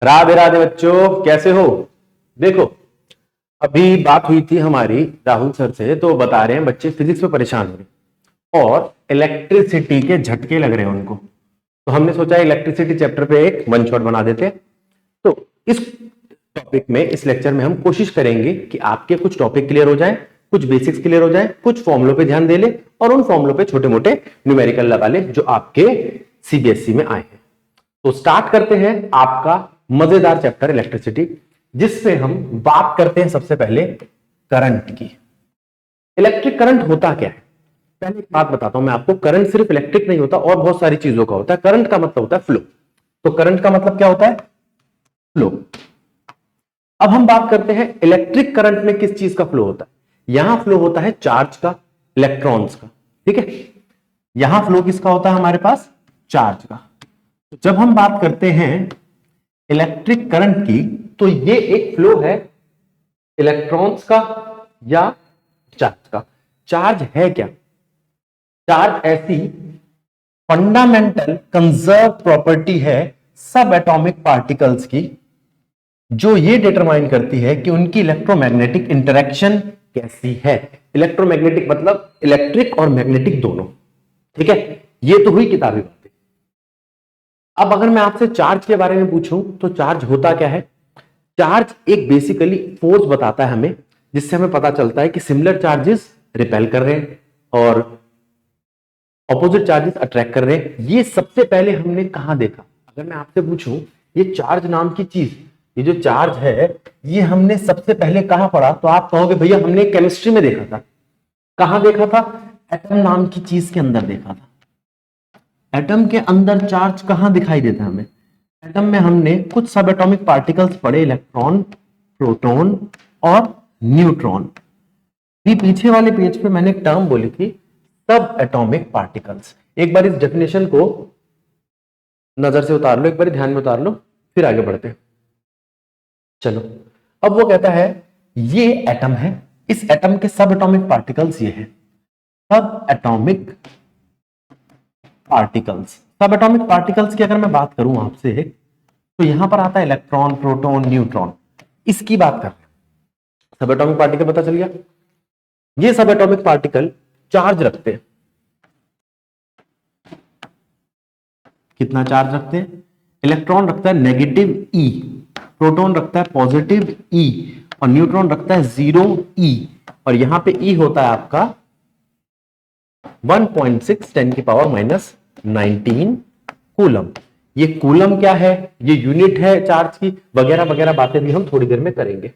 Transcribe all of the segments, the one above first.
राधे राधे बच्चों, कैसे हो। देखो, अभी बात हुई थी हमारी राहुल सर से, तो बता रहे हैं बच्चे फिजिक्स में परेशान हो रहे और इलेक्ट्रिसिटी के झटके लग रहे हैं उनको। तो हमने सोचा इलेक्ट्रिसिटी चैप्टर पे एक वन शॉट बना देते हैं। तो इस टॉपिक में, इस लेक्चर में हम कोशिश करेंगे कि आपके कुछ टॉपिक क्लियर हो जाए, कुछ बेसिक्स क्लियर हो जाए, कुछ फॉर्मुलों पे ध्यान दे ले और उन फॉर्मुलों पे छोटे मोटे न्यूमेरिकल लगा ले जो आपके सीबीएसई में आए हैं। तो स्टार्ट करते हैं आपका मजेदार चैप्टर इलेक्ट्रिसिटी, जिससे हम बात करते हैं सबसे पहले करंट की। इलेक्ट्रिक करंट होता क्या है, पहले एक बात बताता हूं मैं आपको। करंट सिर्फ इलेक्ट्रिक नहीं होता और बहुत सारी चीजों का होता है। करंट का मतलब होता है फ्लो। तो करंट का मतलब क्या होता है? फ्लो। अब हम बात करते हैं इलेक्ट्रिक करंट में किस चीज का फ्लो होता है। यहां फ्लो होता है चार्ज का, इलेक्ट्रॉन्स का। ठीक है, यहां फ्लो किसका होता है? हमारे पास चार्ज का। तो जब हम बात करते हैं इलेक्ट्रिक करंट की, तो ये एक फ्लो है इलेक्ट्रॉन्स का या चार्ज का। चार्ज है क्या? चार्ज ऐसी फंडामेंटल कंजर्व प्रॉपर्टी है सब एटॉमिक पार्टिकल्स की, जो ये डिटरमाइन करती है कि उनकी इलेक्ट्रोमैग्नेटिक इंटरेक्शन कैसी है। इलेक्ट्रोमैग्नेटिक मतलब इलेक्ट्रिक और मैग्नेटिक दोनों। ठीक है, ये तो हुई किताबी बातें। अब अगर मैं आपसे चार्ज के बारे में पूछूं तो चार्ज होता क्या है? चार्ज एक बेसिकली फोर्स बताता है हमें, जिससे हमें पता चलता है कि सिमिलर चार्जेस रिपेल कर रहे हैं और ऑपोजिट चार्जेस अट्रैक्ट कर रहे हैं। ये सबसे पहले हमने कहां देखा? अगर मैं आपसे पूछूं, ये चार्ज नाम की चीज, ये जो चार्ज है, ये हमने सबसे पहले कहां पढ़ा? तो आप कहोगे भैया हमने केमिस्ट्री में देखा था। कहां देखा था? एटम नाम की चीज के अंदर देखा था। एटम के अंदर चार्ज कहां दिखाई देता है हमें? एटम में हमने कुछ सब एटॉमिक पार्टिकल्स पढ़े, इलेक्ट्रॉन, प्रोटॉन और न्यूट्रॉन। भी पीछे वाले पेज पे मैंने एक टर्म बोली थी, सब एटॉमिक पार्टिकल्स। एक बार इस डेफिनेशन को नजर से उतार लो, एक बार ध्यान में उतार लो, फिर आगे बढ़ते हैं। चलो, अब वो कहता है ये एटम है, इस एटम के सब एटॉमिक पार्टिकल्स ये है। सब एटॉमिक पार्टिकल्स, सब एटॉमिक पार्टिकल्स की अगर मैं बात करूं आपसे, तो यहां पर आता है इलेक्ट्रॉन, प्रोटॉन, न्यूट्रॉन। इसकी बात कर रहे हैं। सब एटॉमिक पार्टिकल पता चल गया। ये सब एटॉमिक पार्टिकल चार्ज रखते हैं। कितना चार्ज रखते हैं? इलेक्ट्रॉन रखता है नेगेटिव ई, प्रोटॉन रखता है पॉजिटिव ई और न्यूट्रॉन रखता है 0 ई। और यहां पे ई होता है आपका 1.6 10⁻⁻19 कूलम। ये कूलम क्या है, ये यूनिट है चार्ज की, वगैरह वगैरह बातें भी हम थोड़ी देर में करेंगे।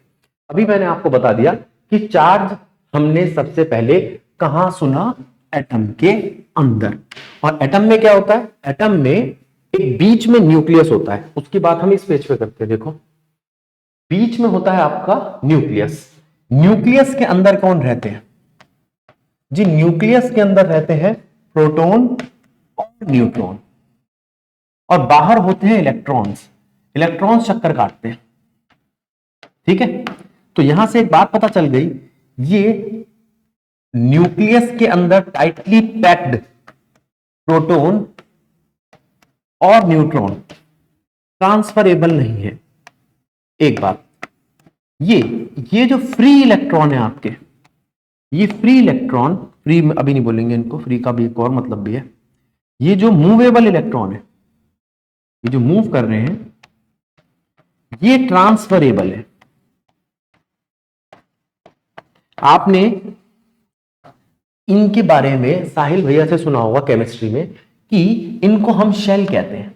अभी मैंने आपको बता दिया कि चार्ज हमने सबसे पहले कहां सुना? एटम के अंदर। और एटम में क्या होता है? एटम में एक बीच में न्यूक्लियस होता है। उसकी बात हम इस पेज पे करते हैं। देखो, बीच में होता है आपका न्यूक्लियस। न्यूक्लियस के अंदर कौन रहते हैं जी? न्यूक्लियस के अंदर रहते हैं प्रोटॉन और न्यूट्रॉन, और बाहर होते हैं इलेक्ट्रॉन्स। इलेक्ट्रॉन्स चक्कर काटते हैं। ठीक है, तो यहां से एक बात पता चल गई, ये न्यूक्लियस के अंदर टाइटली पैक्ड प्रोटॉन और न्यूट्रॉन ट्रांसफरेबल नहीं है। एक बात, ये जो फ्री इलेक्ट्रॉन है आपके, ये फ्री इलेक्ट्रॉन, फ्री अभी नहीं बोलेंगे इनको, फ्री का भी एक और मतलब भी है। ये जो मूवेबल इलेक्ट्रॉन है, ये जो मूव कर रहे हैं, ये ट्रांसफरेबल है। आपने इनके बारे में साहिल भैया से सुना होगा केमिस्ट्री में कि इनको हम शेल कहते हैं।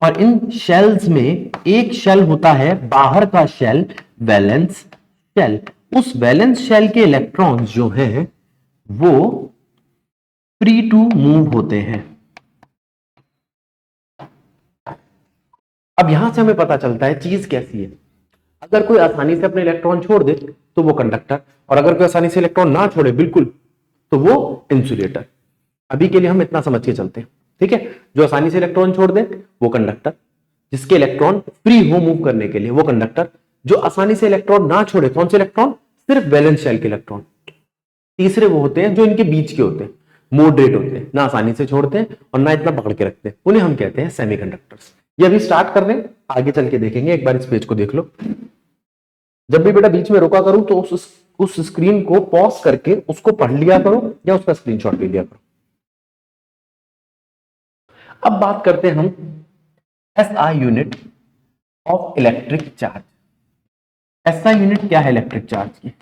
और इन शेल्स में एक शेल होता है बाहर का शेल, वैलेंस शेल। उस वैलेंस शेल के इलेक्ट्रॉन्स जो हैं वो फ्री टू मूव होते हैं। अब यहां से हमें पता चलता है चीज कैसी है। अगर कोई आसानी से अपने इलेक्ट्रॉन छोड़ दे तो वो कंडक्टर, और अगर कोई आसानी से इलेक्ट्रॉन ना छोड़े बिल्कुल, तो वो इंसुलेटर। अभी के लिए हम इतना समझ के चलते हैं। ठीक है, जो आसानी से इलेक्ट्रॉन छोड़ दे वो कंडक्टर, जिसके इलेक्ट्रॉन फ्री हो मूव करने के लिए वो कंडक्टर। जो आसानी से इलेक्ट्रॉन ना छोड़े, कौन से इलेक्ट्रॉन? सिर्फ वैलेंस शेल के इलेक्ट्रॉन। तीसरे वो होते हैं जो इनके बीच के होते हैं, मॉडरेट होते हैं, ना आसानी से छोड़ते हैं और ना इतना पकड़ के रखते हैं, उन्हें हम कहते हैं सेमीकंडक्टर्स। ये अभी स्टार्ट कर रहे हैं, आगे चल के देखेंगे, एक बार इस पेज को देख लो। जब भी बेटा बीच में रोका करूं तो उस स्क्रीन को पॉज करके उसको पढ़ लिया करो या उसका स्क्रीनशॉट ले लिया करो। अब बात करते हैं हम SI unit of electric charge. SI unit क्या है इलेक्ट्रिक चार्ज की?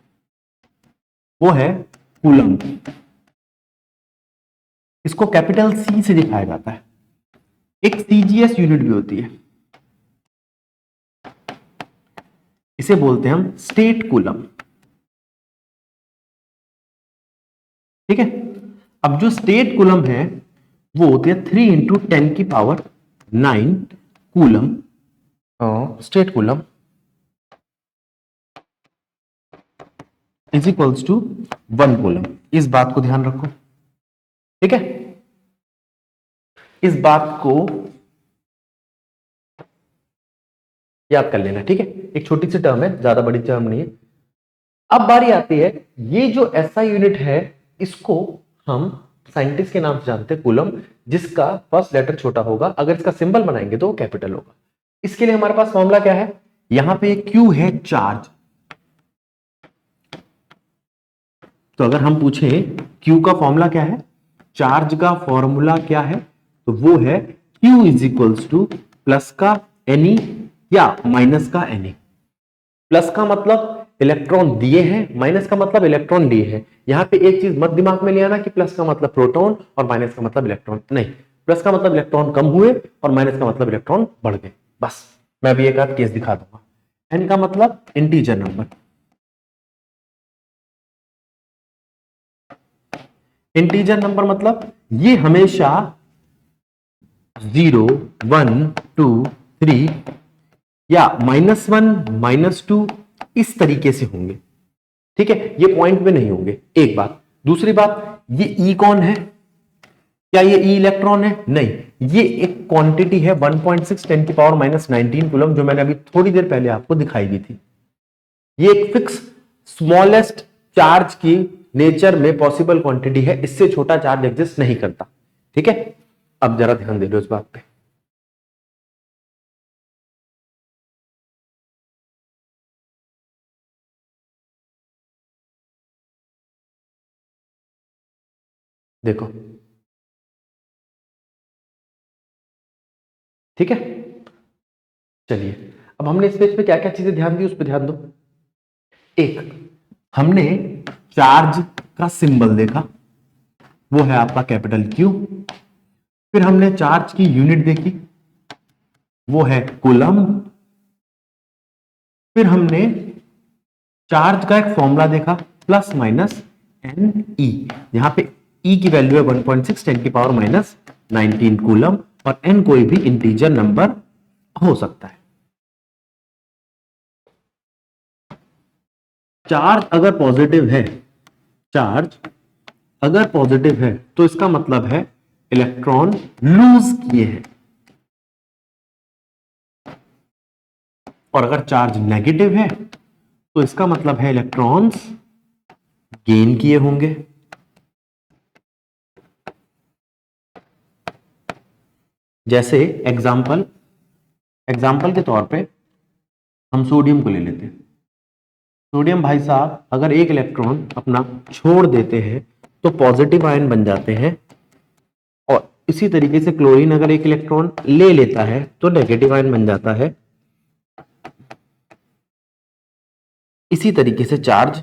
वो है कूलम। इसको कैपिटल सी से दिखाया जाता है। एक सीजीएस यूनिट भी होती है, इसे बोलते हैं हम स्टेट कूलम। ठीक है। अब जो स्टेट कूलम है वो होती है 3 इंटू 10 की power 9 coulomb, state coulomb is equals to 1 coulomb. इस बात को ध्यान रखो। ठीक है, इस बात को याद कर लेना। ठीक है, एक छोटी सी टर्म है, ज्यादा बड़ी टर्म नहीं है। अब बारी आती है, ये जो एसआई यूनिट है इसको हम साइंटिस्ट के नाम से जानते हैं कूलम, जिसका फर्स्ट लेटर छोटा होगा। अगर इसका सिंबल बनाएंगे तो वो कैपिटल होगा। इसके लिए हमारे पास फॉर्मूला क्या है? यहां पे क्यू है चार्ज। तो अगर हम पूछें क्यू का फॉर्मूला क्या है, चार्ज का फॉर्मूला क्या है, तो वो है Q is equals two plus का एनी या माइनस का एनी। प्लस का मतलब इलेक्ट्रॉन दिए हैं, माइनस का मतलब इलेक्ट्रॉन लिए हैं। यहां पे एक चीज मत दिमाग में ले आना कि प्लस का मतलब प्रोटॉन और माइनस का मतलब इलेक्ट्रॉन। नहीं, प्लस का मतलब इलेक्ट्रॉन कम हुए और माइनस का मतलब इलेक्ट्रॉन बढ़ गए। बस मैं भी एक आध केस दिखा दूंगा। एन का मतलब इंटीजर नंबर। इंटीजर नंबर मतलब ये हमेशा 0, 1, 2, 3 या -1, -2 इस तरीके से होंगे। ठीक है, ये पॉइंट में नहीं होंगे। एक बात। दूसरी बात, ये ई कौन है? क्या ये ई इलेक्ट्रॉन है? नहीं, ये एक क्वांटिटी है 1.6 10 की पावर -19 कूलम, जो मैंने अभी थोड़ी देर पहले आपको दिखाई दी थी। ये एक फिक्स स्मॉलेस्ट चार्ज की नेचर में पॉसिबल क्वांटिटी है, इससे छोटा चार्ज एग्जिस्ट नहीं करता। ठीक है, अब जरा ध्यान दे लो इस बात पे। देखो, ठीक है, चलिए अब हमने इस पेज पे क्या क्या चीजें ध्यान दी उस पर ध्यान दो। एक, हमने चार्ज का सिंबल देखा, वो है आपका कैपिटल क्यू। फिर हमने चार्ज की यूनिट देखी, वो है कूलम। फिर हमने चार्ज का एक फॉर्मूला देखा, प्लस माइनस एन ई। यहां पे ई की वैल्यू है 1.6 10 की पावर -19 कूलम, और एन कोई भी इंटीजर नंबर हो सकता है। चार्ज अगर पॉजिटिव है, चार्ज अगर पॉजिटिव है तो इसका मतलब है इलेक्ट्रॉन लूज किए हैं, और अगर चार्ज नेगेटिव है तो इसका मतलब है इलेक्ट्रॉन्स गेन किए होंगे। जैसे एग्जाम्पल के तौर पे हम सोडियम को ले लेते हैं। सोडियम भाई साहब अगर एक इलेक्ट्रॉन अपना छोड़ देते हैं तो पॉजिटिव आयन बन जाते हैं, और इसी तरीके से क्लोरीन अगर एक इलेक्ट्रॉन ले लेता है तो नेगेटिव आयन बन जाता है। इसी तरीके से चार्ज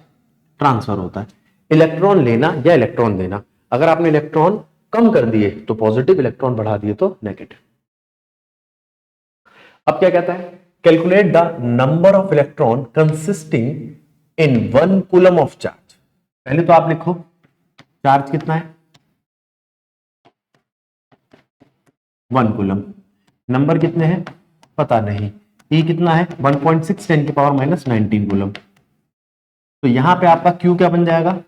ट्रांसफर होता है। इलेक्ट्रॉन लेना या इलेक्ट्रॉन देना, अगर आपने इलेक्ट्रॉन कम कर दिए तो पॉजिटिव, इलेक्ट्रॉन बढ़ा दिए तो नेगेटिव। अब क्या कहता है? Calculate the number of electron consisting in 1 coulomb of charge. पहले तो आप लिखो चार्ज कितना है, 1 कूलम। नंबर कितने हैं पता नहीं। ई कितना है 1.6 10 की पावर -19 कूलम। तो यहां पे आपका क्यू क्या बन जाएगा,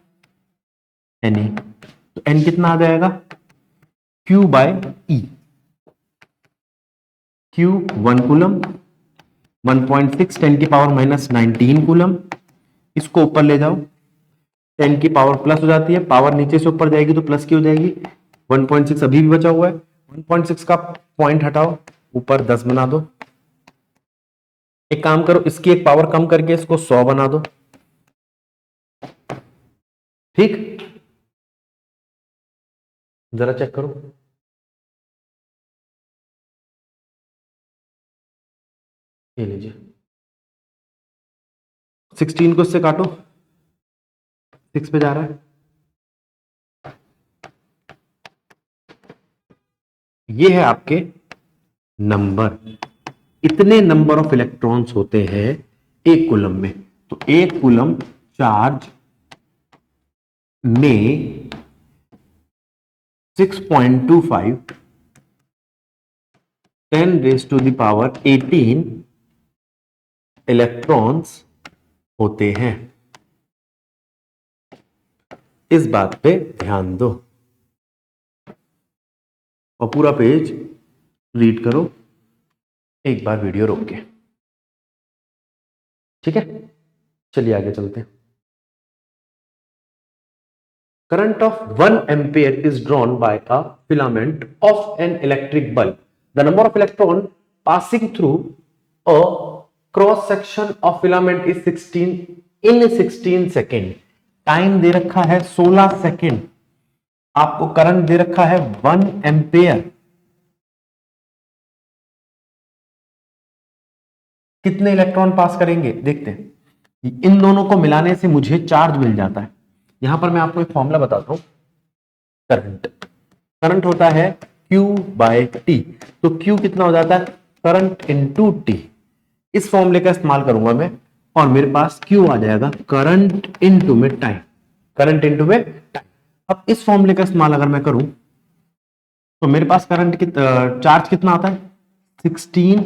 एन ई। तो एन कितना आ जाएगा, Q by E. Q 1 coulomb, 1.6 10 की पावर -19 कूलम। इसको ऊपर ले जाओ, 10 की पावर प्लस हो जाती है, पावर नीचे से ऊपर जाएगी तो प्लस की हो जाएगी। 1.6 अभी भी बचा हुआ है, 1.6 का पॉइंट हटाओ, ऊपर 10 बना दो। एक काम करो, इसकी एक पावर कम करके इसको 100 बना दो। ठीक, जरा चेक करो। ये लीजिए, 16 को इससे काटो, 6 पे जा रहा है। ये है आपके नंबर, इतने नंबर ऑफ इलेक्ट्रॉन्स होते हैं एक कूलम में। तो एक कूलम चार्ज में 6.25 10⁻18 इलेक्ट्रॉन्स होते हैं। इस बात पे ध्यान दो और पूरा पेज रीड करो एक बार वीडियो रोक के। ठीक है, चलिए आगे चलते हैं। Current of 1 ampere is drawn by a filament of an electric bulb. The number of electrons passing through a cross section of filament is 16 in 16 second. Time दे रखा है 16 सेकेंड। आपको करंट दे रखा है 1 एम्पेयर। कितने इलेक्ट्रॉन पास करेंगे देखते हैं। इन दोनों को मिलाने से मुझे चार्ज मिल जाता है। यहां पर मैं आपको एक फॉर्मूला बताता हूं। करंट होता है Q बाय टी। तो Q कितना हो जाता है, करंट इनटू टी। इस फॉर्मूले का इस्तेमाल करूंगा मैं और मेरे पास Q आ जाएगा करंट इनटू में टाइम, करंट इनटू में टाइम। अब इस फॉर्मूले का इस्तेमाल अगर मैं करूं तो मेरे पास करंट चार्ज कितना आता है 16,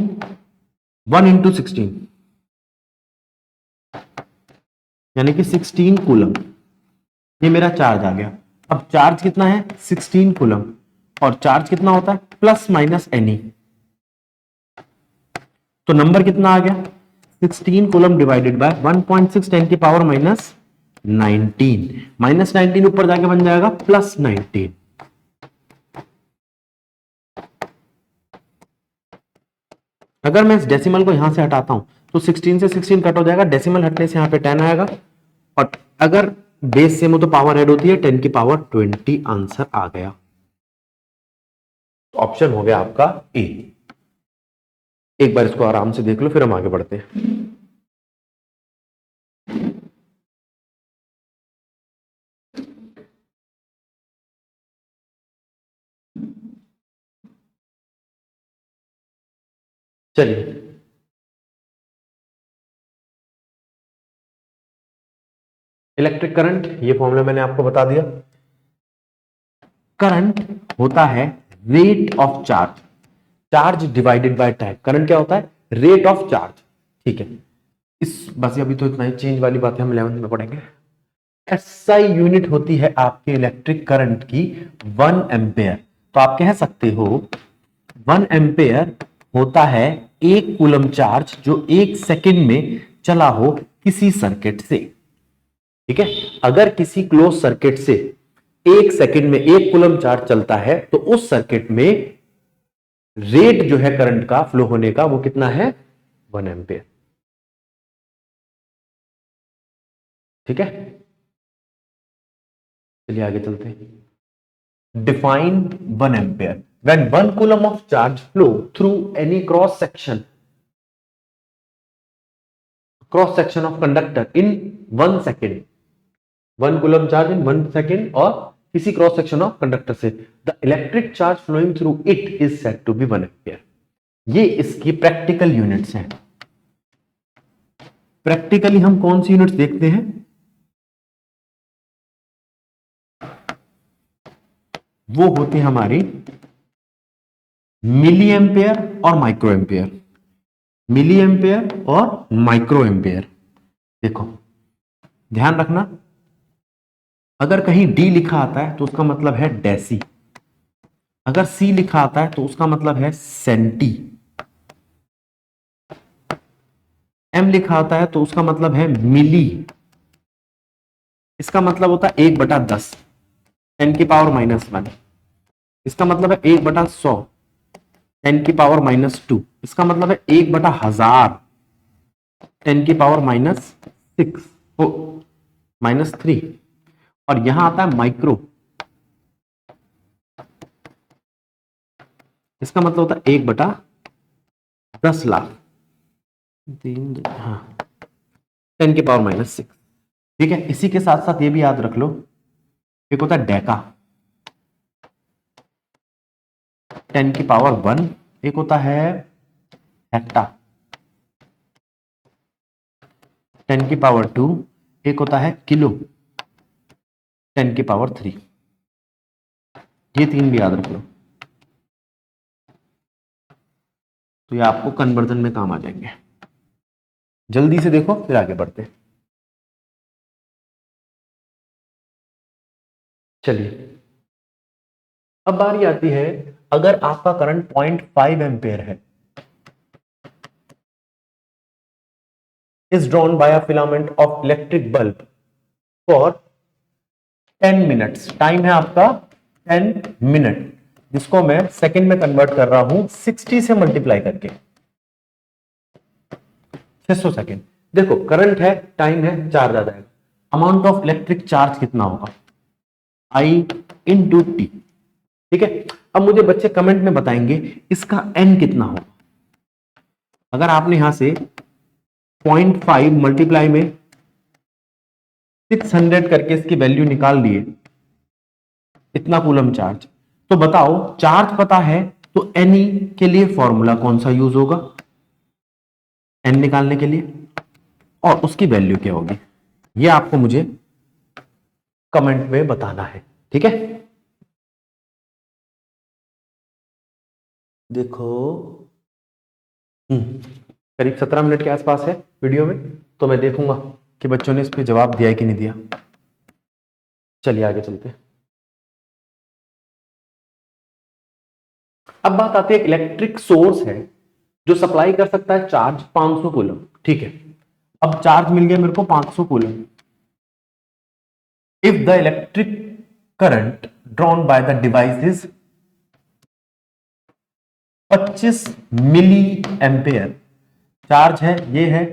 1 इंटू 16 यानी कि 16 कूलम। ये मेरा चार्ज आ गया। अब चार्ज कितना है 16 कूलम और चार्ज कितना होता है प्लस माइनस एनी। तो नंबर कितना आ गया 16 कूलम डिवाइडेड बाय 1.6 10 की पावर माइनस 19। माइनस 19 ऊपर जाके बन जाएगा प्लस 19। अगर मैं इस डेसिमल को यहां से हटाता हूं तो 16 से 16 कट हो जाएगा, डेसिमल हटने से यहां पे 10 आएगा और अगर बेस सेम हो तो पावर ऐड होती है 10 की पावर 20। आंसर आ गया। ऑप्शन हो गया आपका ए। एक बार इसको आराम से देख लो फिर हम आगे बढ़ते हैं। चलिए, इलेक्ट्रिक करंट, ये फॉर्मूला मैंने आपको बता दिया। करंट होता है rate of charge, charge divided by time. Current क्या होता है रेट ऑफ चार्ज। ठीक है, इस बस अभी तो इतना ही, चेंज वाली बातें हम 11th में पढ़ेंगे। एसआई यूनिट होती है आपके इलेक्ट्रिक करंट की 1 एम्पेयर। तो आप कह सकते हो 1 एम्पेयर होता है एक कूलम चार्ज जो 1 सेकंड में चला हो किसी सर्किट से। ठीक है, अगर किसी क्लोज सर्किट से 1 सेकंड में 1 कूलम चार्ज चलता है तो उस सर्किट में रेट जो है करंट का फ्लो होने का वो कितना है 1 एम्पेयर। ठीक है, चलिए आगे चलते हैं। Define 1 ampere. When 1 coulomb of charge flow through any cross section of conductor in 1 second, 1 coulomb charge in 1 second और किसी क्रॉस सेक्शन ऑफ कंडक्टर से, the electric charge flowing through it is said to be 1 ampere. ये इसकी practical units हैं। Practically हम कौन सी units देखते हैं, वो होती है हमारी मिली एम्पियर और माइक्रो एम्पियर। मिली एम्पियर और माइक्रो एम्पियर। देखो ध्यान रखना, अगर कहीं डी लिखा आता है तो उसका मतलब है डेसी, अगर सी लिखा आता है तो उसका मतलब है सेंटी, एम लिखा आता है तो उसका मतलब है मिली। इसका मतलब होता है 1/10 10 की पावर -1। इसका मतलब है 1/100 10 की पावर -2। इसका मतलब है 1/1000 10⁻⁻6 ओ -3, और यहां आता है माइक्रो। इसका मतलब होता है 1/10 लाख। हाँ, 10⁻⁻6। ठीक है, इसी के साथ साथ ये भी याद रख लो, एक होता है डेका, 10⁻1। एक होता है हेक्टा, 10⁻2। एक होता है किलो, 10⁻3। ये 3 भी याद रख लो, तो ये आपको कन्वर्जन में काम आ जाएंगे। जल्दी से देखो फिर आगे बढ़ते। चलिए, अब बारी आती है, अगर आपका करंट 0.5 एम्पेयर है, is drawn by a filament of electric bulb for 10 minutes। Time है आपका 10 मिनट, जिसको मैं सेकंड में कन्वर्ट कर रहा हूं 60 से मल्टीप्लाई करके, 600 सेकंड। देखो, करंट है, टाइम है, चार्ज आ जाएगा। अमाउंट ऑफ इलेक्ट्रिक चार्ज कितना होगा? I into T. ठीक है, अब मुझे बच्चे कमेंट में बताएंगे इसका n कितना होगा। अगर आपने यहां से 0.5 मल्टीप्लाई में 600 करके इसकी वैल्यू निकाल लिए, इतना कूलम चार्ज, तो बताओ चार्ज पता है तो एनी के लिए फॉर्मूला कौन सा यूज होगा एन निकालने के लिए, और उसकी वैल्यू क्या होगी, ये आपको मुझे कमेंट में बताना है। ठीक है, देखो करीब 17 मिनट के आसपास है वीडियो में, तो मैं देखूंगा कि बच्चों ने इस पे जवाब दिया है कि नहीं दिया। चलिए आगे चलते हैं। अब बात आती है, इलेक्ट्रिक सोर्स है जो सप्लाई कर सकता है चार्ज 500 कूलम। ठीक है, अब चार्ज मिल गया मेरे को 500 coulomb. If the electric current drawn by the device is 25 milliampere, charge है, ये है,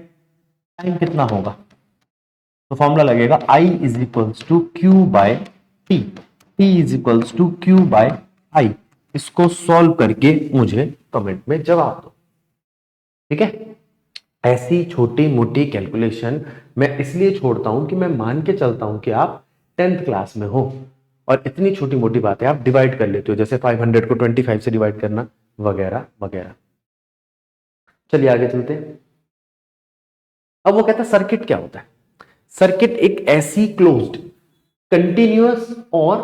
टाइम कितना होगा, तो फॉर्मूला लगेगा I is equals to Q by T, T is equals to Q by I. इसको सॉल्व करके मुझे कमेंट में जवाब दो। ठीक है, ऐसी छोटी मोटी कैलकुलेशन मैं इसलिए छोड़ता हूं कि मैं मान के चलता हूं कि आप 10th क्लास में हो और इतनी छोटी मोटी बातें आप डिवाइड कर लेते हो, जैसे 500 को 25 से डिवाइड करना वगैरह वगैरह। चलिए आगे चलते हैं। अब वो कहता है सर्किट क्या होता है। सर्किट एक ऐसी क्लोज्ड, कंटिन्यूअस और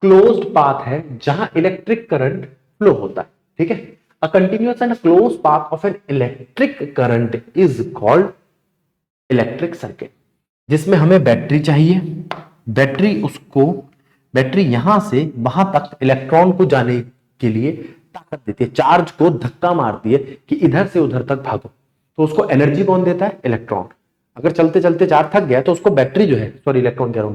क्लोज्ड पाथ है जहां इलेक्ट्रिक करंट फ्लो होता है। ठीक है, a continuous and close path of an electric current is called electric circuit, जिसमें हमें बैटरी चाहिए। बैटरी यहां से वहां तक इलेक्ट्रॉन को जाने के लिए ताकत देती है, चार्ज को धक्का मारती है कि इधर से उधर तक भागो, तो उसको एनर्जी कौन देता है? इलेक्ट्रॉन। अगर चलते चलते चार्ज थक गया तो उसको बैटरी जो है, सॉरी इलेक्ट्रॉन कह रहा हूं,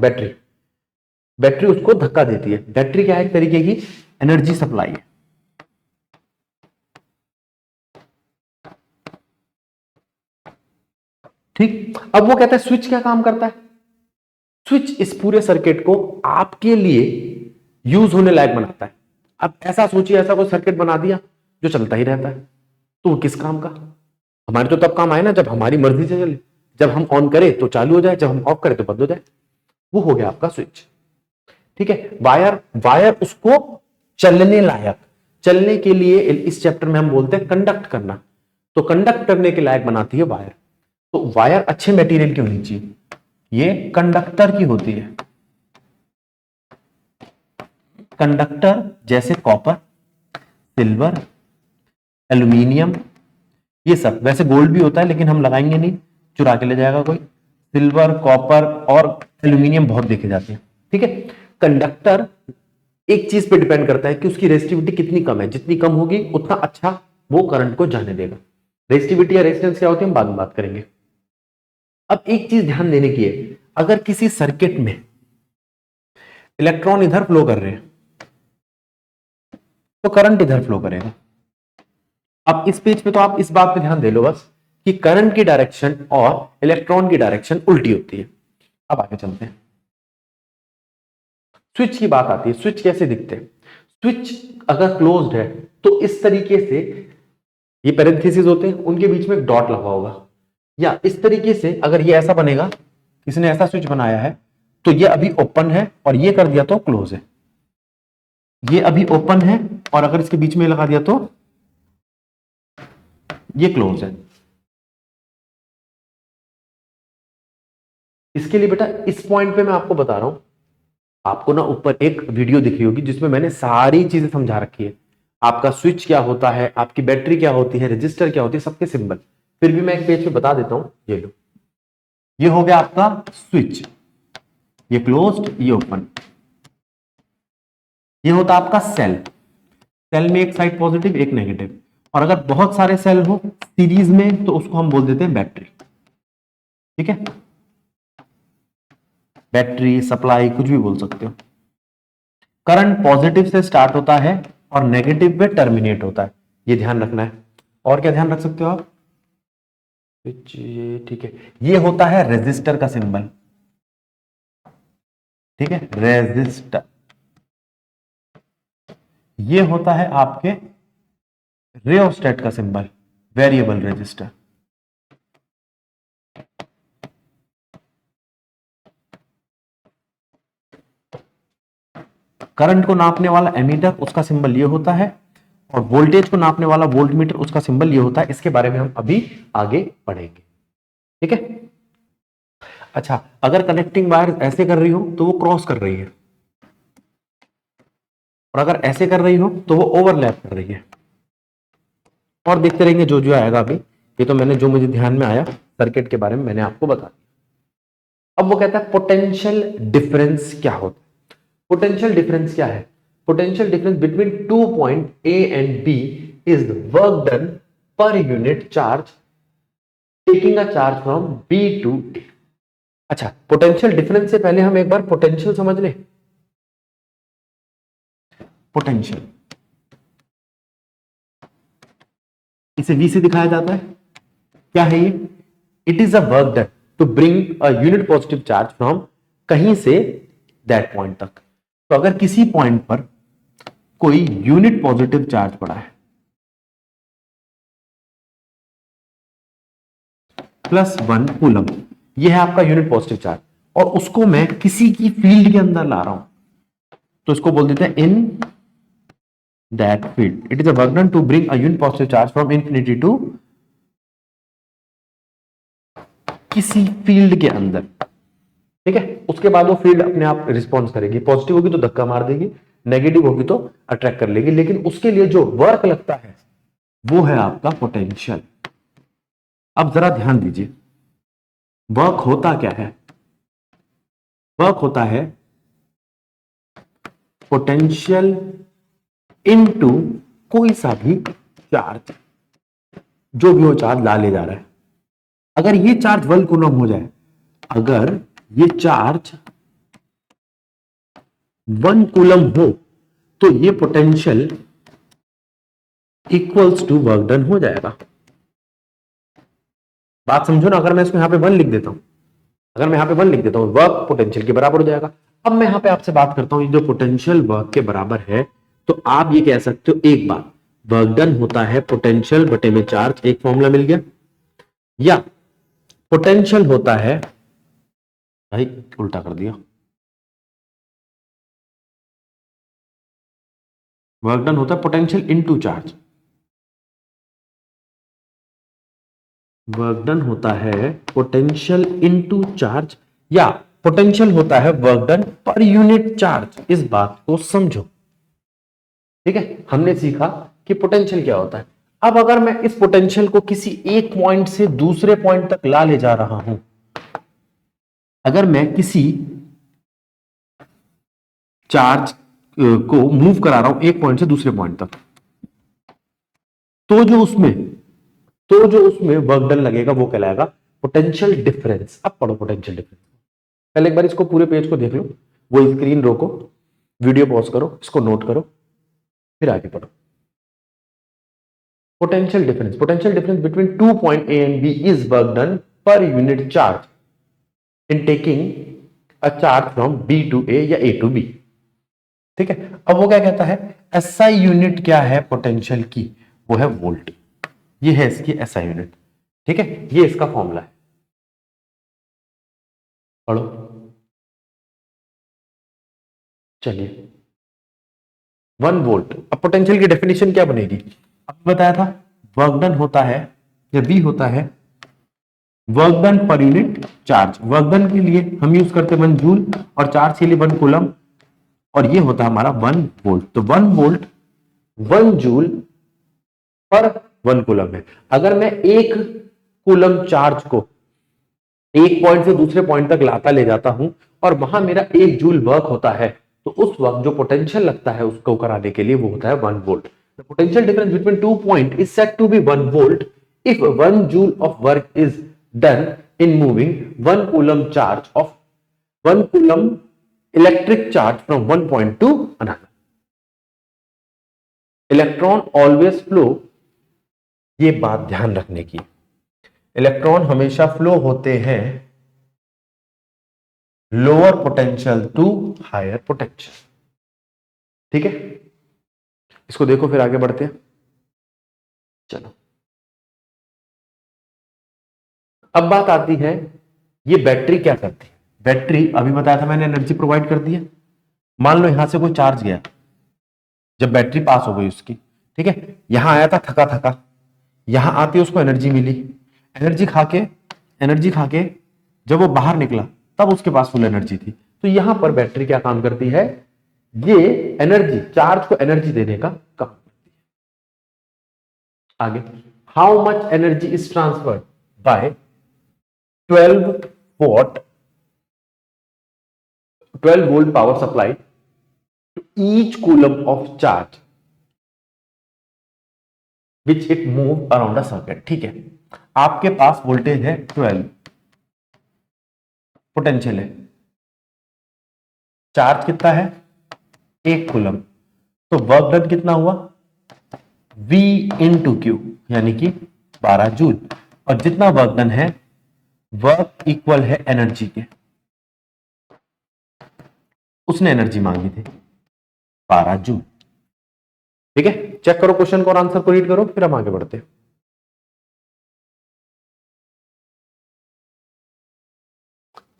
बैटरी उसको धक्का देती है। बैटरी क्या है? एक तरीके की एनर्जी सप्लाई है। ठीक, अब वो कहता है स्विच क्या काम करता है। स्विच इस पूरे सर्किट को आपके लिए यूज होने लायक बनाता है। अब ऐसा सोचिए, ऐसा कोई सर्किट बना दिया जो चलता ही रहता है, तो वो किस काम का? हमारे तो तब काम आए ना जब हमारी मर्जी से चले, जब हम ऑन करें तो चालू हो जाए, जब हम ऑफ करें तो बंद हो जाए। वो हो गया आपका स्विच। ठीक है, वायर उसको चलने लायक, चलने के लिए इस चैप्टर में हम बोलते हैं कंडक्ट करना, तो कंडक्ट करने के लायक बनाती है वायर। तो वायर अच्छे मटेरियल की होनी चाहिए, ये कंडक्टर की होती है। कंडक्टर जैसे कॉपर, सिल्वर, एल्यूमिनियम, ये सब। वैसे गोल्ड भी होता है लेकिन हम लगाएंगे नहीं, चुरा के ले जाएगा कोई। सिल्वर, कॉपर और एल्यूमिनियम बहुत देखे जाते हैं। ठीक है, कंडक्टर एक चीज पे डिपेंड करता है कि उसकी रेजिस्टिविटी कितनी कम है, जितनी कम होगी उतना अच्छा वो करंट को जाने देगा। रेजिस्टिविटी या रेजिस्टेंस क्या होती है हम बाद में बात करेंगे। अब एक चीज ध्यान देने की है, अगर किसी सर्किट में इलेक्ट्रॉन इधर फ्लो कर रहे हैं तो करंट इधर फ्लो करेगा। अब इस पेज पे तो आप इस बात पे ध्यान दे लो बस कि करंट की डायरेक्शन और इलेक्ट्रॉन की डायरेक्शन उल्टी होती है। अब आगे चलते हैं, स्विच की बात आती है। स्विच कैसे दिखते हैं? स्विच अगर क्लोज्ड है तो इस तरीके से, ये पैरेंथेसिस होते हैं, उनके बीच में एक डॉट लगा होगा, या इस तरीके से अगर ये ऐसा बनेगा, किसने ऐसा स्विच बनाया है, तो ये अभी ओपन है और ये कर दिया तो क्लोज है। ये अभी ओपन है और अगर इसके बीच में लगा दिया तो ये क्लोज है। इसके लिए बेटा इस पॉइंट पे मैं आपको बता रहा हूं, आपको ना ऊपर एक वीडियो दिख रही होगी जिसमें मैंने सारी चीजें समझा रखी है। आपका स्विच क्या होता है, आपकी बैटरी क्या होती है, रजिस्टर क्या होती है, सबके सिंबल। फिर भी मैं एक पेज पे बता देता हूं, ये लो, ये हो गया आपका स्विच, ये क्लोज्ड, ये ओपन। ये होता आपका सेल, सेल में एक साइड पॉजिटिव एक नेगेटिव, और अगर बहुत सारे सेल हो सीरीज में तो उसको हम बोल देते हैं बैटरी। ठीक है, बैटरी, सप्लाई, कुछ भी बोल सकते हो। करंट पॉजिटिव से स्टार्ट होता है और नेगेटिव पे टर्मिनेट होता है, ये ध्यान रखना है। और क्या ध्यान रख सकते हो आप? ये ठीक है, ये होता है रेजिस्टर का सिंबल। ठीक है, रेजिस्टर। ये होता है आपके रियोस्टेट का सिंबल, वेरिएबल रेजिस्टर। करंट को नापने वाला एमीटर, उसका सिंबल ये होता है, और वोल्टेज को नापने वाला वोल्टमीटर, उसका सिंबल ये होता है। इसके बारे में हम अभी आगे पढ़ेंगे। ठीक है, अच्छा, अगर कनेक्टिंग वायर ऐसे कर रही हो तो वो क्रॉस कर रही है, और अगर ऐसे कर रही हो तो वो ओवरलैप कर रही है। और देखते रहेंगे जो जो आएगा अभी, ये तो मैंने जो मुझे ध्यान में आया सर्किट के बारे में मैंने आपको बता दिया। अब वो कहता है पोटेंशियल डिफरेंस क्या होता है। पोटेंशियल डिफरेंस क्या है? Potential difference between 2 point A and B is work done per unit charge taking a charge from B to A. अच्छा, पोटेंशियल डिफरेंस से पहले हम एक बार पोटेंशियल समझ लें। पोटेंशियल, इसे V से दिखाया जाता है। क्या है ये? It is a work done to bring a unit positive charge from कहीं से दैट पॉइंट तक। तो अगर किसी पॉइंट पर कोई यूनिट पॉजिटिव चार्ज पड़ा है, +1 कूलम, यह है आपका यूनिट पॉजिटिव चार्ज, और उसको मैं किसी की फील्ड के अंदर ला रहा हूं, तो इसको बोल देते हैं in that field. It is a work done to bring a unit positive charge from infinity to किसी फील्ड के अंदर। ठीक है, उसके बाद वो फील्ड अपने आप रिस्पॉन्स करेगी, पॉजिटिव होगी तो धक्का मार देगी, नेगेटिव होगी तो अट्रैक्ट कर लेगी, लेकिन उसके लिए जो वर्क लगता है वो है आपका पोटेंशियल। अब जरा ध्यान दीजिए, वर्क होता क्या है? वर्क होता है पोटेंशियल इनटू कोई सा भी चार्ज, जो भी वो चार्ज ला ले जा रहा है। अगर ये चार्ज 1 कूलम हो जाए, अगर ये चार्ज 1 कूलम हो तो ये potential equals to work done हो जाएगा। बात समझो ना, अगर मैं इसको यहां पे 1 लिख देता हूं, अगर मैं यहां पे 1 लिख देता हूं, वर्क पोटेंशियल के बराबर हो जाएगा। अब मैं यहां पे आपसे बात करता हूं, ये जो पोटेंशियल वर्क के बराबर है, तो आप ये कह सकते हो एक बात, वर्क डन होता है पोटेंशियल बटे में चार्ज, एक फॉर्मूला मिल गया, या पोटेंशियल होता है, भाई उल्टा कर दिया, वर्क डन होता है potential into charge, work done होता है पोटेंशियल इनटू चार्ज, या पोटेंशियल होता है work done per unit charge. इस बात को समझो। ठीक है, हमने सीखा कि पोटेंशियल क्या होता है। अब अगर मैं इस पोटेंशियल को किसी एक पॉइंट से दूसरे पॉइंट तक ला ले जा रहा हूं, अगर मैं किसी चार्ज को मूव करा रहा हूं एक पॉइंट से दूसरे पॉइंट तक, तो जो उसमें वर्क डन लगेगा वो कहलाएगा पोटेंशियल डिफरेंस। अब पढ़ो पोटेंशियल डिफरेंस, पहले एक बार इसको पूरे पेज को देख लो, वो स्क्रीन रोको, वीडियो पॉज करो, इसको नोट करो, फिर आगे पढ़ो। Potential difference between 2 point A and B is work done per unit charge in taking a charge from B to A या A to B। ठीक है, अब वो क्या कहता है, SI यूनिट क्या है पोटेंशियल की, वो है वोल्ट। ये है इसकी SI यूनिट। ठीक है, ये इसका फॉर्मूला है, पढ़ो। चलिए 1 वोल्ट। अब पोटेंशियल की डेफिनेशन क्या बनेगी, अब बताया था वर्क डन होता है या V होता है work done per unit charge. Work done के लिए हम यूज करते हैं 1 जूल और चार्ज के लिए 1 कूलम, और ये होता है हमारा 1 वोल्ट। तो 1 वोल्ट 1 जूल पर 1 कूलम है। अगर मैं 1 कूलम चार्ज को एक पॉइंट से दूसरे पॉइंट तक लाता ले जाता हूं और वहां मेरा 1 जूल वर्क होता है, तो उस वक्त जो पोटेंशियल लगता है उसको कराने के लिए वो होता है 1 volt. The potential difference between 2 point is said to be 1 volt if 1 joule of work is done in moving 1 coulomb charge of 1 coulomb electric charge from one point to another. Electron always flow, ये बात ध्यान रखने की, electron हमेशा flow होते हैं lower potential to higher potential. ठीक है, इसको देखो फिर आगे बढ़ते हैं। चलो अब बात आती है ये बैटरी क्या करती है। बैटरी अभी बताया था मैंने, एनर्जी प्रोवाइड कर दी है। मान लो यहां से कोई चार्ज गया, जब बैटरी पास हो गई उसकी, ठीक है, यहां आया था थका थका, यहां आती उसको एनर्जी मिली, एनर्जी खाके जब वो बाहर निकला तब उसके पास फुल एनर्जी थी। तो यहां पर बैटरी क्या काम करती है, ये एनर्जी, चार्ज को एनर्जी देने का काम करती है। आगे, how much energy is transferred by 12 volt power supply to each coulomb of charge which it move around a circuit. ठीक है, आपके पास वोल्टेज है 12, पोटेंशियल है, चार्ज कितना है 1 कूलम, तो वर्क डन कितना हुआ V इंटू क्यू, यानी कि 12 जूल। और जितना वर्क डन है वर्क इक्वल है एनर्जी के, उसने एनर्जी मांगी थी 12 जूल। ठीक है, चेक करो क्वेश्चन को और आंसर को रीड करो, फिर हम आगे बढ़ते हैं।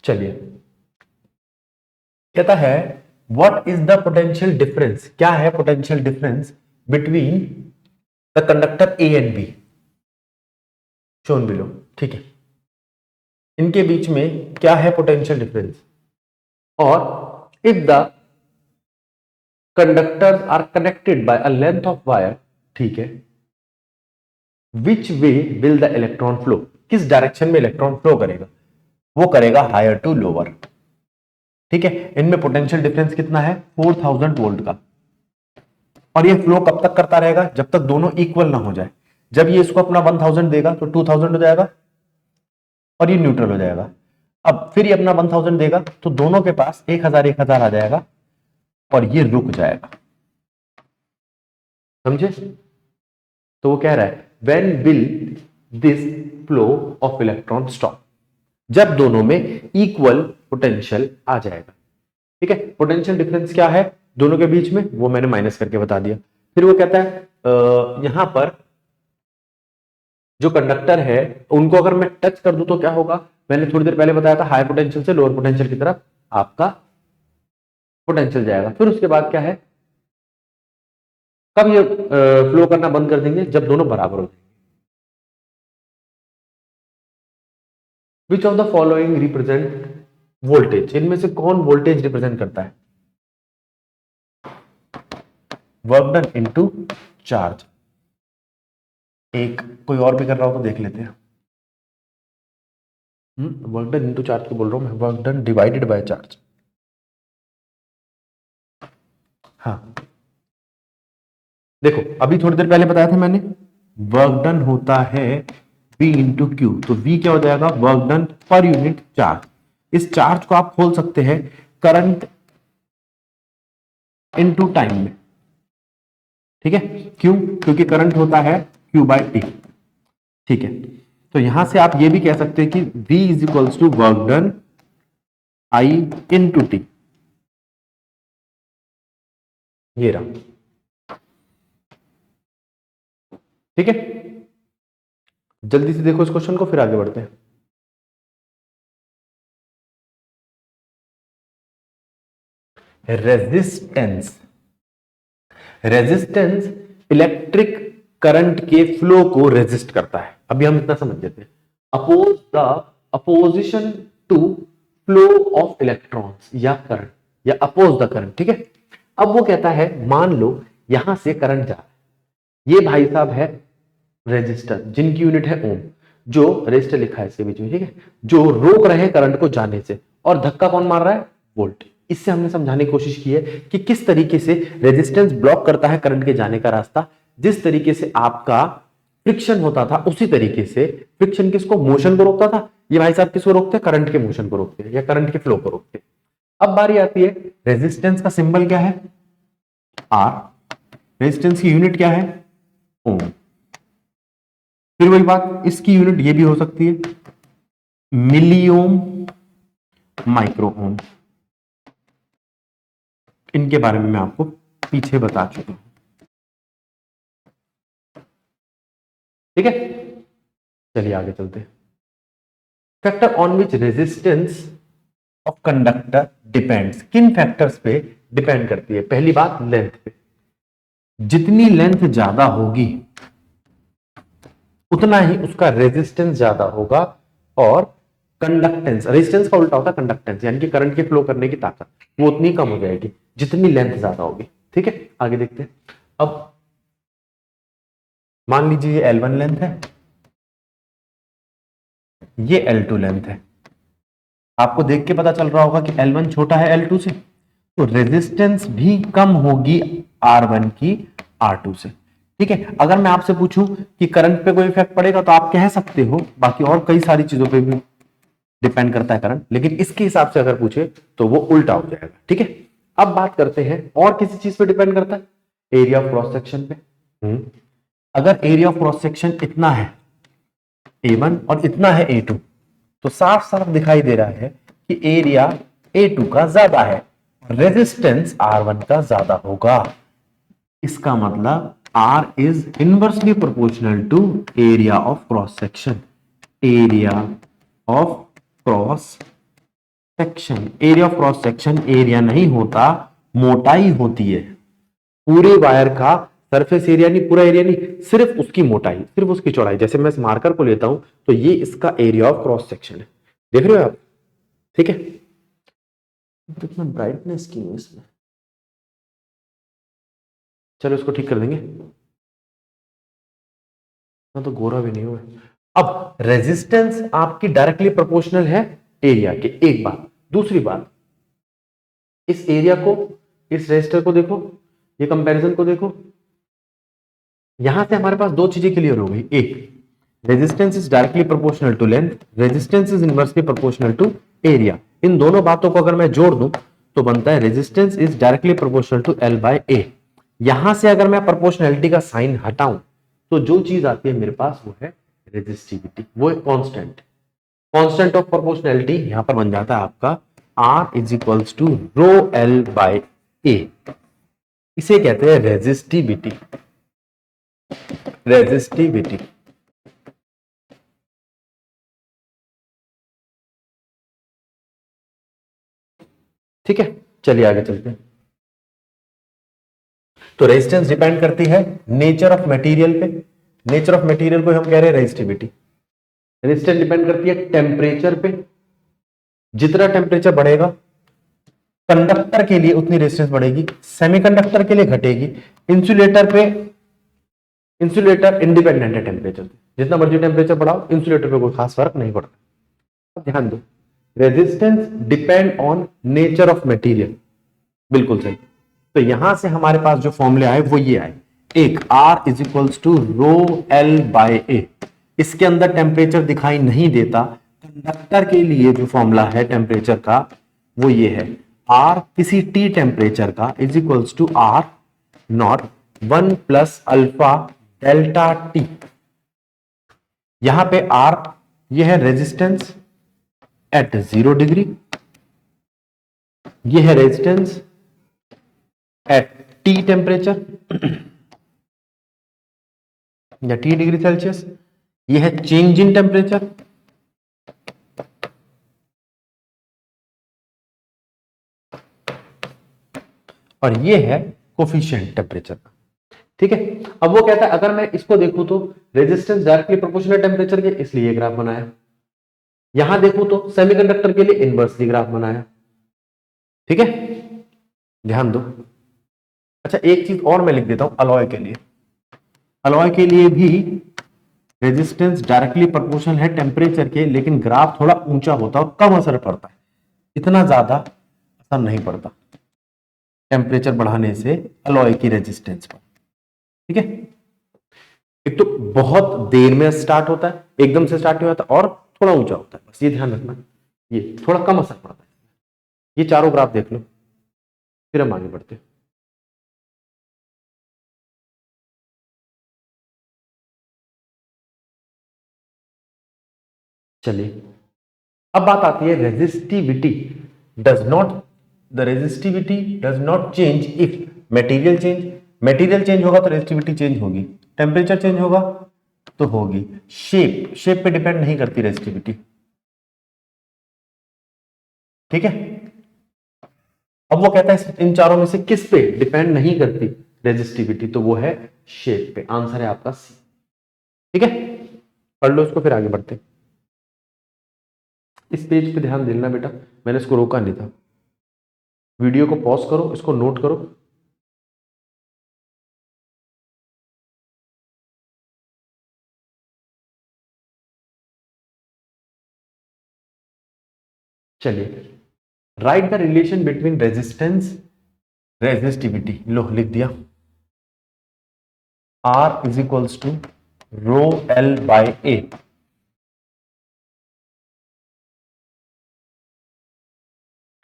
चलिए, कहता है what is the potential difference, क्या है potential difference between the conductor A and B shown below. ठीक है, इनके बीच में क्या है पोटेंशियल डिफरेंस, और if the conductors are connected by a length of wire, ठीक है, which way will the electron flow, किस डायरेक्शन में इलेक्ट्रॉन फ्लो करेगा, वो करेगा हायर टू लोअर। ठीक है, इनमें पोटेंशियल डिफरेंस कितना है 4000 वोल्ट का, और ये फ्लो कब तक करता रहेगा, जब तक दोनों इक्वल ना हो जाए। जब ये इसको अपना 1000 देगा तो 2000 हो जाएगा और ये न्यूट्रल हो जाएगा। अब फिर ये अपना 1000 देगा तो दोनों के पास 1000 आ जाएगा और ये रुक जाएगा। समझे, तो वो कह रहा है when will this flow of electron stop, जब दोनों में इक्वल पोटेंशियल आ जाएगा। ठीक है, पोटेंशियल डिफरेंस क्या है दोनों के बीच में, वो मैंने माइनस करके बता दिया। फिर वो कहता है यहां पर जो कंडक्टर है उनको अगर मैं टच कर दूं तो क्या होगा, मैंने थोड़ी देर पहले बताया था हायर पोटेंशियल से लोअर पोटेंशियल की तरफ आपका पोटेंशियल जाएगा। फिर उसके बाद क्या है, कब ये फ्लो करना बंद कर देंगे, जब दोनों बराबर हो जाएंगे। Which of the following represent voltage, इनमें से कौन वोल्टेज रिप्रेजेंट करता है, वर्क डन इनटू चार्ज। एक कोई और भी कर रहा हो तो देख लेते हैं। वर्क डन इनटू चार्ज को बोल रहा हूं मैं, work done divided by charge. हाँ देखो, अभी थोड़ी देर पहले बताया था मैंने, वर्क डन होता है V इंटू क्यू, तो V क्या हो जाएगा work done per unit charge. इस चार्ज को आप खोल सकते हैं करंट इनटू टाइम में। ठीक है, क्यों, क्योंकि करंट होता है Q Q/T। ठीक है, तो यहां से आप ये भी कह सकते हैं कि V is equals to work done I into t. ये रहा। ठीक है, जल्दी से देखो इस क्वेश्चन को, फिर आगे बढ़ते हैं। रेजिस्टेंस, रेजिस्टेंस इलेक्ट्रिक करंट के फ्लो को रेजिस्ट करता है। अभी हम इतना समझ लेते हैं। Oppose the opposition to flow of electrons या करंट, या अपोज द करंट। ठीक है, अब वो कहता है मान लो यहां से करंट जा रहा है, ये भाई साहब है रेजिस्टर जिनकी यूनिट है ओम, जो रेजिस्टर लिखा है इसके बीच में। ठीक है, जो रोक रहे हैं करंट को जाने से, और धक्का कौन मार रहा है? वोल्ट। इससे हमने समझाने की कोशिश की है कि किस तरीके से रेजिस्टेंस ब्लॉक करता है करंट के जाने का रास्ता। जिस तरीके से आपका फ्रिक्शन होता था, उसी तरीके से फ्रिक्शन किसको? मोशन को रोकता था। ये भाई साहब किसको रोकते हैं? करंट के मोशन को रोकते हैं, या करंट के फ्लो को रोकते हैं। अब बारी आती है, रेजिस्टेंस का सिंबल क्या है? आर। रेजिस्टेंस की यूनिट क्या है? ओम। फिर वही बात, इसकी यूनिट ये भी हो सकती है मिली ओम, माइक्रो ओम। इनके बारे में मैं आपको पीछे बता चुका हूं। ठीक है, चलिए आगे चलते हैं। Factor on which resistance of conductor depends, किन फैक्टर्स पे डिपेंड करती है? पहली बात लेंथ पे। जितनी लेंथ ज्यादा होगी उतना ही उसका रेजिस्टेंस ज्यादा होगा, और कंडक्टेंस, रेजिस्टेंस का उल्टा होता है कंडक्टेंस, यानी कि करंट के फ्लो करने की ताकत, वो उतनी कम हो जाएगी जितनी लेंथ ज्यादा होगी। ठीक है, आगे देखते हैं। अब मान लीजिए ये L1 लेंथ है, ये L2 लेंथ है। आपको देख के पता चल रहा होगा कि L1 छोटा है L2 से, तो रेजिस्टेंस भी कम होगी R1 की R2 से। ठीक है, अगर मैं आपसे पूछूं कि करंट पे कोई इफेक्ट पड़ेगा तो आप कह सकते हो, बाकी और कई सारी चीजों पे भी डिपेंड करता है करंट, लेकिन इसके हिसाब से अगर पूछे तो वो उल्टा हो जाएगा। ठीक है, अब बात करते हैं और किसी चीज पे डिपेंड करता है, एरिया ऑफ क्रॉस सेक्शन पे। अगर एरिया ऑफ क्रॉस सेक्शन इतना है A1 और इतना है A2, तो साफ साफ दिखाई दे रहा है कि एरिया A2 का ज्यादा है, रेजिस्टेंस R1 का ज्यादा होगा। इसका मतलब R is inversely proportional to area of cross section. Area of cross section, area of cross section area नहीं होता, मोटाई होती है। पूरे वायर का सरफेस एरिया नहीं, पूरा एरिया नहीं, सिर्फ उसकी मोटाई, सिर्फ उसकी चौड़ाई। जैसे मैं इस मार्कर को लेता हूं तो ये इसका एरिया ऑफ क्रॉस सेक्शन है, देख रहे हो आप? ठीक है, कितना ब्राइटनेस की है इसमें, चलो इसको ठीक कर देंगे ना, तो गोरा भी नहीं हुआ। अब रेजिस्टेंस आपकी डायरेक्टली प्रोपोर्शनल है एरिया के, एक बात। दूसरी बात, इस एरिया को, इस रेजिस्टर को देखो, ये कंपैरिजन को देखो, यहां से हमारे पास दो चीजें क्लियर हो गई। एक, resistance is directly proportional to length, resistance is inversely proportional to area. इन दोनों बातों को अगर मैं जोड़ दूं तो बनता है resistance is directly proportional to L/A। यहां से अगर मैं प्रोपोर्शनैलिटी का साइन हटाऊं तो जो चीज आती है मेरे पास वो है रेजिस्टिविटी, वो है कांस्टेंट। कांस्टेंट ऑफ प्रोपोर्शनैलिटी यहां पर बन जाता है आपका R is equals to rho L/A। इसे कहते हैं रेजिस्टिविटी। रेजिस्टिविटी, ठीक है, चलिए आगे चलते हैं। तो रेजिस्टेंस डिपेंड करती है नेचर ऑफ मटेरियल पे, नेचर ऑफ मटेरियल को हम कह रहे हैं रेजिस्टिविटी। रेजिस्टेंस डिपेंड करती है टेम्परेचर पे, जितना टेम्परेचर बढ़ेगा कंडक्टर के लिए उतनी रेजिस्टेंस बढ़ेगी, सेमीकंडक्टर के लिए घटेगी। इंसुलेटर पे, इंसुलेटर इंडिपेंडेंट है टेम्परेचर से, जितना मर्जी टेम्परेचर बढ़ाओ इंसुलेटर पे कोई खास फर्क नहीं पड़ता। ध्यान दो, resistance depend on nature of material, बिल्कुल सही। तो यहां से हमारे पास जो फॉर्मूले आए वो ये आए, एक R is equals to rho L/A। इसके अंदर टेम्परेचर दिखाई नहीं देता, कंडक्टर के लिए जो फॉर्मूला है टेम्परेचर का वो ये है, R किसी T टेम्परेचर का is equals to R naught 1 plus alpha delta T. यहां पे आर ये है रेजिस्टेंस एट 0 डिग्री, ये है रेजिस्टेंस एट टी टेम्परेचर या टी डिग्री सेल्सियस, ये है चेंज इन टेम्परेचर, और ये है कोफिशिएंट टेम्परेचर का। ठीक है, अब वो कहता है अगर मैं इसको देखूं तो रेजिस्टेंस डायरेक्टली प्रोपोर्शनल टेम्परेचर के, इसलिए ग्राफ बनाया। यहां देखूं तो सेमीकंडक्टर के लिए इनवर्सली ग्राफ बनाया। ठीक है, ध्यान दो। अच्छा, एक चीज और मैं लिख देता हूं अलॉय के लिए। अलॉय के लिए भी रेजिस्टेंस डायरेक्टली प्रोपोर्शनल है टेम्परेचर के, लेकिन ग्राफ थोड़ा ऊंचा होता है और कम असर पड़ता है, इतना ज्यादा असर नहीं पड़ता टेम्परेचर बढ़ाने से अलॉय की रेजिस्टेंस पर। ठीक है, एक तो बहुत देर में स्टार्ट होता है, एकदम से स्टार्ट नहीं होता, और थोड़ा ऊंचा होता है, बस ये ध्यान रखना, ये थोड़ा कम असर पड़ता है। ये चारों ग्राफ देख लो, फिर हम आगे बढ़ते हैं। चलिए, अब बात आती है resistivity does not, the resistivity does not change if material change. Material change होगा तो रेजिस्टिविटी चेंज होगी, टेम्परेचर चेंज होगा तो होगी, शेप पे डिपेंड नहीं करती रेजिस्टिविटी। ठीक है, अब वो कहता है इन चारों में से किस पे डिपेंड नहीं करती रेजिस्टिविटी, तो वो है शेप पे। आंसर है आपका सी। ठीक है, पढ़ लो इसको, फिर आगे बढ़ते हैं। इस पेज पे ध्यान देना बेटा, मैंने इसको रोका नहीं था। वीडियो को पॉज करो, इसको नोट करो। चलिए, write the relation between resistance resistivity. लो लिख दिया, R is equals to rho L by A.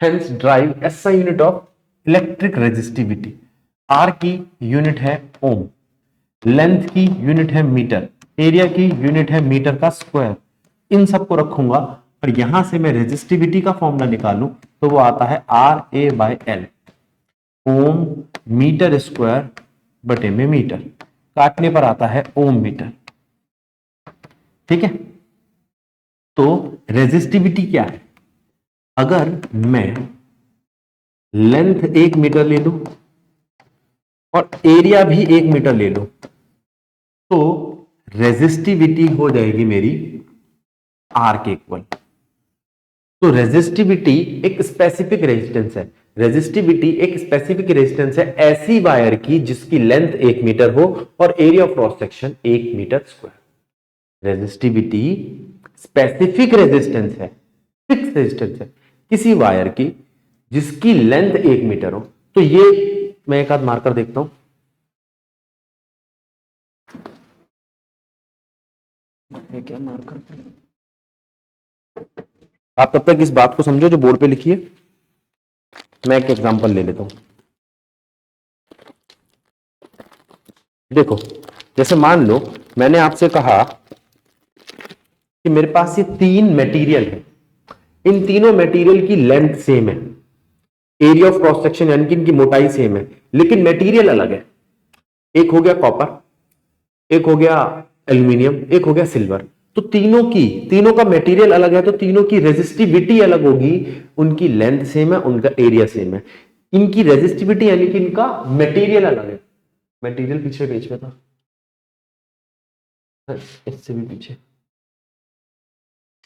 Hence drive SI unit of electric resistivity. R की यूनिट है ओम, लेंथ की यूनिट है मीटर, एरिया की यूनिट है मीटर का स्क्वायर। इन सबको रखूंगा और यहां से मैं रेजिस्टिविटी का फॉर्मूला निकालूं तो वो आता है R A by L, ohm metre square बटे में मीटर, काटने पर आता है ओम मीटर। ठीक है, तो रेजिस्टिविटी क्या है, अगर मैं लेंथ 1 मीटर ले लूं और एरिया भी 1 मीटर ले लूं तो रेजिस्टिविटी हो जाएगी मेरी आर के इक्वल। तो रेजिस्टिविटी एक स्पेसिफिक रेजिस्टेंस है, रेजिस्टिविटी एक स्पेसिफिक रेजिस्टेंस है ऐसी वायर की जिसकी लेंथ 1 मीटर हो और area of cross section 1 metre square. Resistivity specific resistance है, फिक्स रेजिस्टेंस है किसी वायर की जिसकी लेंथ 1 मीटर हो। तो ये मैं एक आध मार्कर देखता हूं, ये क्या मार्कर, आप तब तक इस बात को समझो जो बोर्ड पे लिखी है। मैं एक एग्जांपल ले लेता हूं। देखो, जैसे मान लो मैंने आपसे कहा कि मेरे पास ये 3 मटेरियल है, इन तीनों मटेरियल की लेंथ सेम है, एरिया ऑफ क्रॉस सेक्शन यानी कि इनकी मोटाई सेम है, लेकिन मटेरियल अलग है। एक हो गया कॉपर, एक हो गया एल्यूमिनियम, एक हो गया सिल्वर। तो तीनों का मटेरियल अलग है, तो तीनों की रेजिस्टिविटी अलग होगी, उनकी लेंथ सेम है, उनका एरिया सेम है। इनकी रेजिस्टिविटी यानी कि इनका मटेरियल अलग है। मटेरियल पीछे पेज पे था, इससे भी पीछे,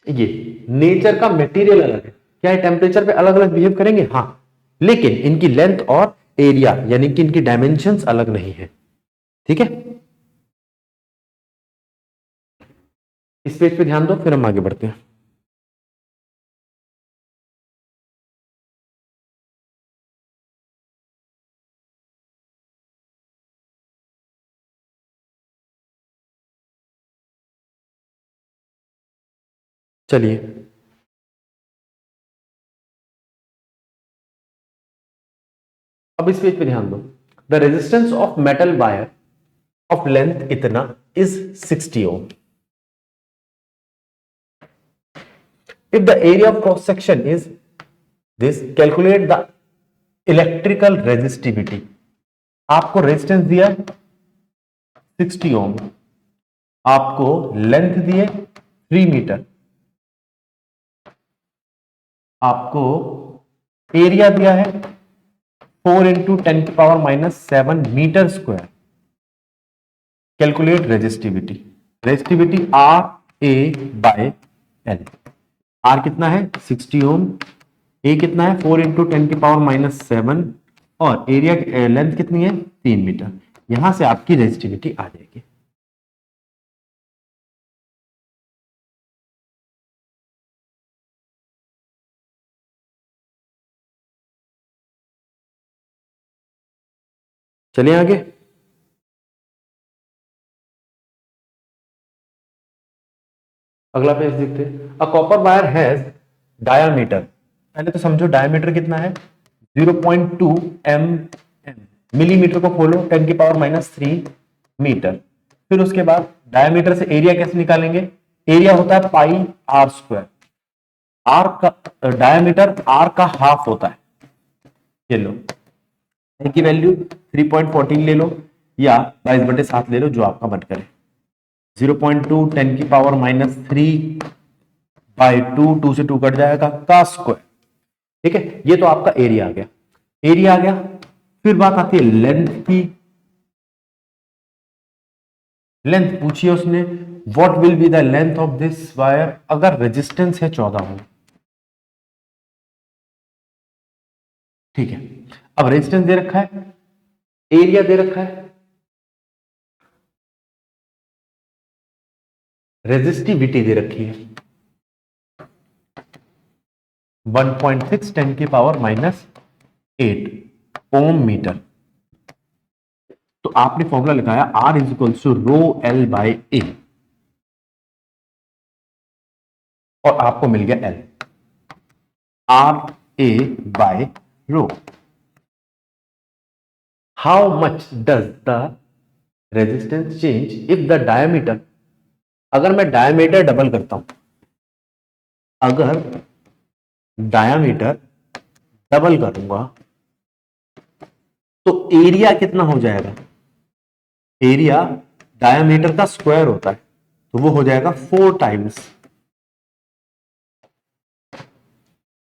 ये नेचर का मटेरियल अलग है। क्या है, टेम्परेचर पे अलग अलग बिहेव करेंगे, हाँ, लेकिन इनकी लेंथ और एरिया यानी कि इनकी डायमेंशंस अलग नहीं है। ठीक है, इस पेज पे ध्यान दो, फिर हम आगे बढ़ते हैं। चलिए, अब इस पेज पे ध्यान दो, the resistance of metal wire of length इतना is 60 ohm. If the area of cross section is this, calculate the electrical resistivity. आपको रेजिस्टेंस दिया 60 ओम, आपको लेंथ दिए 3 मीटर, आपको एरिया दिया है 4 into 10⁻⁻7 metre square. Calculate resistivity. Resistivity R A by L. R कितना है 60 ओम, ए कितना है 4 इंटू 10⁻⁻7 और एरिया लेंथ कितनी है 3 मीटर. यहां से आपकी रेजिस्टिविटी आ जाएगी. चलिए आगे. अगला पेज देखते हैं. A copper wire has diameter. पहले तो समझो डायामीटर कितना है 0.2 mm. मिलीमीटर को खोलो 10⁻³ मीटर. फिर उसके बाद डायामीटर से एरिया कैसे निकालेंगे. एरिया होता है पाई आर स्क्वायर. आर का डायामीटर आर का हाफ होता है. ये लो की वैल्यू 3.14 ले लो या 22/7 ले लो, जो आपका मन करे. 0.2 10⁻³ 2 से 2 कट जाएगा का स्क्वायर. ठीक है, ये तो आपका एरिया आ गया. एरिया आ गया. फिर बात आती है लेंथ की. लेंथ पूछिए उसने, what will be the length of this wire. अगर रेजिस्टेंस है 14 ओम. ठीक है, अब रेजिस्टेंस दे रखा है, एरिया दे रखा है, रेजिस्टिविटी दे रखी है 1.6 10⁻⁸ ओम मीटर. तो आपने फॉर्मूला लगाया R is equal to rho L by A और आपको मिल गया L. R A by rho. How much does the resistance change if the diameter. अगर मैं डायमीटर डबल करता हूं, अगर डायमीटर डबल करूंगा तो एरिया कितना हो जाएगा. एरिया डायमीटर का स्क्वायर होता है, तो वो हो जाएगा 4 टाइम्स.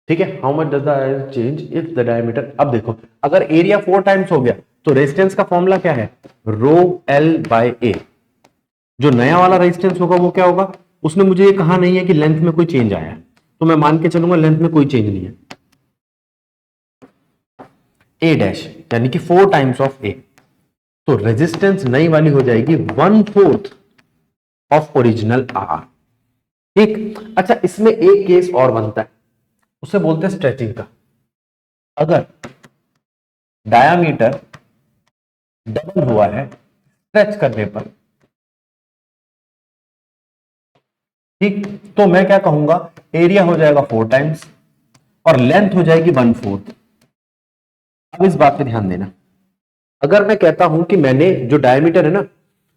ठीक है, how much does the change if the diameter. अब देखो, अगर एरिया 4 टाइम्स हो गया तो रेजिस्टेंस का फॉर्मूला क्या है रो एल बाय ए. जो नया वाला रेजिस्टेंस होगा वो क्या होगा. उसने मुझे ये कहा नहीं है कि लेंथ में कोई चेंज आया है, तो मैं मान के चलूंगा लेंथ में कोई चेंज नहीं है. ए डैश यानी कि 4 टाइम्स ऑफ ए. तो रेजिस्टेंस नई वाली हो जाएगी 1/4 ऑफ ओरिजिनल आर. ठीक. अच्छा, इसमें एक केस और बनता है, उसे बोलते हैं स्ट्रेचिंग का. अगर डायामीटर डबल हुआ है स्ट्रेच करने पर, ठीक, तो मैं क्या कहूंगा एरिया हो जाएगा 4 टाइम्स और लेंथ हो जाएगी 1/4. अब इस बात पे ध्यान देना, अगर मैं कहता हूं कि मैंने जो डायमीटर है ना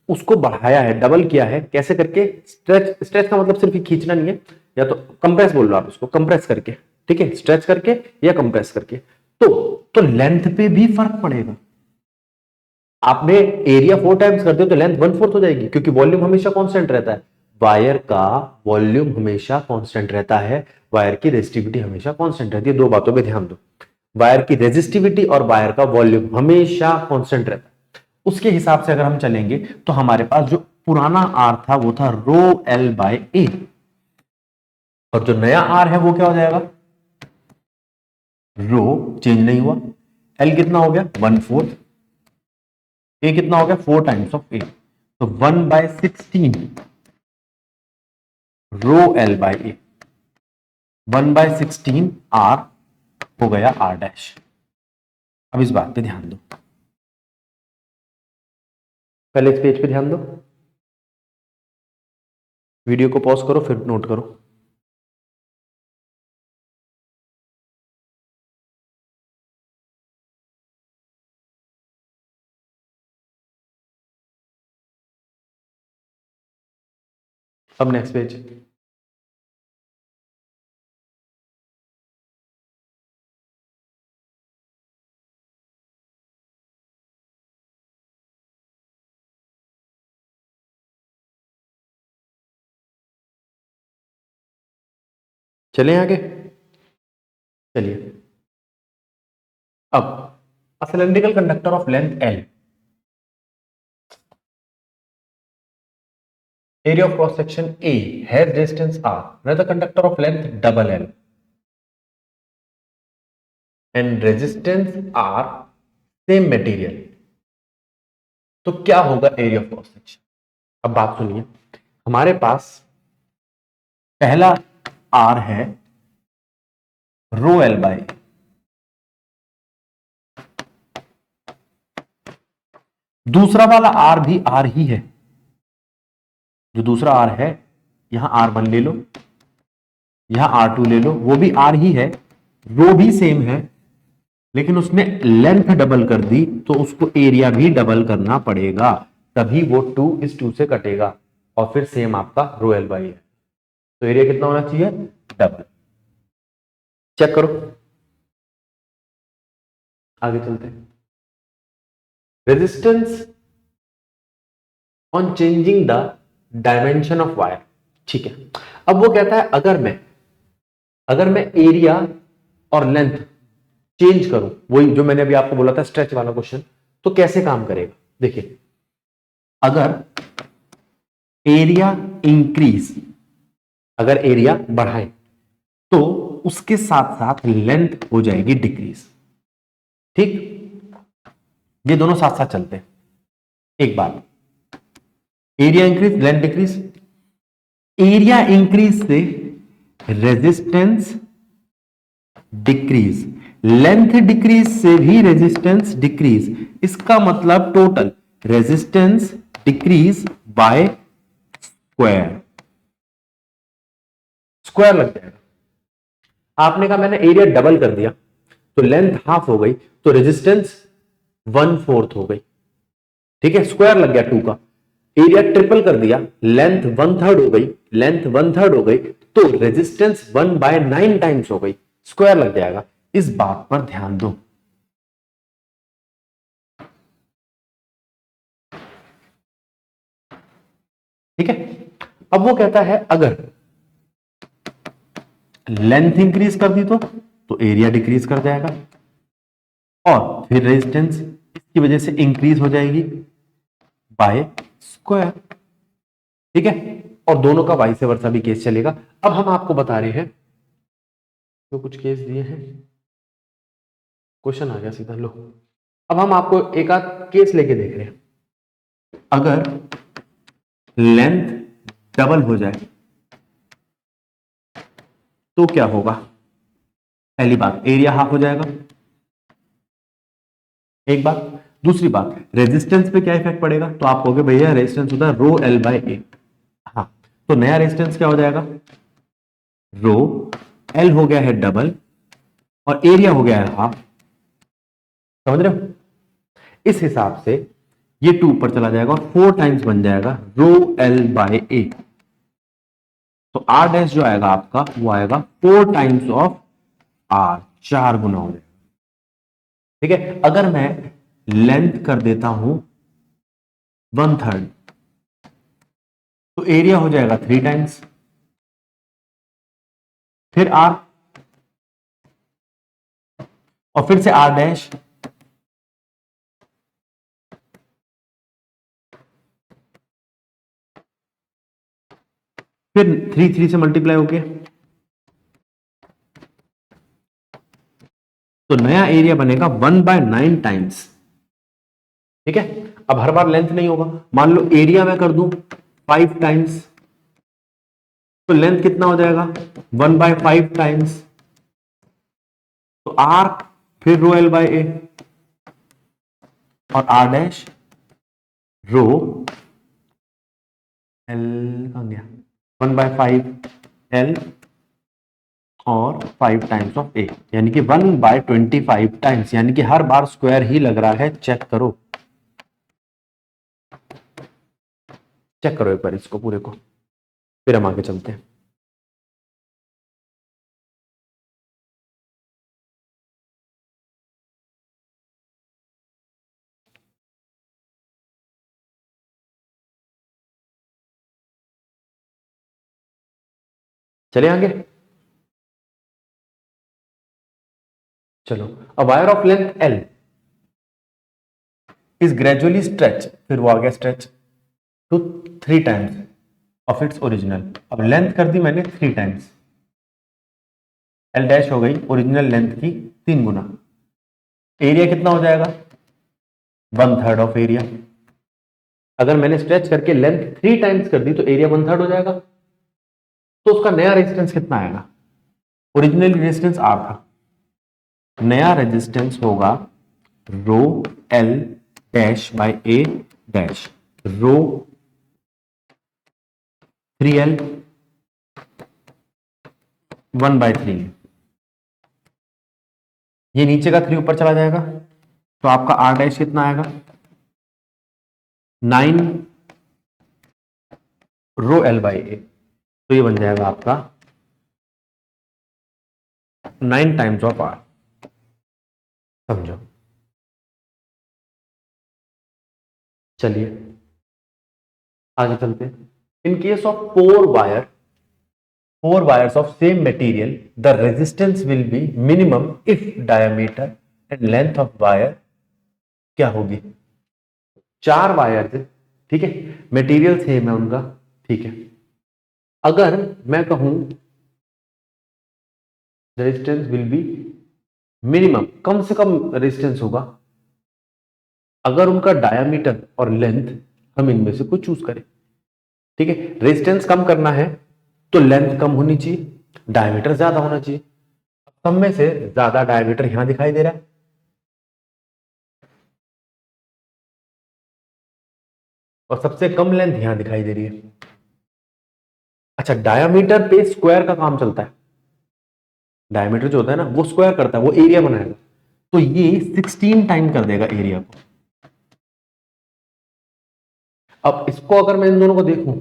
उसको बढ़ाया है, डबल किया है, कैसे करके. स्ट्रेच. स्ट्रेच का मतलब सिर्फ ही खींचना नहीं है, या तो कंप्रेस बोल लो आप उसको, कंप्रेस करके. ठीक है, स्ट्रेच करके या कंप्रेस करके. तो लेंथ पे भी फर्क पड़ेगा. आपने एरिया 4 टाइम्स कर दिया तो लेंथ 1/4 हो जाएगी, क्योंकि वॉल्यूम हमेशा कांस्टेंट रहता है. वायर का वॉल्यूम हमेशा कांस्टेंट रहता है, वायर की रेजिस्टिविटी हमेशा कांस्टेंट रहती है. दो बातों पे ध्यान दो, वायर की रेजिस्टिविटी और वायर का वॉल्यूम हमेशा कांस्टेंट रहता है. उसके हिसाब से अगर हम चलेंगे तो हमारे पास जो पुराना आर था वो था रो एल बाय ए, और जो नया आर है वो क्या हो जाएगा रो चेंज नहीं हुआ. एल कितना हो गया 1/4. ए कितना हो गया 4 टाइम्स ऑफ ए, तो 1/16 rho L by A. 1/16 R हो गया आर डैश. अब इस बात पे ध्यान दो, पहले इस पेज पे ध्यान दो, वीडियो को पॉज करो फिर नोट करो. अब नेक्स्ट पेज। चलें आगे, चलिए। अब a cylindrical conductor of length L, area of cross section A has distance R, another conductor of length double L and resistance R, same material, तो क्या होगा एरिया ऑफ क्रॉस सेक्शन? अब बात सुनिए, हमारे पास पहला R है रो एल बाई, दूसरा वाला R भी R ही है, जो दूसरा R है यहां R1 ले लो, यहां R2 ले लो, वो भी R ही है, रो भी सेम है, लेकिन उसने लेंथ डबल कर दी तो उसको एरिया भी डबल करना पड़ेगा, तभी वो 2 इस 2 से कटेगा और फिर सेम आपका रो एल बाई है। तो एरिया कितना होना चाहिए? डबल। चेक करो, आगे चलते हैं। Resistance on changing the dimension of wire, ठीक है। अब वो कहता है अगर मैं एरिया और लेंथ चेंज करूं, वही जो मैंने अभी आपको बोला था स्ट्रेच वाला क्वेश्चन, तो कैसे काम करेगा? देखिए, अगर एरिया इंक्रीज, अगर एरिया बढ़ाए तो उसके साथ साथ लेंथ हो जाएगी डिक्रीज, ठीक। ये दोनों साथ साथ चलते हैं। एक बात, area increase length decrease, area increase से रेजिस्टेंस डिक्रीज, लेंथ डिक्रीज से भी रेजिस्टेंस डिक्रीज, इसका मतलब total resistance decrease by square, square लग जाएगा। आपने कहा मैंने एरिया डबल कर दिया तो लेंथ हाफ हो गई, तो रेजिस्टेंस 1/4 हो गई, ठीक है, स्क्वायर लग गया 2 का। एरिया ट्रिपल कर दिया, लेंथ 1/3 हो गई, लेंथ 1/3 हो गई, तो रेजिस्टेंस 1/9 टाइम्स हो गई, स्क्वायर लग जाएगा। इस बात पर ध्यान दो, ठीक है। अब वो कहता है अगर लेंथ इंक्रीज कर दी तो एरिया डिक्रीज कर जाएगा और फिर रेजिस्टेंस इसकी वजह से इंक्रीज हो जाएगी बाय स्क्वायर, ठीक है। और दोनों का वाइस वर्सा भी केस चलेगा। अब हम आपको बता रहे हैं, तो कुछ केस दिए हैं, क्वेश्चन आ गया सीधा, लो। अब हम आपको एक आध केस लेके देख रहे हैं। अगर लेंथ डबल हो जाए तो क्या होगा? पहली बात, एरिया हाफ हो जाएगा, एक बात। दूसरी बात, रेजिस्टेंस पे क्या इफेक्ट पड़ेगा? तो आप कहोगे भैया रेजिस्टेंस होता है रो एल बाय ए, हाँ, तो नया रेजिस्टेंस क्या हो जाएगा? रो एल हो गया है डबल और एरिया हो गया है हाफ, समझ रहे हो? इस हिसाब से ये 2 ऊपर चला जाएगा और 4 टाइम्स बन जाएगा रो एल बाय ए, तो आर डैश जो आएगा आपका वो आएगा 4 टाइम्स ऑफ आर, 4 गुना हो जाएगा, ठीक है। अगर मैं लेंथ कर देता हूं 1/3 तो एरिया हो जाएगा 3 टाइम्स, फिर आर और फिर से आर डैश, फिर 3 से मल्टीप्लाई हो गया, तो नया एरिया बनेगा 1/9 टाइम्स, ठीक है। अब हर बार लेंथ नहीं होगा, मान लो एरिया में कर दूं 5 टाइम्स, तो लेंथ कितना हो जाएगा? 1/5 टाइम्स, तो आर फिर रो एल बाय ए और आर डैश रो एल कहां गया, 1/5 एल और 5 टाइम्स ऑफ ए, यानी कि 1/25 टाइम्स, यानी कि हर बार स्क्वायर ही लग रहा है। चेक करो, चेक करो एक बार इसको पूरे को, फिर हम आगे चलते हैं। चलिए आगे। चलो, a wire of length L is gradually stretch, फिर वो आ गया stretch to 3 times of its original. अब लेंथ कर दी मैंने 3 टाइम्स, एल डैश हो गई ओरिजिनल लेंथ की 3 गुना। एरिया कितना हो जाएगा? 1/3 ऑफ एरिया। अगर मैंने स्ट्रेच करके लेंथ 3 टाइम्स कर दी तो एरिया 1/3 हो जाएगा। तो उसका नया रेजिस्टेंस कितना आएगा? ओरिजिनल रेजिस्टेंस आर था, नया रेजिस्टेंस होगा rho L dash by A dash, rho 3L 1/3। ये नीचे का 3 ऊपर चला जाएगा तो आपका आर डैश कितना आएगा? 9 रो एल बाई ए। तो ये बन जाएगा आपका 9 टाइम्स ऑफ आर। समझो। चलिए आगे चलते हैं। In case of 4 wires of same material, the resistance will be minimum if diameter and length of wire क्या होगी? 4 वायर थे, ठीक है, मटेरियल सेम है उनका, ठीक है। अगर मैं कहूं रेजिस्टेंस विल बी मिनिमम, कम से कम रेजिस्टेंस होगा अगर उनका डायामीटर और लेंथ हम इनमें से कुछ चूज करें, ठीक है। रेजिस्टेंस कम करना है तो लेंथ कम होनी चाहिए, डायमीटर ज्यादा होना चाहिए। सब में से ज्यादा डायमीटर यहां दिखाई दे रहा है और सबसे कम लेंथ यहां दिखाई दे रही है। अच्छा, डायमीटर पे स्क्वायर का काम चलता है, डायमीटर जो होता है ना वो स्क्वायर करता है, वो एरिया बनाएगा, तो ये 16 टाइम कर देगा एरिया को। अब इसको अगर मैं इन दोनों को देखूं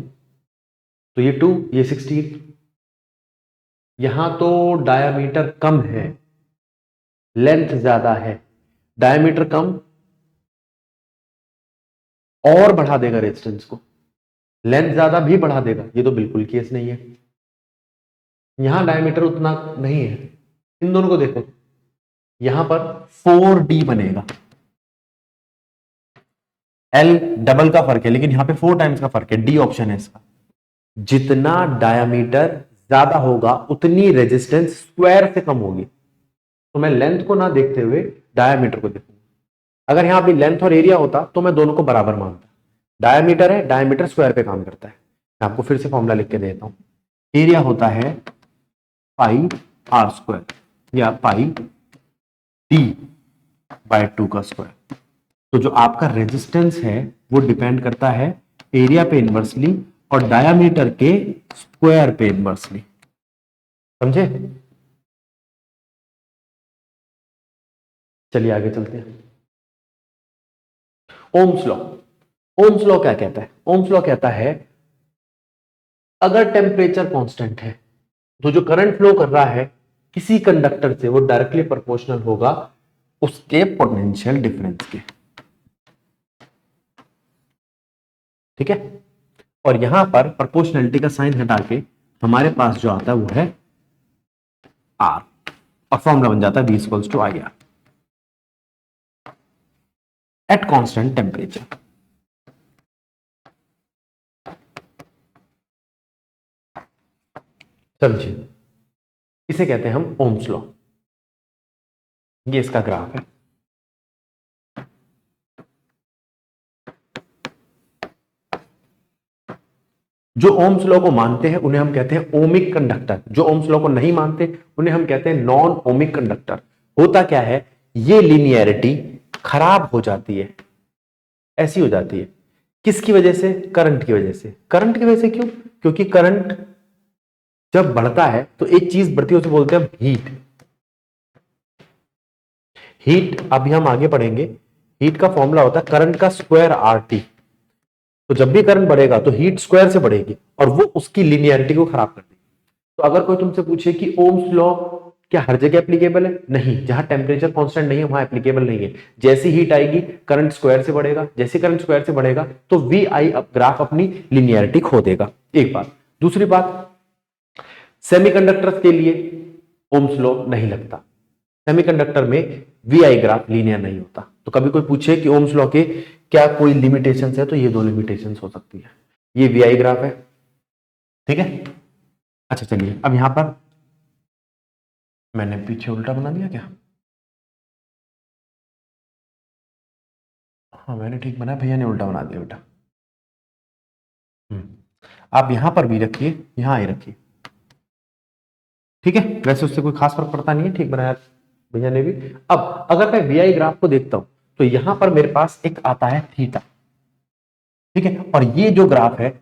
तो ये 2, ये 16। यहां तो डायमीटर कम है, लेंथ ज्यादा है, डायमीटर कम और बढ़ा देगा रेजिस्टेंस को, लेंथ ज्यादा भी बढ़ा देगा, ये तो बिल्कुल केस नहीं है। यहां डायमीटर उतना नहीं है, इन दोनों को देखो, यहां पर 4D बनेगा, एल डबल का फर्क है लेकिन यहां पे 4 टाइम्स का फर्क है, डी ऑप्शन है इसका। जितना डायमीटर ज्यादा होगा उतनी रेजिस्टेंस स्क्वायर से कम होगी। तो मैं लेंथ को ना देखते हुए डायमीटर को देखूंगा। अगर यहां भी लेंथ और एरिया होता तो मैं दोनों को बराबर मानता। डायमीटर है, डायमीटर स्क्वायर पे काम करता है। मैं आपको फिर से फॉर्मूला लिख के देता हूं। एरिया होता है पाई आर स्क्वायर या पाई डी बाय 2 का स्क्वायर। तो जो आपका रेजिस्टेंस है वो डिपेंड करता है एरिया पे इनवर्सली और डायमीटर के स्क्वायर पे इनवर्सली। समझे? चलिए आगे चलते हैं। Ohm's law. ओम्स लॉ क्या कहता है? ओम्स लॉ कहता है अगर टेम्परेचर कांस्टेंट है तो जो करंट फ्लो कर रहा है किसी कंडक्टर से वो डायरेक्टली प्रोपोर्शनल होगा उसके पोटेंशियल डिफरेंस के, ठीक है। और यहां पर प्रोपोर्शनलिटी का साइन हटा के हमारे पास जो आता है वो है आर, और फॉर्मूला बन जाता है V equals to I R at constant temperature. समझिए, इसे कहते हैं हम ओम्स लॉ। ये इसका ग्राफ है। जो ओम्स लॉ को मानते हैं उन्हें हम कहते हैं ओमिक कंडक्टर, जो ओम्स लॉ को नहीं मानते उन्हें हम कहते हैं नॉन ओमिक कंडक्टर। होता क्या है, ये लिनियरिटी खराब हो जाती है, ऐसी हो जाती है। किसकी वजह से? करंट की वजह से। करंट की वजह से क्यों? क्योंकि करंट जब बढ़ता है तो एक चीज बढ़ती है उसे बोलते हैं हीट। हीट अभी हम आगे पढ़ेंगे। हीट का फॉर्मूला होता है करंट का स्क्वायर RT। तो जब भी करंट बढ़ेगा तो हीट स्क्वायर से बढ़ेगी और वो उसकी लिनियरिटी को खराब कर देगी। तो अगर कोई तुमसे पूछे कि ओम्स लॉ क्या हर जगह एप्लीकेबल है, नहीं, जहां टेम्परेचर कांस्टेंट नहीं है वहां एप्लीकेबल नहीं है। जैसी हीट आएगी करंट स्क्वायर से बढ़ेगा, जैसे करंट स्क्वायर से बढ़ेगा तो वी आई ग्राफ अपनी लिनियरिटी खो देगा। एक बात। दूसरी बात, सेमीकंडक्टर्स के लिए ओम्स लॉ नहीं लगता, सेमीकंडक्टर में वी आई ग्राफ लीनियर नहीं होता। तो कभी कोई पूछे कि ओम्स लॉ के क्या कोई लिमिटेशंस है, तो ये दो लिमिटेशंस हो सकती है। ये वी आई ग्राफ है, ठीक है। अच्छा चलिए, अब यहां पर मैंने पीछे उल्टा बना दिया क्या? हाँ मैंने ठीक बनाया, भैया ने उल्टा बना दिया बेटा। आप यहां पर भी रखिए, यहां आई रखिए, ठीक है। वैसे उससे कोई खास फर्क पड़ता नहीं है, ठीक बनाया भैया ने भी। अब अगर मैं वी आई ग्राफ को देखता हूं तो यहां पर मेरे पास एक आता है थीटा, ठीक है। और ये जो ग्राफ है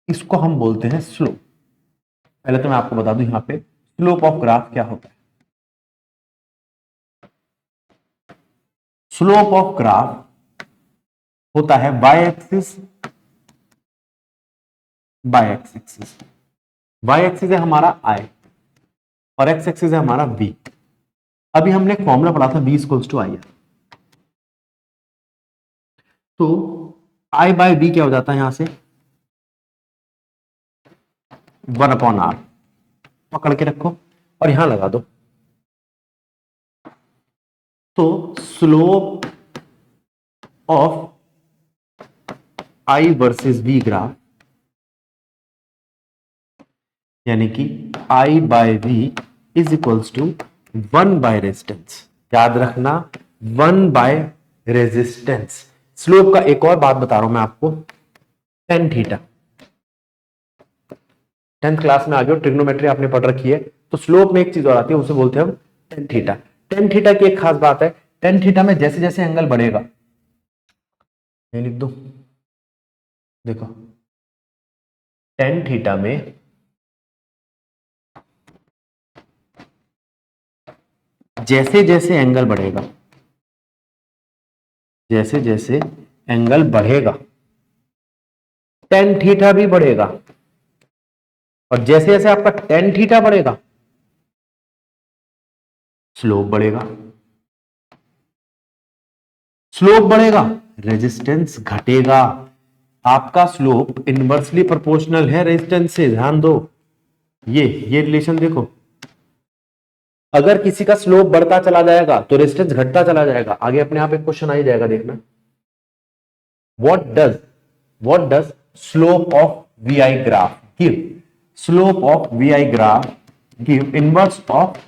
इसको हम बोलते हैं स्लोप। पहले तो मैं आपको बता दूं यहां पे स्लोप ऑफ ग्राफ क्या होता है। स्लोप ऑफ ग्राफ होता है Y axis, Y axis, Y axis है हमारा आई और एक्स एक्सिस है हमारा वी। अभी हमने एक फॉर्मूला पढ़ा था, v इक्वल्स टू आई है। तो आई बाय वी क्या हो जाता है यहां से 1/r, पकड़ के रखो और यहां लगा दो। तो slope of I versus V graph यानी कि I by V is equals to 1 by resistance. याद रखना 1 बाय रेजिस्टेंस। स्लोप का एक और बात बता रहा हूं मैं आपको, टेन थीटा। 10th क्लास में आ गए, ट्रिग्नोमेट्री आपने पढ़ रखी है, तो स्लोप में एक चीज और आती है, उसे बोलते हैं हम टेन थीटा। टेन थीटा की एक खास बात है, टेन थीटा में जैसे जैसे एंगल बढ़ेगा, ये लिख दो, देखो टेन थीटा में जैसे जैसे एंगल बढ़ेगा, जैसे जैसे एंगल बढ़ेगा टेन थीटा भी बढ़ेगा, और जैसे जैसे आपका टेन थीटा बढ़ेगा स्लोप बढ़ेगा। स्लोप बढ़ेगा, रेजिस्टेंस घटेगा। आपका स्लोप इनवर्सली प्रोपोर्शनल है रेजिस्टेंस से, ध्यान दो। ये रिलेशन देखो, अगर किसी का स्लोप बढ़ता चला जाएगा तो रेजिस्टेंस घटता चला जाएगा। आगे अपने आप एक क्वेश्चन आ ही जाएगा, देखना। What does slope of V I graph give? Slope of V I graph give inverse of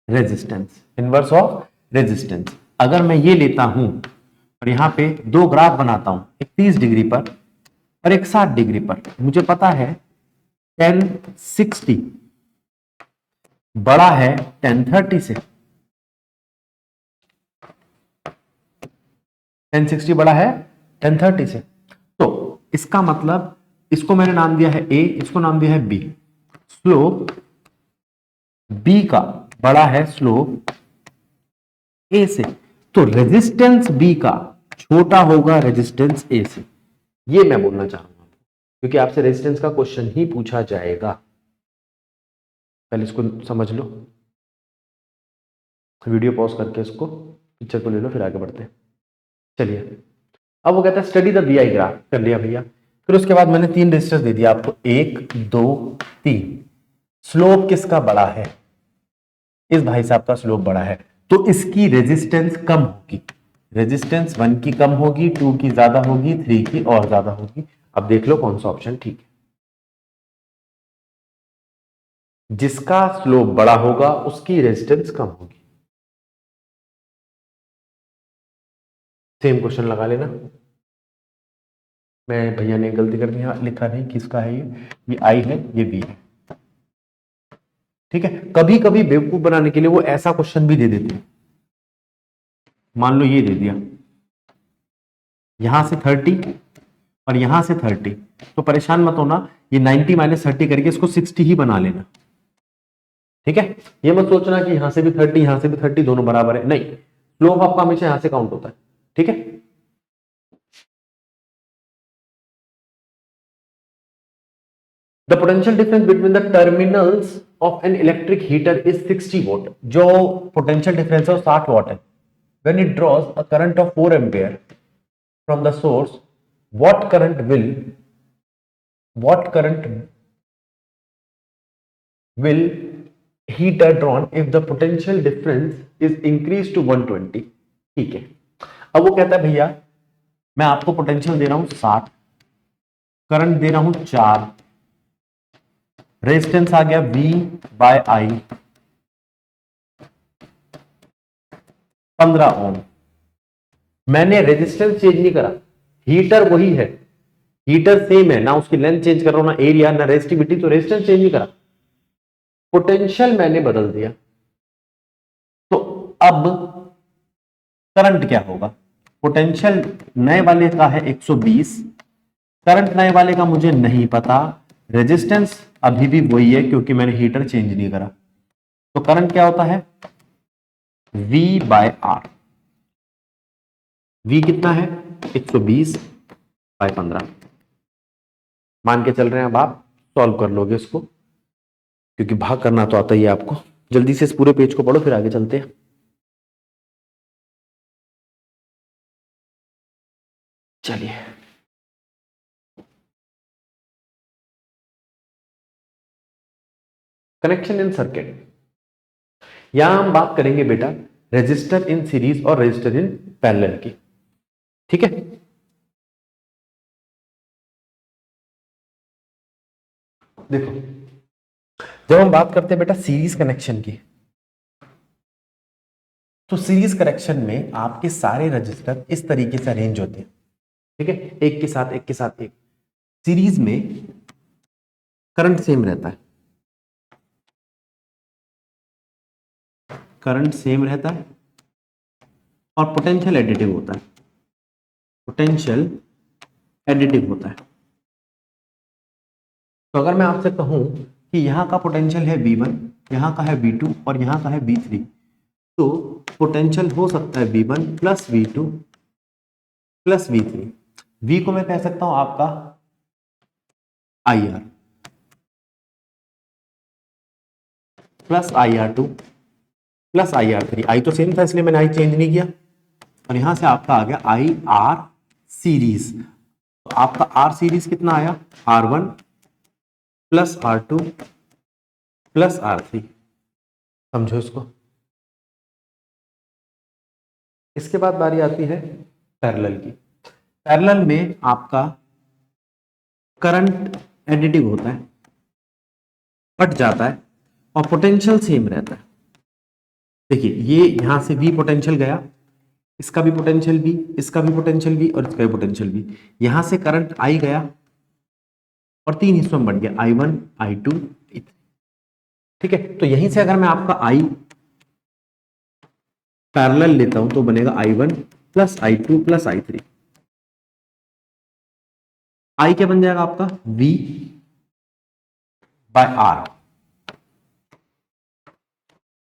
resistance, inverse of resistance. अगर मैं ये लेता हूं और यहां पे दो ग्राफ बनाता हूं, एक 30 डिग्री पर और एक 60 डिग्री पर, मुझे पता है 1060 बड़ा है 1030 से, 1060 बड़ा है 1030 से। तो इसका मतलब इसको मैंने नाम दिया है ए, इसको नाम दिया है बी। स्लोप बी का बड़ा है स्लोप ए से, तो रेजिस्टेंस बी का छोटा होगा रेजिस्टेंस ए से। ये मैं बोलना चाहूंगा, क्योंकि आपसे रेजिस्टेंस का क्वेश्चन ही पूछा जाएगा। पहले इसको समझ लो, वीडियो पॉज करके इसको पिक्चर को ले लो, फिर आगे बढ़ते हैं। चलिए, अब वो कहता है study the V I graph, कर लिया भैया। फिर उसके बाद मैंने 3 रेजिस्टेंस दे दिया आपको, 1 2 3। स्लोप किसका बड़ा है? इस भाई साहब का स्लोप बड़ा है, तो इसकी रेजिस्टेंस कम होगी। रेजिस्टेंस 1 की कम होगी, 2 की ज्यादा होगी, 3 की और ज्यादा होगी। अब देख लो कौन सा ऑप्शन ठीक है। जिसका स्लोप बड़ा होगा उसकी रेजिस्टेंस कम होगी। सेम क्वेश्चन लगा लेना। मैं भैया ने गलती कर दी, लिखा नहीं किसका है ये आई है, ये बी है, ठीक है। कभी कभी बेवकूफ बनाने के लिए वो ऐसा क्वेश्चन भी दे देते हैं, मान लो ये दे दिया यहां से 30 और यहां से 30, तो परेशान मत होना, ये 90 माइनस 30 करके इसको 60 ही बना लेना, ठीक है। ये मत सोचना कि यहां से भी 30 यहां से भी 30 दोनों बराबर है, नहीं, स्लोप आपका हमेशा यहां से काउंट होता है, ठीक है। The potential difference between the terminals of an electric heater is 60 volt. जो पोटेंशियल डिफरेंस है वो 60 वॉट है। When it draws a current of 4 ampere from the source, what current will heater drawn if the potential difference is increased to 120। ठीक है, अब वो कहता है भैया मैं आपको पोटेंशियल दे रहा हूं 60, करंट दे रहा हूं 4, रेजिस्टेंस आ गया V बाय I 15 ओम। मैंने रेजिस्टेंस चेंज नहीं करा, हीटर वही है, हीटर सेम है ना, उसकी लेंथ चेंज कर रहा हूं ना एरिया ना रेजिस्टिविटी, तो रेजिस्टेंस चेंज नहीं करा, पोटेंशियल मैंने बदल दिया। तो अब करंट क्या होगा? पोटेंशियल नए वाले का है 120, करंट नए वाले का मुझे नहीं पता, रेजिस्टेंस अभी भी वही है क्योंकि मैंने हीटर चेंज नहीं करा। तो करंट क्या होता है? V by R। V कितना है? 120 बाय 15। मान के चल रहे हैं, अब आप सॉल्व कर लोगे इसको, क्योंकि भाग करना तो आता ही है आपको। जल्दी से इस पूरे पेज को पढ़ो फिर आगे चलते हैं। चलिए, कनेक्शन इन सर्किट। यहां हम बात करेंगे बेटा रेजिस्टर इन सीरीज और रेजिस्टर इन पैरेलल की। ठीक है, देखो जब हम बात करते हैं बेटा सीरीज कनेक्शन की, तो सीरीज कनेक्शन में आपके सारे रजिस्टर इस तरीके से अरेंज होते हैं। ठीक है, एक के साथ एक के साथ एक। सीरीज में करंट सेम रहता है, करंट सेम रहता है और पोटेंशियल एडिटिव होता है, पोटेंशियल एडिटिव होता है। तो अगर मैं आपसे कहूं कि यहां का पोटेंशियल है V1, यहां का है V2 और यहां का है V3, तो पोटेंशियल हो सकता है V1 plus V2 plus V3। V को मैं कह सकता हूं आपका IR plus IR2 plus IR3। I तो सेम था इसलिए मैंने I चेंज नहीं किया, और यहां से आपका आ गया IR सीरीज। तो आपका R सीरीज कितना आया? R1 plus R2 plus R3। समझो इसको। इसके बाद बारी आती है पैरेलल की। पैरेलल में आपका करंट एडिटिव होता है, कट जाता है और पोटेंशियल सेम रहता है। देखिए ये यहां से V पोटेंशियल गया, इसका भी पोटेंशियल V, इसका भी पोटेंशियल V और इसका भी पोटेंशियल V। यहां से करंट I गया और 3 हिस्सों में बढ़ गया, I1 I2 I3। ठीक है, तो यहीं से अगर मैं आपका I पैरेलल लेता हूं तो बनेगा I1 plus I2 plus I3। I क्या बन जाएगा आपका? V by R।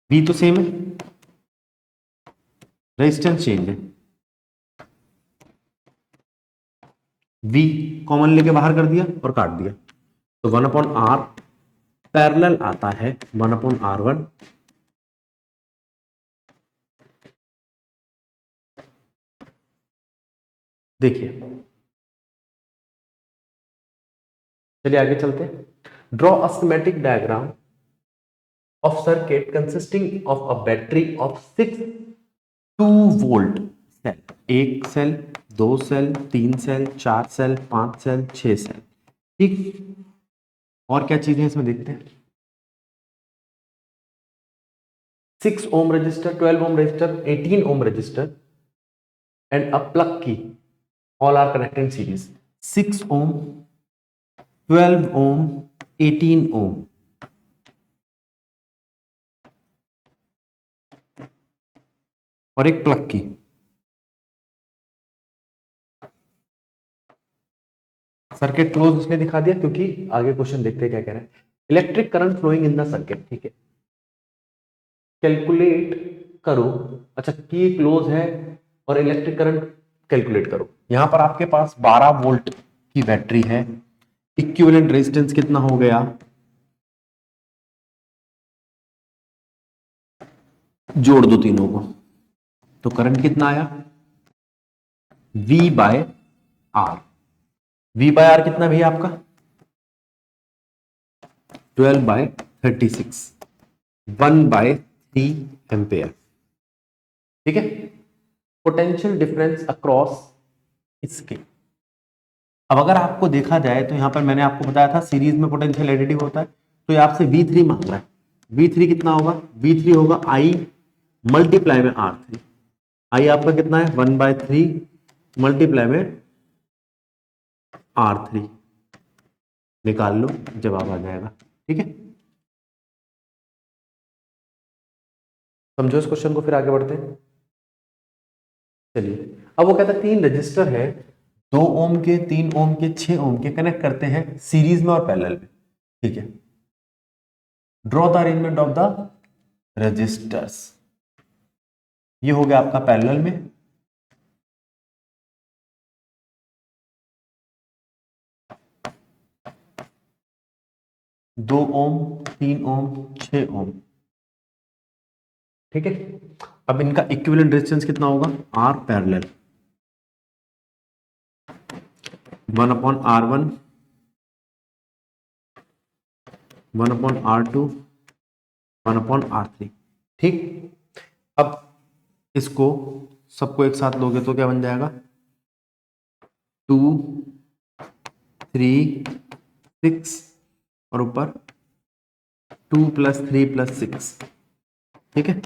V तो सेम है, रेजिस्टेंस चेंज है, V कॉमन लेके बाहर कर दिया और काट दिया, तो 1/R पैरेलल आता है 1/R1 देखिए। चलिए आगे चलते हैं। Draw a schematic diagram of circuit consisting of a battery of 6 2 volt cell. 1 cell, 2 cell, 3 cell, 4 cell, 5 cell, 6 cell. ठीक, और क्या चीजें इसमें देखते हैं। 6 ohm resistor, 12 ohm resistor, 18 ohm resistor and a plug key, all are connected in series. 6 ohm, 12 ohm, 18 ohm. और एक plug की। सर्किट क्लोज उसने दिखा दिया क्योंकि आगे क्वेश्चन देखते हैं क्या कह रहा है। Electric current flowing in the circuit. ठीक है, कैलकुलेट करो। अच्छा, की क्लोज है और इलेक्ट्रिक करंट कैलकुलेट करो। यहां पर आपके पास 12 वोल्ट की बैटरी है, इक्विवेलेंट रेजिस्टेंस कितना हो गया, जोड़ दो तीनों को, तो करंट कितना आया, V by R. V by R कितना भैया आपका 12/36, 1/3 एम्पेयर। ठीक है, पोटेंशियल डिफरेंस अक्रॉस इसके। अब अगर आपको देखा जाए तो यहां पर मैंने आपको बताया था सीरीज में पोटेंशियल एडिटिव होता है, तो ये आपसे V3 मांग रहा है। V3 कितना होगा, V3 होगा I मल्टीप्लाई में R3। I आपका कितना है 1/3 मल्टीप्लाई में R3, निकाल लो जवाब आ जाएगा। ठीक है, समझो इस क्वेश्चन को, फिर आगे बढ़ते हैं। चलिए, अब वो कहता है 3 रजिस्टर है, 2 ओम के, 3 ओम के, 6 ओम के, कनेक्ट करते हैं सीरीज में और पैरेलल में। ठीक है, draw the arrangement of the resistors. ये हो गया आपका पैरेलल में, दो ओम, 3 ओम, 6 ओम। ठीक है, अब इनका इक्विवेलेंट रेजिस्टेंस कितना होगा, are parallel 1/R1, 1/R2, 1/R3। ठीक, अब इसको सबको एक साथ लोगे तो क्या बन जाएगा, 2, 3, 6 और ऊपर 2 + 3 + 6। ठीक है,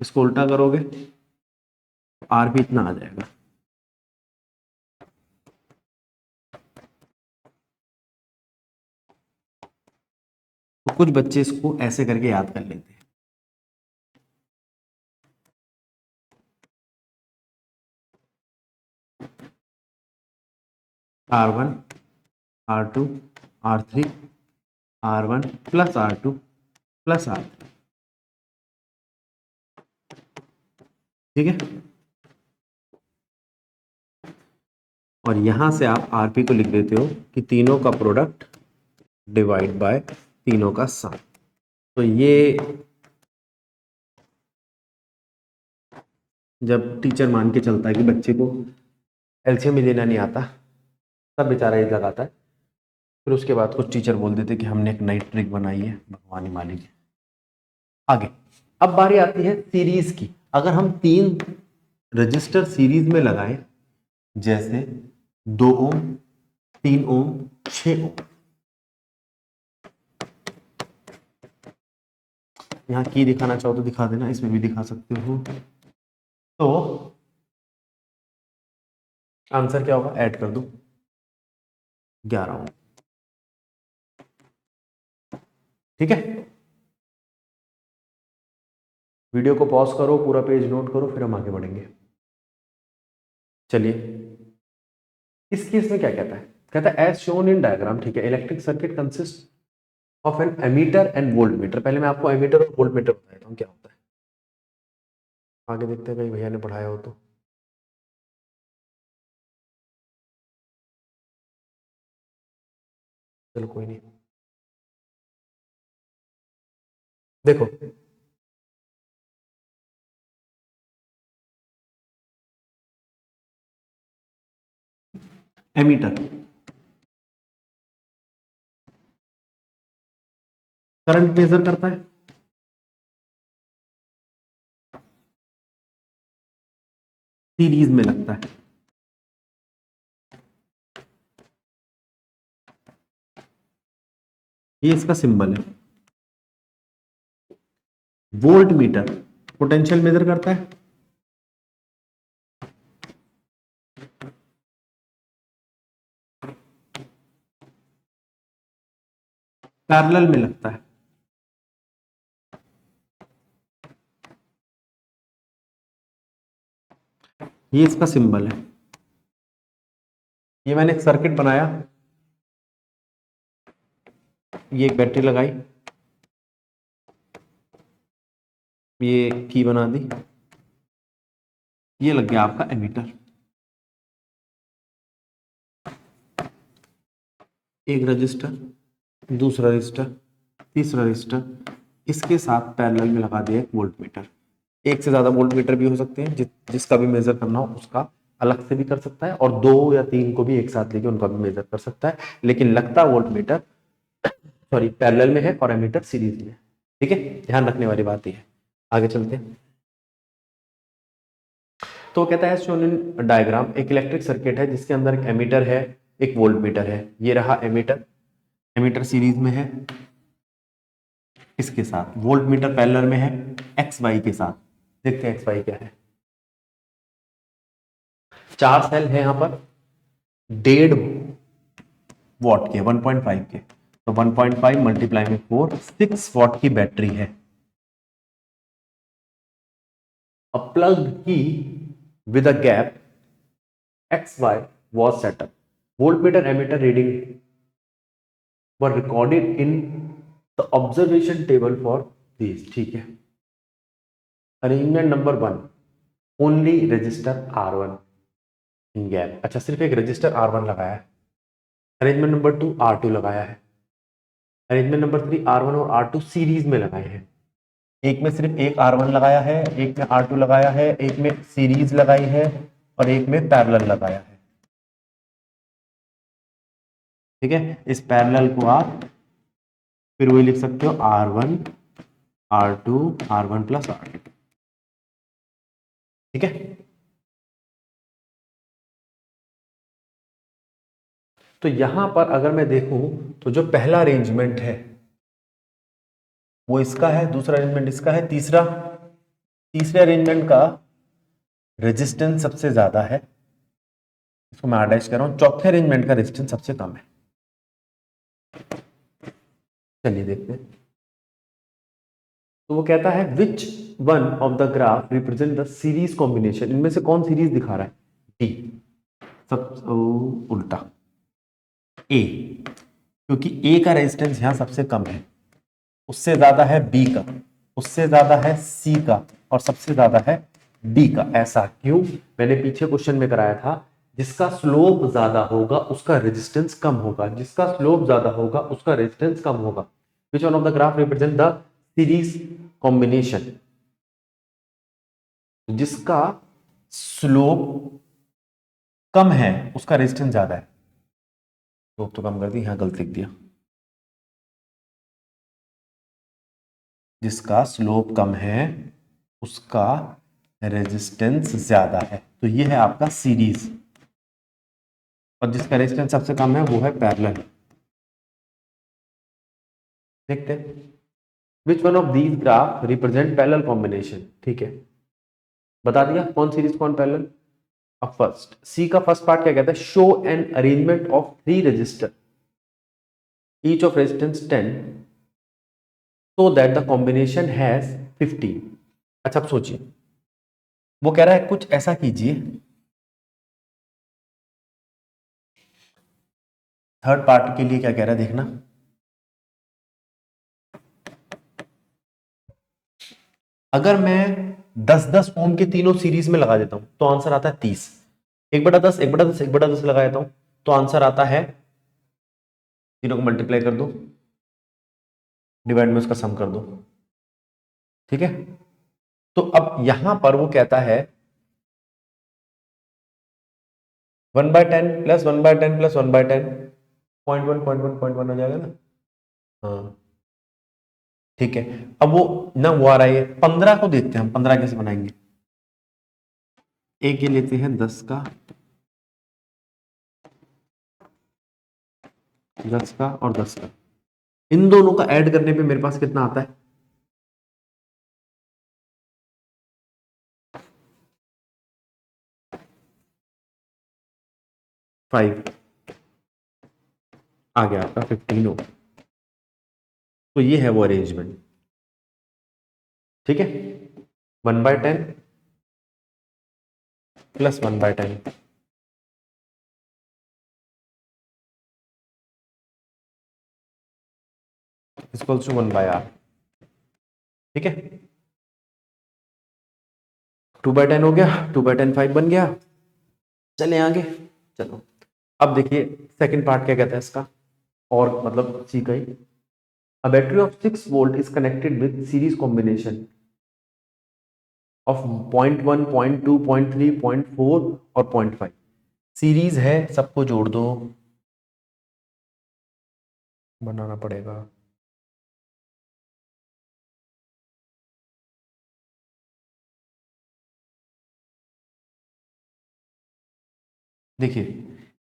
इसको उल्टा करोगे तो आर भी इतना आ जाएगा। तो कुछ बच्चे इसको ऐसे करके याद कर लेते हैं। R1, R2, R3, R1 + R2 + R3। ठीक है, और यहां से आप आरपी को लिख देते हो कि तीनों का प्रोडक्ट डिवाइड बाय तीनों का सम। तो ये जब टीचर मान के चलता है कि बच्चे को एलसीएम ही लेना नहीं आता, तब बेचारा ये लगाता है। फिर उसके बाद कुछ टीचर बोल देते कि हमने एक नई ट्रिक बनाई है, भगवान ही मालिक। आगे, अब बारी आती है सीरीज की। अगर हम 3 रजिस्टर सीरीज में लगाएं, जैसे 2 ओम, 3 ओम, 6 ओम, यहाँ की दिखाना चाहो तो दिखा देना, इसमें भी दिखा सकते हो। तो आंसर क्या होगा, ऐड कर दो 11 ओम। ठीक है, वीडियो को पॉज करो, पूरा पेज नोट करो, फिर हम आगे बढ़ेंगे। चलिए, इस केस में क्या कहता है, कहता है एज शोन इन डायग्राम। ठीक है, electric circuit consist of an ammeter and voltmeter. पहले मैं आपको एमीटर और वोल्टमीटर बता देता हूँ क्या होता है, आगे देखते हैं, कहीं भैया ने पढ़ाया हो तो। चलो कोई नहीं, देखो एमीटर करंट मेजर करता है, सीरीज में लगता है। ये इसका सिंबल है। वोल्ट मीटर पोटेंशियल मेजर करता है, पैरेलल में लगता है। ये इसका सिंबल है। ये मैंने एक सर्किट बनाया, ये एक बैटरी लगाई, ये की बना दी, ये लग गया आपका एमीटर। एक रजिस्टर, दूसरा रजिस्टर, तीसरा रजिस्टर, इसके साथ पैरेलल में लगा दिया एक वोल्टमीटर। एक से ज्यादा वोल्टमीटर भी हो सकते हैं, जिसका भी मेजर करना हो उसका अलग से भी कर सकता है, और 2 या 3 को भी एक साथ लेके उनका भी मेजर कर सकता है, लेकिन लगता वोल्टमीटर सॉरी पैरेलल में है और एमीटर सीरीज में। ठीक है, ध्यान रखने वाली बात यह है। आगे चलते हैं। तो कहता है शोन इन डायग्राम, एक इलेक्ट्रिक सर्किट है जिसके अंदर एक एमीटर है, एक वोल्टमीटर है। ये रहा एमीटर, एमीटर सीरीज में है इसके साथ, वोल्टमीटर पैरेलल में है एक्स वाई के साथ। देखते हैं एक्स वाई क्या है। 4 सेल है यहां पर, 1.5 वॉट के, 1.5 के, तो 1.5 मल्टीप्लाई में 4, 6 वॉट की बैटरी है। A plug key with a gap XY was set up. Voltmeter emitter reading were recorded in the observation table for these. ठीक है। Arrangement number 1, only register R1 इन गैप। अच्छा, सिर्फ एक रजिस्टर R1 लगाया है। Arrangement number 2, R2 लगाया है। Arrangement number 3, R1 और R2 सीरीज में लगाए हैं। एक में सिर्फ एक R1 लगाया है, एक में R2 लगाया है, एक में सीरीज लगाई है और एक में पैरेलल लगाया है। ठीक है, इस पैरेलल को आप फिर वही लिख सकते हो R1 R2 R1 plus R2। ठीक है, तो यहां पर अगर मैं देखूं तो जो पहला अरेंजमेंट है वो इसका है, दूसरा अरेंजमेंट इसका है, तीसरे अरेंजमेंट का रेजिस्टेंस सबसे ज्यादा है, इसको मैं आर कर रहा हूं। चौथे अरेंजमेंट का रेजिस्टेंस सबसे कम है। चलिए देखते हैं। तो वो कहता है which one of the graph represent the series combination, इनमें से कौन सीरीज दिखा रहा है? डी, सब उल्टा ए, क्योंकि ए का रेजिस्टेंस यहां सबसे कम है, उससे ज्यादा है बी का, उससे ज्यादा है सी का और सबसे ज्यादा है डी का। ऐसा क्यों? मैंने पीछे क्वेश्चन में कराया था, जिसका स्लोप ज्यादा होगा उसका रेजिस्टेंस कम होगा, जिसका स्लोप ज्यादा होगा उसका रेजिस्टेंस कम होगा। Which one of the graph represent the series combination? जिसका स्लोप कम है उसका रेजिस्टेंस ज्यादा है। स्लोप तो कम कर दी, यहां गलत लिख दिया। जिसका स्लोप कम है उसका रेजिस्टेंस ज्यादा है, तो ये है आपका सीरीज। और जिसका रेजिस्टेंस सबसे कम है वो है पैरेलल। देखते हैं, which one of these graph represent parallel combination. ठीक है, बता दिया कौन सीरीज कौन पैरेलल। अब फर्स्ट सी का फर्स्ट पार्ट क्या कहता है? Show an arrangement of 3 register each of resistance 10 so that the combination has 15। अच्छा, अब सोचिए, वो कह रहा है कुछ ऐसा कीजिए, थर्ड पार्ट के लिए क्या कह रहा है देखना। अगर मैं 10-10 ओम के तीनों सीरीज में लगा देता हूं तो आंसर आता है 30। 1/10 1/10 1/10 लगा देता हूं तो आंसर आता है, तीनों को मल्टीप्लाई कर दो, डिवाइड में उसका सम कर दो। ठीक है, तो अब यहां पर वो कहता है 1/10 प्लस 1/10 प्लस 1/10 0.1 हो जाएगा ना। हाँ ठीक है, अब वो ना वो आ रहा है 15 को देखते हैं हम 15 कैसे बनाएंगे। एक ये लेते हैं 10 का, 10 का और 10 का, इन दोनों का ऐड करने पे मेरे पास कितना आता है? 5 आ गया आपका 15 हो। तो ये है वो अरेंजमेंट। ठीक है, 1/10 प्लस 1/10 इक्वल्स टू 1/r। ठीक है, 2/10 हो गया, 2/10 5 बन गया। चले आगे, चलो अब देखिए सेकंड पार्ट क्या कहता है इसका। और मतलब सी का ही। A battery of 6 volt is connected with series combination of 0.1, 0.2, 0.3, 0.4 और 0.5। सीरीज है, सबको जोड़ दो, बनाना पड़ेगा। देखिए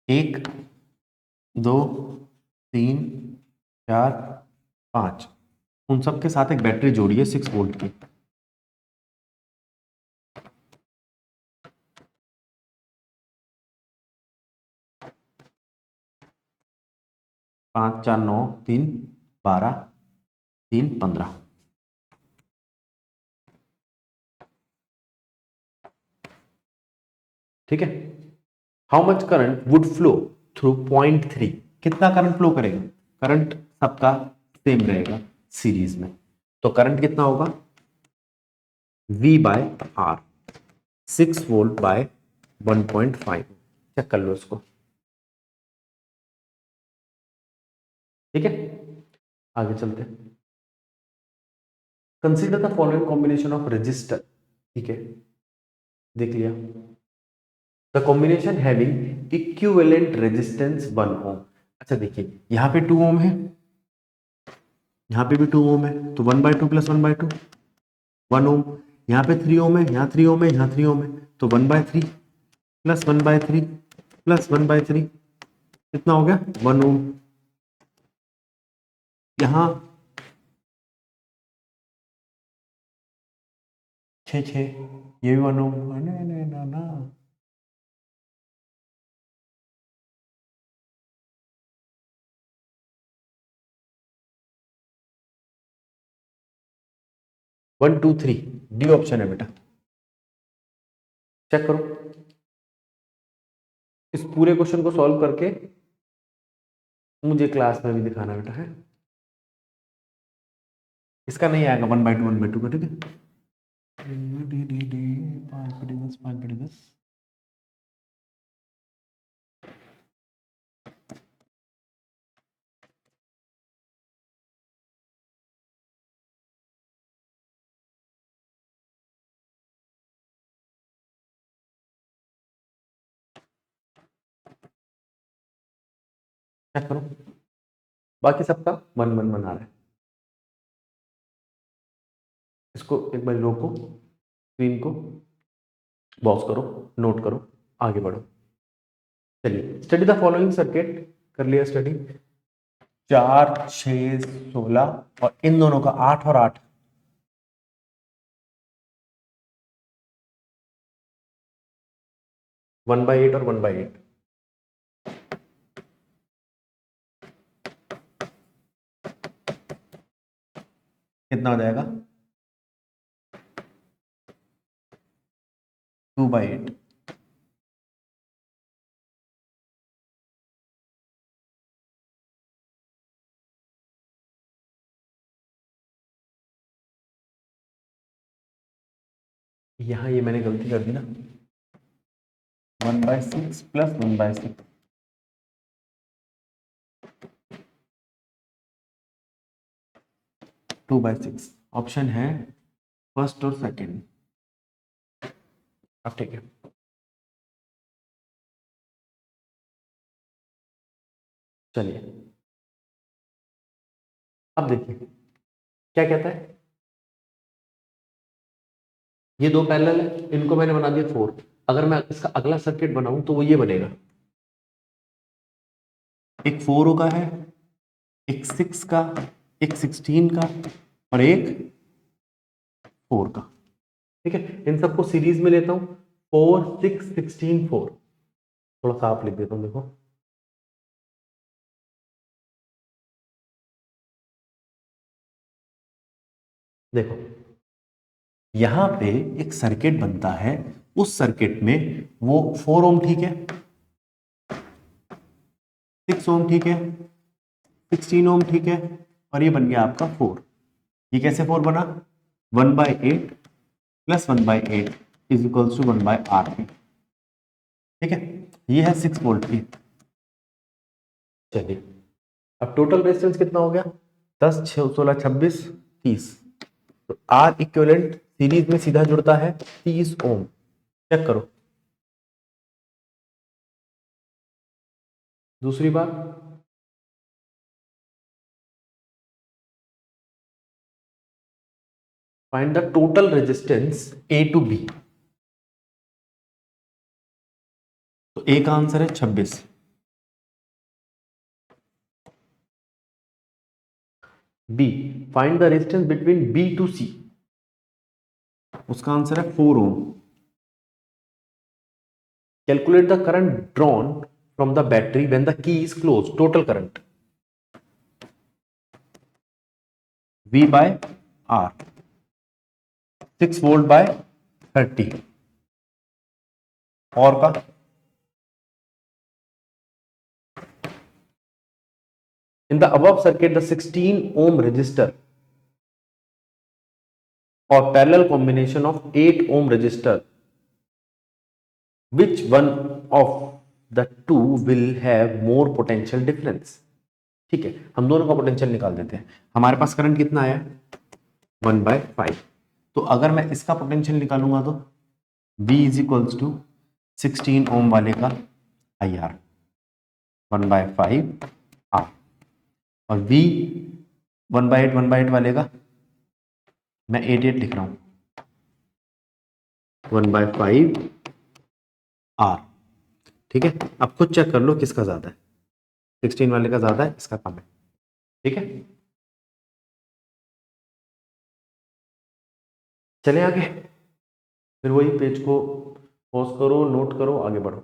1 2 3 4 5, उन सब के साथ एक बैटरी जोड़ी है 6 वोल्ट की। 5 4 9 3 12 3 15। ठीक है। How much current would flow through 0.3, कितना करंट फ्लो करेगा? करंट सबका सेम रहेगा सीरीज में, तो करंट कितना होगा? V by R, 6 volt by 1.5। Check कर लो इसको। ठीक है, आगे चलते हैं। Consider the following combination of resistor. ठीक है, देख लिया। The combination having equivalent resistance 1 ohm. अच्छा देखिए, यहां पे 2 ओम है, यहां पे भी 2 ओम है, तो 1/2 प्लस 1/2 1 ओम। यहाँ पे 3 ओम है, यहाँ 3 ओम है, यहाँ 3 ओम है, तो 1/3 प्लस 1/3 प्लस 1/3 कितना हो गया? 1 ओम। यहाँ 6 ये भी 1 ओम। ना ना ना ना, 1 2 3 डी ऑप्शन है बेटा, चेक करो। इस पूरे क्वेश्चन को सॉल्व करके मुझे क्लास में भी दिखाना बेटा है। इसका नहीं आएगा 1/2 का, ठीक है। 5/10 चेक करो। बाकी सबका 1 1 1 आ रहा है। इसको एक बार रोको, स्क्रीन को पॉज करो, नोट करो, आगे बढ़ो। चलिए, स्टडी द फॉलोइंग सर्किट। कर लिया स्टडी। 4 6 16 और इन दोनों का 8 और 8, 1/8 और 1/8 कितना हो जाएगा? 2/8। यहां ये मैंने गलती कर दी ना, 1/6 प्लस 1/6, 2/6 ऑप्शन है फर्स्ट और सेकंड। अब ठीक है, चलिए अब देखिए क्या कहता है। ये दो पैरेलल है, इनको मैंने बना दिया 4। अगर मैं इसका अगला सर्किट बनाऊं तो वो ये बनेगा, एक 4 का है, एक 6 का, एक 16 का और एक 4 का। ठीक है, इन सबको सीरीज में लेता हूं, 4 6 16 4। थोड़ा सा आप लिख देता हूं, देखो। देखो यहां पे एक सर्किट बनता है, उस सर्किट में वो 4 ओम ठीक है, 6 ओम ठीक है, 16 ओम ठीक है, और ये बन गया आपका 4। ये कैसे 4 बना? 1/8 plus 1/8 is equals to 1/R। ठीक है, ये है 6 वोल्ट की। चलिए अब टोटल रेजिस्टेंस कितना हो गया, 10 6 16 26 30। तो आर इक्विवेलेंट सीरीज में सीधा जुड़ता है 30 ओम। चेक करो। दूसरी बात, find the total resistance A to B. तो ए का आंसर है 26। B, find the resistance between B to C. उसका आंसर है 4 ohm. Calculate the current drawn from the battery when the key is close. Total current V by R, 6 volt by 30। और का in the above circuit the 16 ohm resistor or parallel combination of 8 ohm resistor, which one of the two will have more potential difference। ठीक है, हम दोनों का potential निकाल देते हैं। हमारे पास करंट कितना आया, 1/5। तो अगर मैं इसका पोटेंशियल निकालूंगा तो V इज इक्वल्स टू 16 ओम वाले का IR 1/5 R, और V 1/8 वाले का मैं 88 लिख रहा हूं 1/5 R। ठीक है, अब खुद चेक कर लो किसका ज्यादा है। 16 वाले का ज्यादा है, इसका कम है। ठीक है, चले आगे। फिर वही पेज को पॉज करो, नोट करो, आगे बढ़ो।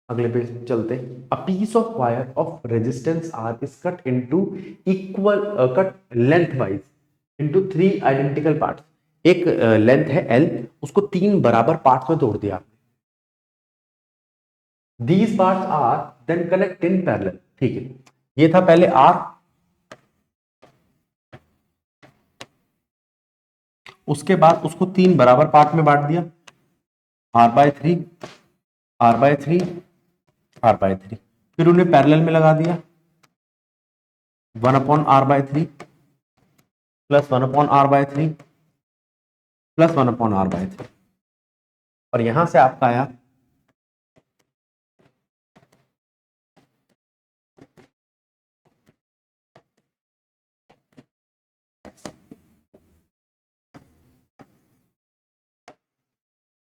अगले पेज चलते। A piece of wire of resistance R is cut into equal, cut lengthwise into 3 identical parts. एक लेंथ है L, उसको 3 बराबर पार्ट्स में तोड़ दिया। These parts are then connect in parallel। ठीक है, ये था पहले R, उसके बाद उसको 3 बराबर पार्ट में बांट दिया, R/3 R/3 R/3। फिर उन्हें पैरेलल में लगा दिया, 1/R/3 plus 1/R/3 plus 1/R/3। और यहां से आपका आया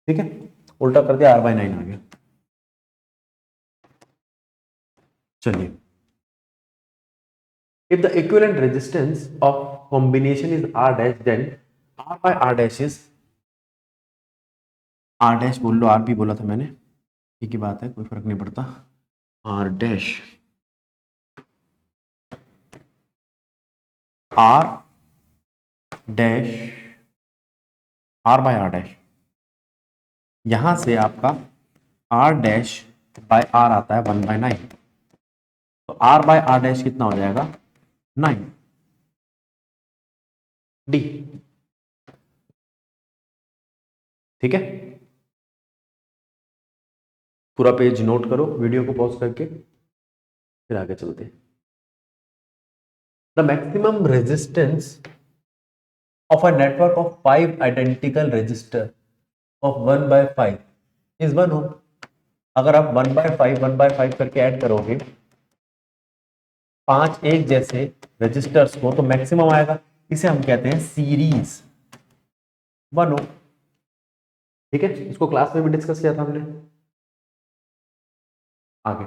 ठीक है, उल्टा कर दिया, R/9 आ गया। चलिए, if the equivalent resistance of combination is R dash, then R/R dash is R dash, बोल लो, R भी बोला था मैंने, ठीक ही बात है, कोई फर्क नहीं पड़ता। R dash R dash R/R dash, यहां से आपका R डैश बाय R आता है 1/9। तो R/R डैश कितना हो जाएगा, 9 D। ठीक है, पूरा पेज नोट करो, वीडियो को पॉज करके, फिर आगे चलते हैं। The maximum resistance of a network of 5 identical resistor of 1/5 is 1 ohm। अगर आप 1/5 करके ऐड करोगे 5 एक जैसे रेजिस्टर्स को, तो मैक्सिमम आएगा। इसे हम कहते हैं सीरीज 1 ओम। ठीक है, इसको क्लास में भी डिस्कस किया था हमने। आगे,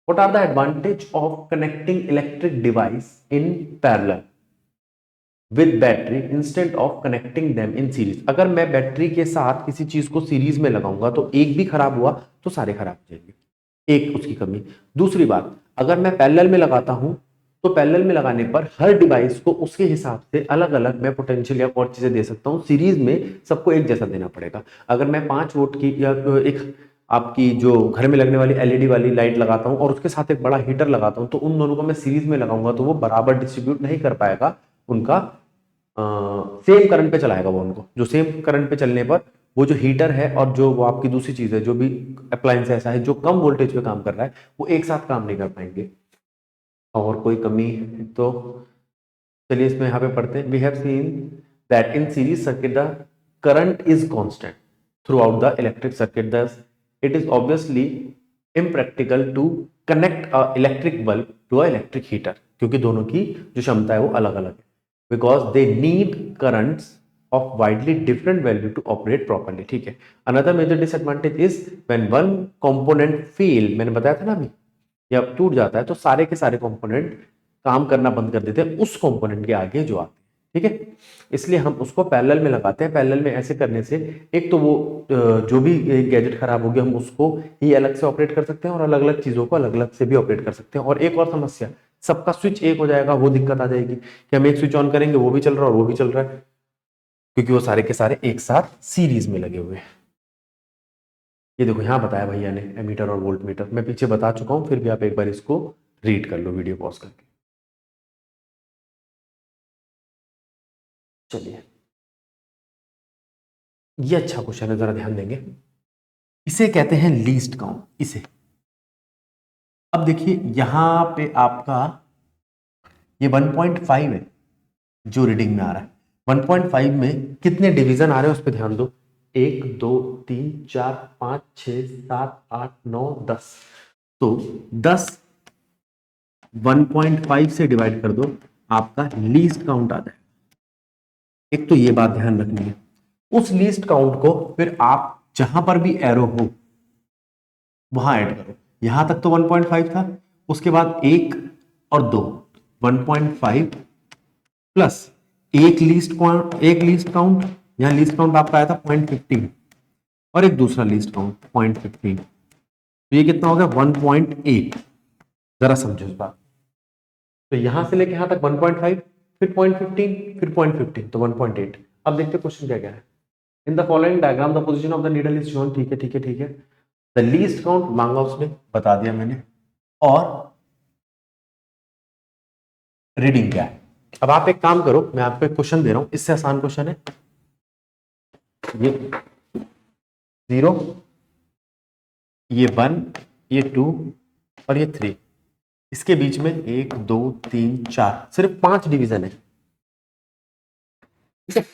what are the advantage of connecting electric device in parallel with battery instant of connecting them in series. अगर मैं बैटरी के साथ किसी चीज को सीरीज में लगाऊंगा तो एक भी खराब हुआ तो सारे खराब हो जाएंगे, एक उसकी कमी। दूसरी बात, अगर मैं पैरेलल में लगाता हूं तो पैरेलल में लगाने पर हर डिवाइस को उसके हिसाब से अलग अलग मैं पोटेंशियल या और चीजें दे सकता हूं। सीरीज में सबको एक जैसा देना पड़ेगा। अगर मैं 5 वोल्ट की या एक आपकी जो घर में लगने वाली एलईडी वाली लाइट लगाता हूं और उसके साथ एक बड़ा हीटर लगाता हूं, तो उन दोनों को मैं सीरीज में लगाऊंगा तो वो बराबर डिस्ट्रीब्यूट नहीं कर पाएगा, उनका सेम करंट पे चलाएगा वो उनको। जो सेम करंट पे चलने पर वो जो हीटर है और जो वो आपकी दूसरी चीज है, जो भी अप्लायंस ऐसा है जो कम वोल्टेज पे काम कर रहा है, वो एक साथ काम नहीं कर पाएंगे। और कोई कमी तो चलिए इसमें यहाँ पे पढ़ते हैं। We have seen that in series circuit the current is constant throughout the electric circuit, thus it is obviously impractical to connect a electric bulb to a electric heater, क्योंकि दोनों की जो क्षमता है वो अलग अलग है, because they need currents of widely different value to operate properly। ठीक है। Another major disadvantage is when one component fail, मैंने बताया था ना अभी, या टूट जाता है तो सारे के सारे कंपोनेंट काम करना बंद कर देते हैं उस कंपोनेंट के आगे जो आते हैं। ठीक है, इसलिए हम उसको पैरेलल में लगाते हैं। पैरेलल में ऐसे करने से एक तो वो जो भी गैजेट खराब हो गया हम उसको ही अलग से ऑपरेट कर सकते हैं और अलग अलग चीजों को अलग अलग से भी ऑपरेट कर सकते हैं। और एक और समस्या, सबका स्विच एक हो जाएगा, वो दिक्कत आ जाएगी कि हम एक स्विच ऑन करेंगे वो भी चल रहा है और वो भी चल रहा है, क्योंकि वो सारे के सारे एक साथ सीरीज में लगे हुए हैं। ये देखो यहां बताया भैया ने एमीटर और वोल्ट मीटर, मैं पीछे बता चुका हूं, फिर भी आप एक बार इसको रीड कर लो वीडियो पॉज करके। चलिए ये अच्छा क्वेश्चन है, जरा ध्यान देंगे। इसे कहते हैं लीस्ट काउंट। इसे अब देखिए यहां पे आपका ये 1.5 है जो रीडिंग में आ रहा है। 1.5 में कितने डिवीजन आ रहे हैं उस पर ध्यान दो। 1 2 3 4 5 6 7 8 9 10। तो 10 1.5 से डिवाइड कर दो, आपका लीस्ट काउंट आ जाएगा। एक तो ये बात ध्यान रखनी है। उस लीस्ट काउंट को फिर आप जहां पर भी एरो हो वहां ऐड करो। यहां तक तो 1.5 था, उसके बाद 1 और 2, 1.5 प्लस एक लीस्ट काउंट, यहां लीस्ट काउंट आपका आया था 0.15 और एक दूसरा लीस्ट काउंट 0.15, तो ये कितना हो गया 1.8। जरा समझो इस बात। तो यहां से लेके यहां तक 1.5, फिर 0.15, फिर 0.15, तो 1.8। अब देखते क्वेश्चन क्या क्या है। In the following diagram the position of the needle is shown. ठीक है ठीक है ठीक है। द लीस्ट काउंट मांगा उसने, बता दिया मैंने, और रीडिंग क्या है। अब आप एक काम करो, मैं आपको एक क्वेश्चन दे रहा हूं, इससे आसान क्वेश्चन है। ये 0, ये 1, ये 2 और ये 3, इसके बीच में 1 2 3 4, सिर्फ 5 डिवीजन है। ठीक है,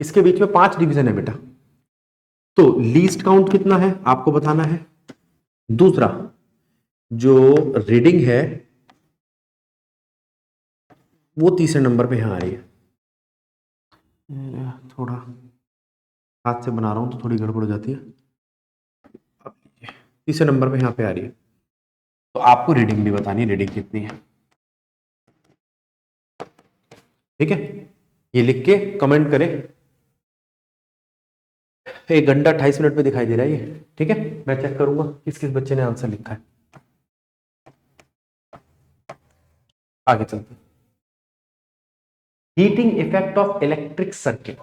इसके बीच में 5 डिवीजन है बेटा। तो लीस्ट काउंट कितना है आपको बताना है। दूसरा जो रीडिंग है वो तीसरे नंबर पे यहां आ रही है। थोड़ा हाथ से बना रहा हूं तो थोड़ी गड़बड़ हो जाती है। तीसरे नंबर पे यहां पे आ रही है। तो आपको रीडिंग भी बतानी है, रीडिंग कितनी है। ठीक है, ये लिख के कमेंट करें। 1 घंटा 28 मिनट में दिखाई दे रहा है ये। ठीक है, मैं चेक करूंगा किस किस बच्चे ने आंसर लिखा है। आगे चलते, heating effect of electric circuit.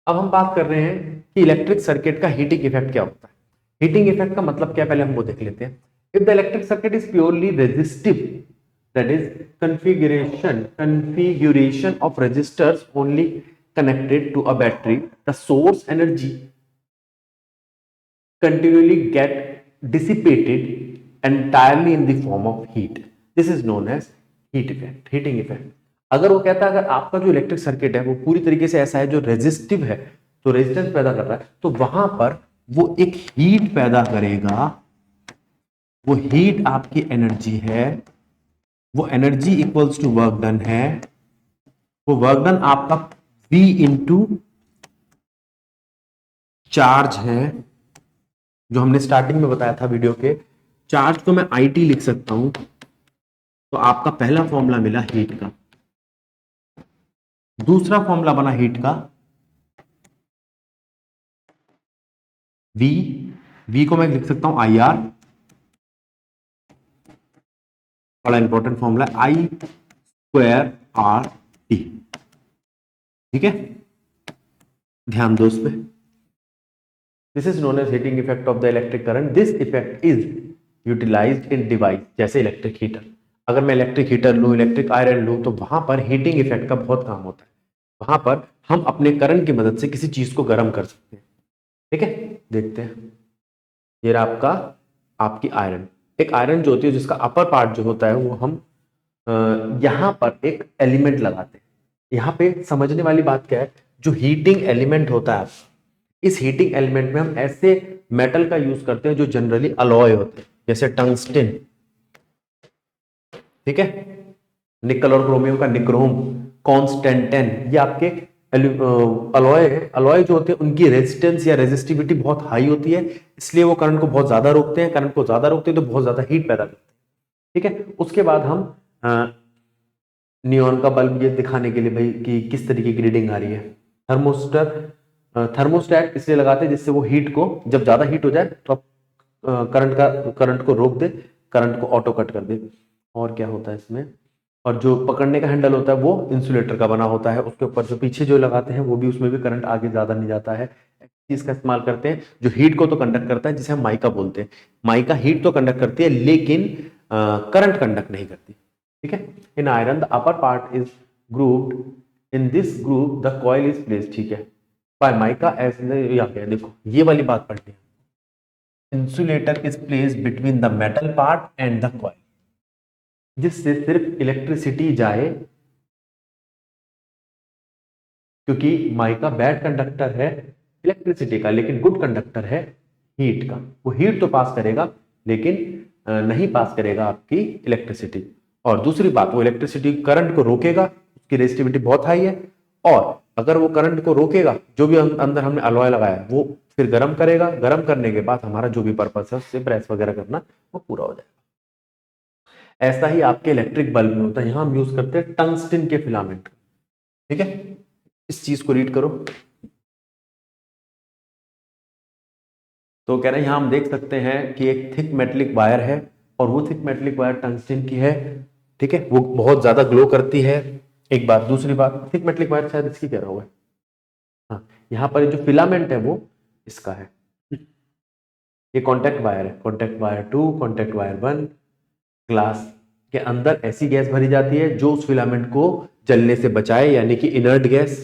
अब हम बात कर रहे हैं कि इलेक्ट्रिक सर्किट का हीटिंग इफेक्ट क्या होता है। हीटिंग इफेक्ट का मतलब क्या, पहले हम वो देख लेते हैं। If the electric circuit is purely resistive, that is configuration of resistors only connected to a battery, the source energy continually get dissipated entirely in the form of heat. This is known as heat effect, heating effect। अगर वो कहता है अगर आपका जो electric circuit है वो पूरी तरीके से ऐसा है जो रेजिस्टिव है, तो रेजिस्टेंस पैदा कर रहा है, तो वहां पर वो एक हीट पैदा करेगा। वो हीट आपकी एनर्जी है, वो energy equals to work done है। वो वर्क डन आपका V इंटू चार्ज है, जो हमने स्टार्टिंग में बताया था वीडियो के। चार्ज को मैं IT लिख सकता हूं, तो आपका पहला फॉर्मूला मिला हीट का। दूसरा फॉर्मूला बना हीट का V को मैं लिख सकता हूं IR, बड़ा इंपॉर्टेंट फॉर्मूला I²RT। ठीक है, ध्यान दो उस पे। This is known as heating effect of the electric current. This effect is utilised in device जैसे इलेक्ट्रिक हीटर। अगर मैं इलेक्ट्रिक हीटर लूं, इलेक्ट्रिक आयरन लूं, तो वहां पर हीटिंग इफेक्ट का बहुत काम होता है। वहां पर हम अपने करंट की मदद से किसी चीज को गर्म कर सकते हैं। ठीक है, देखते हैं। ये रहा आपका आपकी आयरन। एक आयरन जो होती है जिसका अपर पार्ट जो होता है वो हम यहाँ पर एक एलिमेंट लगाते हैं। यहाँ पे समझने वाली बात क्या है, जो हीटिंग एलिमेंट होता है, इस हीटिंग एलिमेंट में हम ऐसे मेटल का यूज करते हैं जो जनरली अलॉय होते हैं, जैसे टंगस्टन, ठीक है, निकल और क्रोमियम का निक्रोम, कॉन्स्टेंटेन, ये आपके अलॉय है। अलॉय जो होते हैं उनकी रेजिस्टेंस या रेजिस्टिविटी बहुत हाई होती है, इसलिए वो करंट को बहुत ज्यादा रोकते हैं। करंट को ज्यादा रोकते हैं तो बहुत ज्यादा हीट पैदा करते हैं, ठीक है। उसके बाद हम नियॉन का बल्ब ये दिखाने के लिए भाई कि किस तरीके की रीडिंग आ रही है। थर्मोस्टेट इसलिए लगाते हैं जिससे वो हीट को, जब ज्यादा हीट हो जाए तो आप करंट को रोक दे, करंट को ऑटो कट कर दे। और क्या होता है इसमें, और जो पकड़ने का हैंडल होता है वो इंसुलेटर का बना होता है, उसके ऊपर जो पीछे जो लगाते हैं वो भी, उसमें भी करंट आगे ज्यादा नहीं जाता है। चीज का इस्तेमाल करते हैं जो हीट को तो कंडक्ट करता है, जिसे हम माइका बोलते हैं। माइका हीट तो कंडक्ट करती है लेकिन करंट कंडक्ट नहीं करती, ठीक है। इन iron the upper part is grooved, in this groove the coil is placed, ठीक है, बाय माइका एज या क्या, देखो ये वाली बात पढ़नी है। Insulator is placed between the metal part and the coil, जिससे सिर्फ इलेक्ट्रिसिटी जाए, क्योंकि माइका बैड कंडक्टर है इलेक्ट्रिसिटी का लेकिन गुड कंडक्टर है हीट का। वो हीट तो पास करेगा लेकिन नहीं पास करेगा आपकी इलेक्ट्रिसिटी। और दूसरी बात, वो इलेक्ट्रिसिटी करंट को रोकेगा, उसकी रेजिस्टिविटी बहुत हाई है। और अगर वो करंट को रोकेगा, जो भी अंदर हमने अलॉय लगाया वो फिर गर्म करेगा, गर्म करने के बाद हमारा जो भी पर्पस है उससे प्रेस वगैरह करना वो पूरा हो जाएगा। ऐसा ही आपके इलेक्ट्रिक बल्ब में होता है। यहां हम यूज करते हैं टंगस्टन के फिलामेंट, ठीक है। इस चीज को रीड करो। तो कह रहे हैं यहां हम देख सकते हैं कि एक थिक मेटलिक वायर है, और वो थिक मेटलिक वायर टंगस्टन की है, ठीक है। वो बहुत ज्यादा ग्लो करती है, एक बात। दूसरी बात, थिक मेटलिक वायर शायद इसकी कह रहा हुआ है, हाँ, यहाँ पर जो फिलामेंट है वो इसका है। ये कॉन्टेक्ट वायर है, contact wire 2, contact wire 1। Glass के अंदर ऐसी गैस भरी जाती है जो उस फिलामेंट को जलने से बचाए, यानी कि इनर्ट गैस,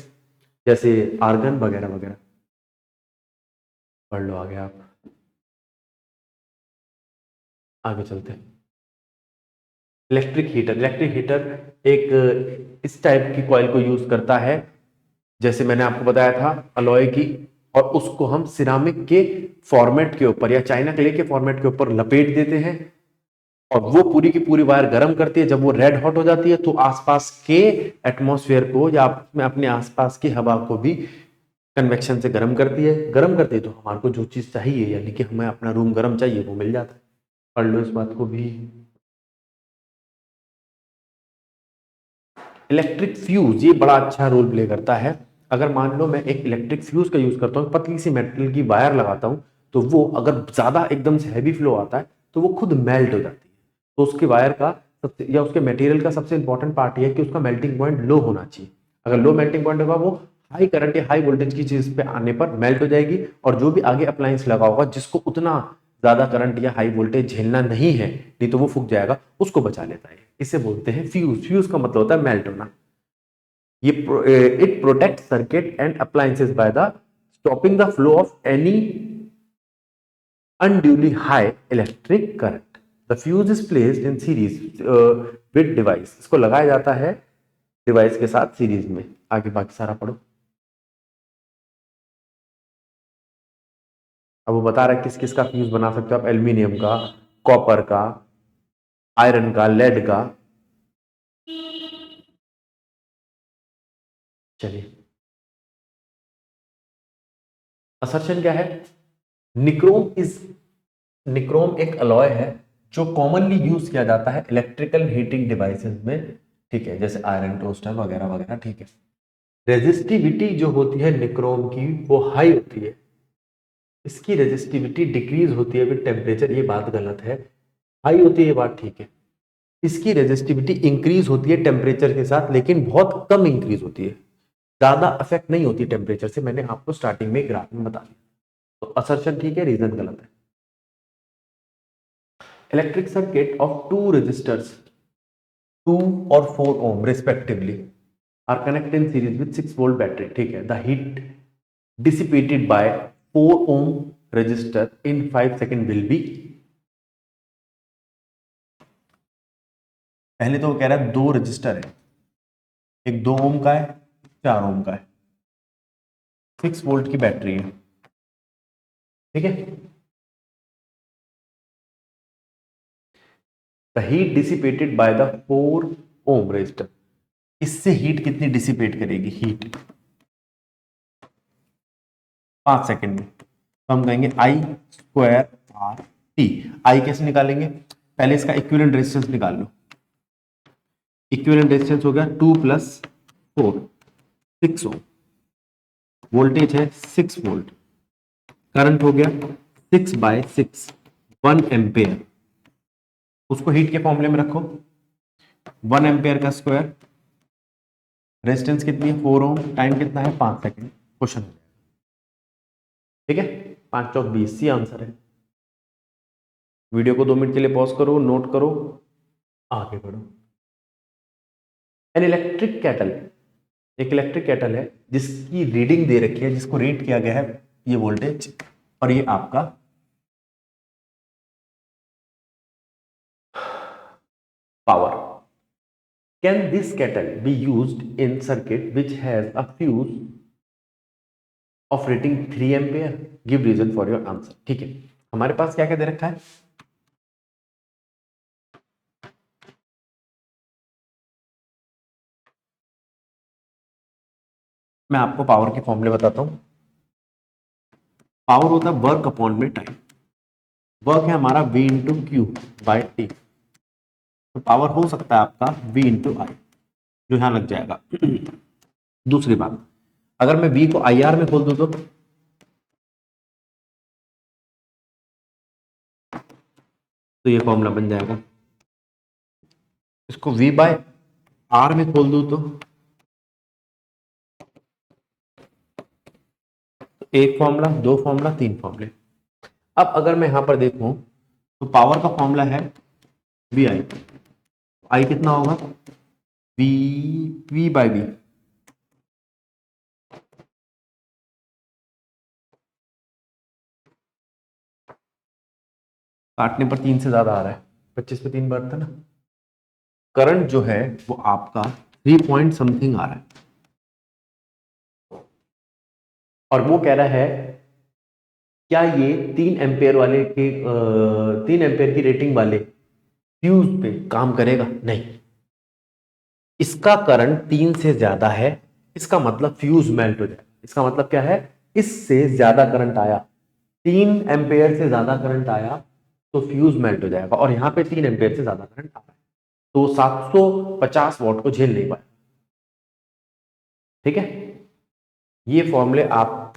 जैसे आर्गन वगैरह वगैरह। पढ़ लो आगे आप, आगे चलते हैं। इलेक्ट्रिक हीटर एक इस टाइप की कॉइल को यूज करता है, जैसे मैंने आपको बताया था अलॉय की, और उसको हम सिरामिक के फॉर्मेट के ऊपर या चाइना क्ले के फॉर्मेट के ऊपर लपेट देते हैं, और वो पूरी की पूरी वायर गर्म करती है। जब वो रेड हॉट हो जाती है तो आसपास के एटमॉस्फेयर को या अपने आसपास की हवा को भी कन्वेक्शन से गर्म करती है। गर्म करती है तो हमारे को जो चीज चाहिए, यानी कि हमें अपना रूम गर्म चाहिए, वो मिल जाता है। पढ़ लो इस बात को भी। इलेक्ट्रिक फ्यूज ये बड़ा अच्छा रोल प्ले करता है। अगर मान लो मैं एक इलेक्ट्रिक फ्यूज का यूज करता हूँ, पतली सी मेटल की वायर लगाता हूँ, तो वो अगर ज्यादा एकदम से हैवी फ्लो आता है तो वो खुद मेल्ट हो जाती है। तो उसकी वायर का सबसे या उसके मटेरियल का सबसे इंपॉर्टेंट पार्ट ये है कि उसका मेल्टिंग पॉइंट लो होना चाहिए। अगर लो मेल्टिंग पॉइंट होगा, वो हाई करंट या हाई वोल्टेज की चीज पे आने पर मेल्ट हो जाएगी, और जो भी आगे अप्लायंस लगा होगा जिसको उतना ज्यादा करंट या हाई वोल्टेज झेलना नहीं है, नहीं तो वो फूक जाएगा, उसको बचा लेता है। इसे बोलते हैं फ्यूज। फ्यूज का मतलब होता है मेल्ट होना। ये it protect circuit and appliances by the stopping the flow of any unduly high electric current. The fuse is placed in series with device. इसको लगाया जाता है डिवाइस के साथ सीरीज में। आगे बाकी सारा पढ़ो। अब वो बता रहा है किस किस का फ्यूज बना सकते हो आप, एल्यूमिनियम का, कॉपर का, आयरन का, लेड का। चलिए, असर्शन क्या है? निक्रोम इज निक्रोम एक अलॉय है जो कॉमनली यूज किया जाता है इलेक्ट्रिकल हीटिंग डिवाइसेस में, ठीक है, जैसे आयरन टोस्टर वगैरह वगैरह, ठीक है। रेजिस्टिविटी जो होती है निक्रोम की वो हाई होती है, इसकी रेजिस्टिविटी डिक्रीज होती है विद टेम्परेचर, ये बात गलत है। हाई होती है ये बात ठीक है। इसकी रेजिस्टिविटी इंक्रीज होती है टेम्परेचर के साथ, लेकिन बहुत कम इंक्रीज होती है, ज्यादा अफेक्ट नहीं होती टेम्परेचर से। मैंने आपको स्टार्टिंग में ग्राफ में बता दिया। तो असर्शन ठीक है, रीजन गलत है। Electric circuit of two resistors 2 और 4 ohm respectively are connected in series with 6 volt battery, ठीक है। The heat dissipated by 4 ohm register in 5 second will be. पहले तो वो कह रहा है 2 रजिस्टर है, एक 2 ओम का है, 4 ओम का है, 6 वोल्ट की बैटरी है, ठीक है। The heat dissipated by the 4 ohm resistor, इससे हीट कितनी डिसिपेट करेगी, हीट 5 सेकेंड में, तो हम कहेंगे I square R T. I कैसे निकालेंगे, पहले इसका इक्विवेलेंट रेजिस्टेंस निकाल लो। इक्विवेलेंट रेजिस्टेंस हो गया 2 + 4 6 ओम, वोल्टेज है 6 वोल्ट, करंट हो गया 6/6 1 एम्पेयर। उसको हीट के फॉर्मूले में रखो, 1 एम्पेयर का स्क्वायर, रेजिस्टेंस कितनी है 4 ओम, टाइम कितना है 5 सेकेंड, क्वेश्चन हो जाएगा, ठीक है। 5 चौक 20 सी आंसर है। वीडियो को 2 मिनट के लिए पॉज करो, नोट करो, आगे बढ़ो। एन इलेक्ट्रिक कैटल, एक इलेक्ट्रिक कैटल है जिसकी रीडिंग दे रखी है, जिसको रीड किया गया है ये वोल्टेज, और ये आपका power. Can this kettle be used in circuit which has a fuse of rating 3 ampere, give reason for your answer. ठीक है, हमारे पास क्या क्या दे रखा है, मैं आपको पावर के फॉर्मूले बताता हूं। पावर होता है वर्क अपॉन में टाइम, वर्क है हमारा V into Q by T, तो पावर हो सकता है आपका V इंटू आई, जो यहां लग जाएगा। दूसरी बात, अगर मैं V को IR में खोल दूं तो ये फॉर्मूला बन जाएगा। इसको V बाय R में खोल दूं तो एक फॉर्मूला, 2 फॉर्मूला, 3 फॉर्मूले। अब अगर मैं यहां पर देखूं तो पावर का फॉर्मूला है वी आई, आई कितना होगा वी बाई वी, काटने पर 3 से ज्यादा आ रहा है, 25 पे 3 बढ़ता ना। करंट जो है वो आपका 3 पॉइंट समथिंग आ रहा है, और वो कह रहा है क्या ये 3 एम्पेयर वाले के 3 एम्पेयर की रेटिंग वाले फ्यूज पे काम करेगा, नहीं। इसका करंट 3 से ज्यादा है, इसका मतलब फ्यूज मेल्ट हो जाए। इसका मतलब क्या है, इससे ज्यादा करंट आया, 3 एम्पेयर से ज्यादा करंट आया तो फ्यूज मेल्ट हो जाएगा, और यहां पे 3 एम्पेयर से ज्यादा करंट आ रहा है तो 750 वॉट को झेल नहीं पाया, ठीक है। ये फॉर्मूले आप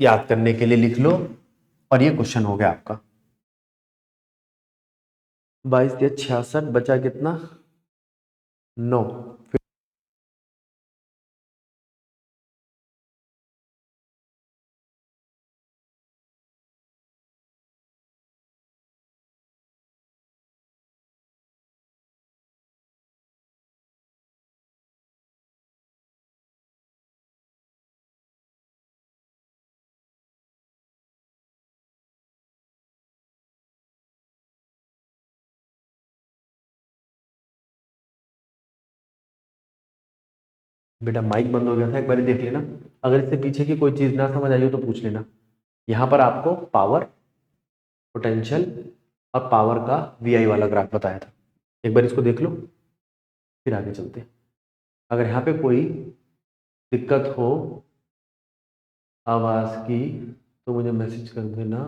याद करने के लिए लिख लो, और ये क्वेश्चन हो गया आपका। 22 या 66 बचा कितना 9। बेटा माइक बंद हो गया था, एक बार देख लेना, अगर इससे पीछे की कोई चीज ना समझ आई हो तो पूछ लेना। यहां पर आपको पावर, पोटेंशियल और पावर का VI वाला ग्राफ बताया था, एक बार इसको देख लो, फिर आगे चलते हैं। अगर यहाँ पे कोई दिक्कत हो आवाज की तो मुझे मैसेज कर देना,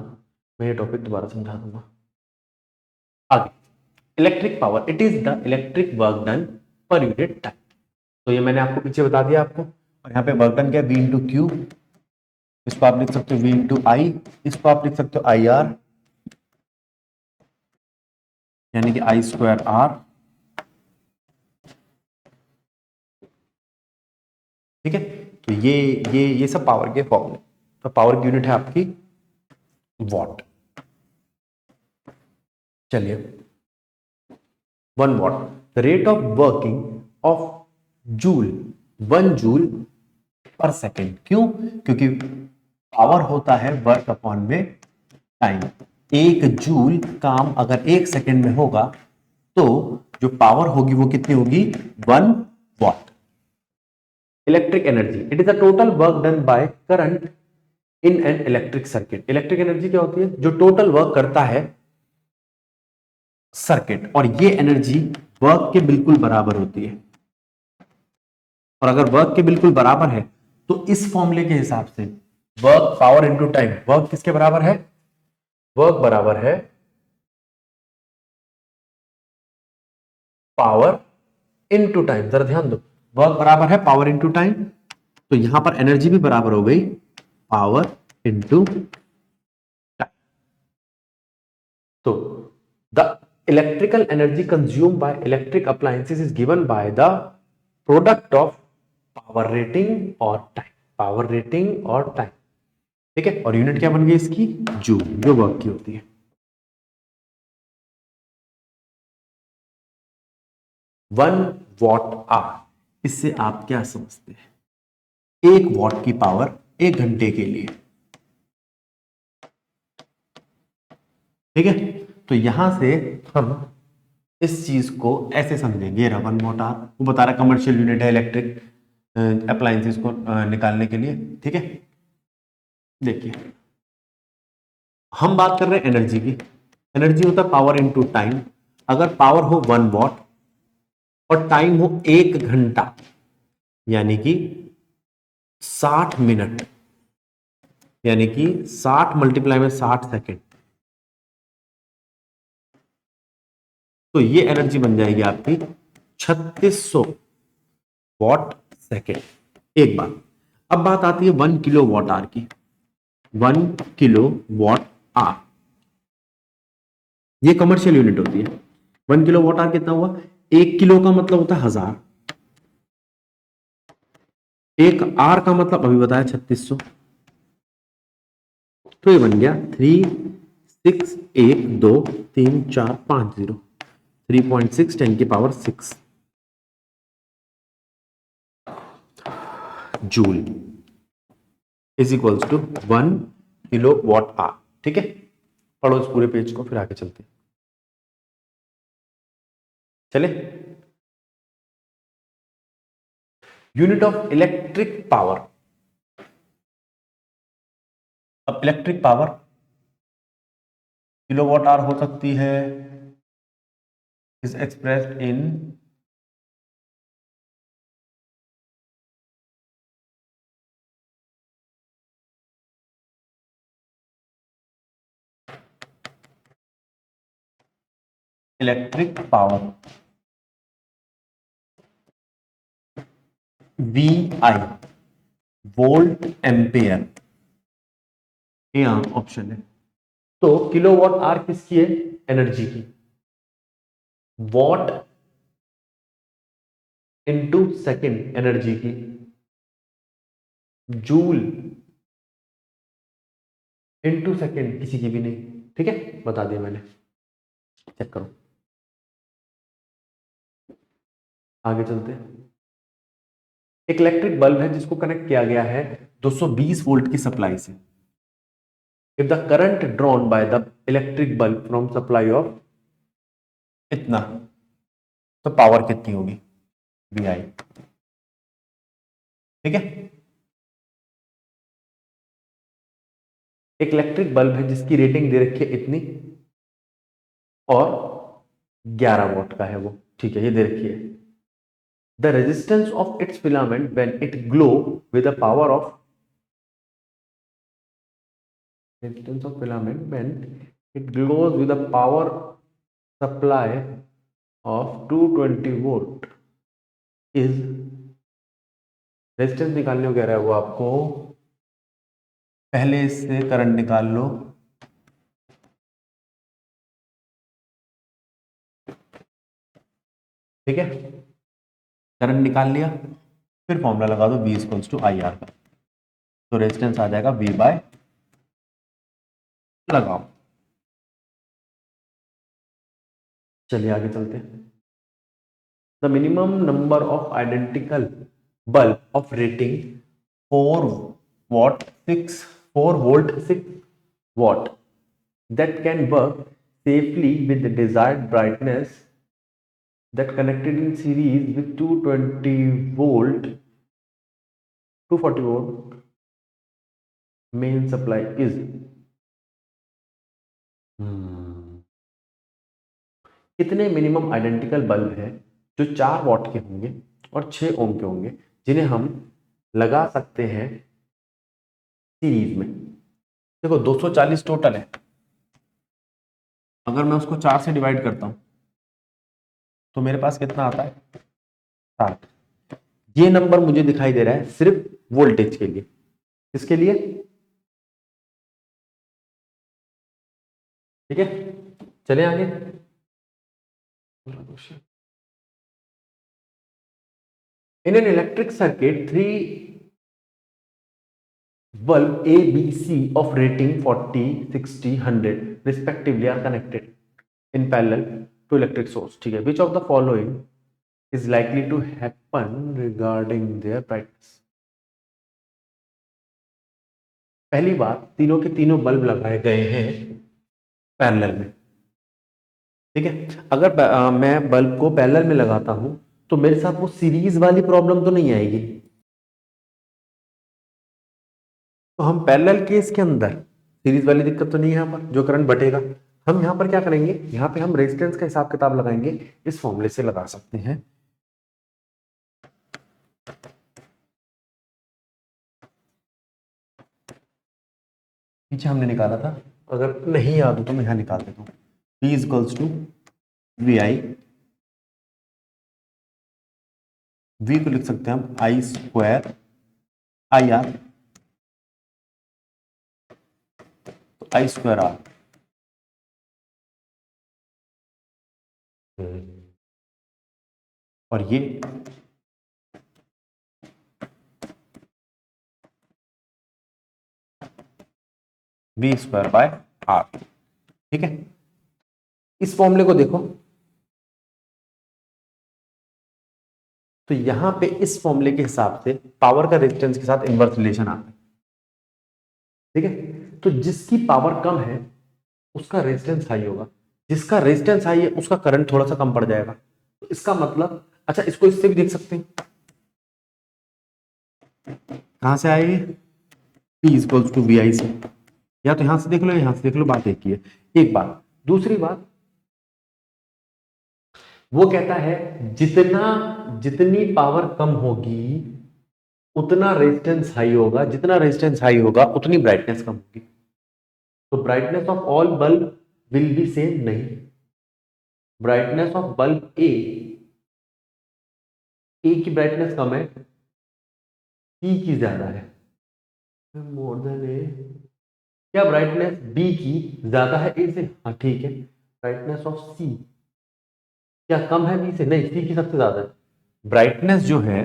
मैं ये टॉपिक दोबारा समझा दूंगा। आगे, electric power, it is the electric work done per unit time, तो ये मैंने आपको पीछे बता दिया आपको। और यहाँ पे वर्क डन क्या है, V इंटू क्यू, इसको आप लिख सकते हो V इंटू आई, इसको आप लिख सकते हो IR, यानी कि I स्क्वायर R, ठीक है। तो ये सब पावर के फॉर्मूले, तो पावर की यूनिट है आपकी वॉट। चलिए, 1 what, the rate of working of joule, 1 joule पर सेकेंड। क्यों, क्योंकि पावर होता है वर्क अपॉन में टाइम। 1 जूल काम अगर 1 सेकेंड में होगा तो जो पावर होगी वो कितनी होगी? 1 what. Electric energy, it is the total work done by current in an electric circuit. Electric energy क्या होती है? जो टोटल वर्क करता है सर्किट, और ये एनर्जी वर्क के बिल्कुल बराबर होती है। और अगर वर्क के बिल्कुल बराबर है तो इस फॉर्मूले के हिसाब से work power into time, work किसके बराबर है? वर्क बराबर है पावर इनटू टाइम। जरा ध्यान दो, वर्क बराबर है पावर इनटू टाइम, तो यहां पर एनर्जी भी बराबर हो गई पावर इनटू टाइम। तो the electrical energy consume by electric appliances is given by the product of power rating और टाइम। पावर रेटिंग और टाइम, ठीक है। और यूनिट क्या बन गई इसकी? जूल, जो वर्क की होती है। 1 वॉट आवर, इससे आप क्या समझते हैं? 1 वॉट की पावर 1 घंटे के लिए, ठीक है। तो यहां से हम इस चीज को ऐसे समझेंगे। ये 1 वॉट आवर, वो बता रहा कमर्शियल यूनिट है इलेक्ट्रिक अप्लायंसेस को निकालने के लिए, ठीक है। देखिए, हम बात कर रहे हैं एनर्जी की। एनर्जी होता है पावर इनटू टाइम। अगर पावर हो 1 वॉट और टाइम हो 1 घंटा, यानी कि 60 मिनट, यानी कि 60 मल्टीप्लाई में 60 सेकेंड, तो ये एनर्जी बन जाएगी आपकी 3600 वॉट सेकेंड। एक बात, अब बात आती है 1 किलो वॉट आवर की। 1 किलो वॉट आवर, ये कमर्शियल यूनिट होती है। 1 किलो वॉट आवर कितना हुआ? 1 किलो का मतलब होता है 1000, एक आर का मतलब अभी बताया 3600, तो ये बन गया 3682345 3.6 10⁶ joule is equals to 1 kilowatt hour, ठीक है। पढ़ो इस पूरे पेज को, फिर आगे चलते हैं। चले, यूनिट ऑफ इलेक्ट्रिक पावर। अब इलेक्ट्रिक पावर किलोवाट आवर हो सकती है, is expressed in electric power V I, volt ampere, ये ऑप्शन है। तो किलोवाट आवर किसकी है? एनर्जी की। वॉट इनटू सेकंड एनर्जी की। जूल इनटू सेकंड किसी की भी नहीं, ठीक है, बता दिया मैंने। चेक करो, आगे चलते हैं। एक इलेक्ट्रिक बल्ब है जिसको कनेक्ट किया गया है 220 वोल्ट की सप्लाई से। If the current drawn by the electric bulb from supply of इतना, तो पावर कितनी होगी? वी आई, ठीक है। एक इलेक्ट्रिक बल्ब है जिसकी रेटिंग दे रखी है इतनी, और 11 वोल्ट का है वो, ठीक है, ये दे रखी है। The resistance of its filament when it glow with the power of, resistance of filament when it glows with a power supply of 220 volt is, resistance निकालने को कह रहा है वो आपको, पहले इससे करंट निकाल लो। ठीक है, करंट निकाल लिया, फिर फॉर्मूला लगा दो V equals to I R का, तो रेजिस्टेंस आ जाएगा V बाय, लगाओ। चलिए आगे चलते हैं। The minimum number of identical bulb of rating 4 what 6 4 volt 6 what that can work safely with the desired brightness that connected in series with 220 volt 240 volt main supply is कितने minimum identical bulb है जो 4 what के होंगे और 6 ओम के होंगे जिन्हें हम लगा सकते हैं सीरीज में। देखो 240 टोटल है, अगर मैं उसको 4 से डिवाइड करता हूं तो मेरे पास कितना आता है 60। ये नंबर मुझे दिखाई दे रहा है सिर्फ वोल्टेज के लिए। किसके लिए? ठीक है, चले आगे। In an electric circuit 3 bulb A, B, C of rating 40, 60, 100 respectively are connected in parallel to electric source। ठीक है, which of the following is likely to happen regarding their brightness। पहली बात, तीनों के तीनों बल्ब लगाए गए हैं पैरेलल में। ठीक है, अगर मैं बल्ब को पैरेलल में लगाता हूं तो मेरे साथ वो सीरीज वाली प्रॉब्लम तो नहीं आएगी। तो हम पैरेलल केस के अंदर सीरीज वाली दिक्कत तो नहीं है, यहाँ पर जो करंट बटेगा। हम यहाँ पर क्या करेंगे, यहाँ पे हम रेजिस्टेंस का हिसाब किताब लगाएंगे, इस फॉर्मूले से लगा सकते हैं। पीछे हमने निकाला था, अगर नहीं याद हो तो मैं यहाँ निकाल देता हूँ। P equals to V I, V को लिख सकते हैं हम आई स्क्वायर आई आर, तो आई स्क्वायर आर। और ये V स्क्वायर बाय आर। ठीक है, इस फॉर्मूले को देखो तो यहां पे इस फॉर्मूले के हिसाब से पावर का रेजिस्टेंस के साथ इनवर्स रिलेशन आता है। ठीक है, तो जिसकी पावर कम है उसका रेजिस्टेंस हाई होगा, जिसका रेजिस्टेंस हाई है उसका करंट थोड़ा सा कम पड़ जाएगा। तो इसका मतलब, अच्छा इसको इससे भी देख सकते हैं, कहां से आएगी, P इक्वल्स टू वी आई से, या तो यहां से देख लो यहां से देख लो, बात एक ही है। एक बात, दूसरी बात वो कहता है जितनी पावर कम होगी उतना रेजिस्टेंस हाई होगा, जितना रेजिस्टेंस हाई होगा उतनी ब्राइटनेस कम होगी। तो brightness of all bulb will be same नहीं, ब्राइटनेस ऑफ बल्ब ए की ब्राइटनेस कम है, सी की ज्यादा है, मोर देन ए। क्या ब्राइटनेस बी की ज्यादा है ए से? हाँ ठीक है। ब्राइटनेस ऑफ सी क्या कम है बी से? नहीं, सी की सबसे ज्यादा है। ब्राइटनेस जो है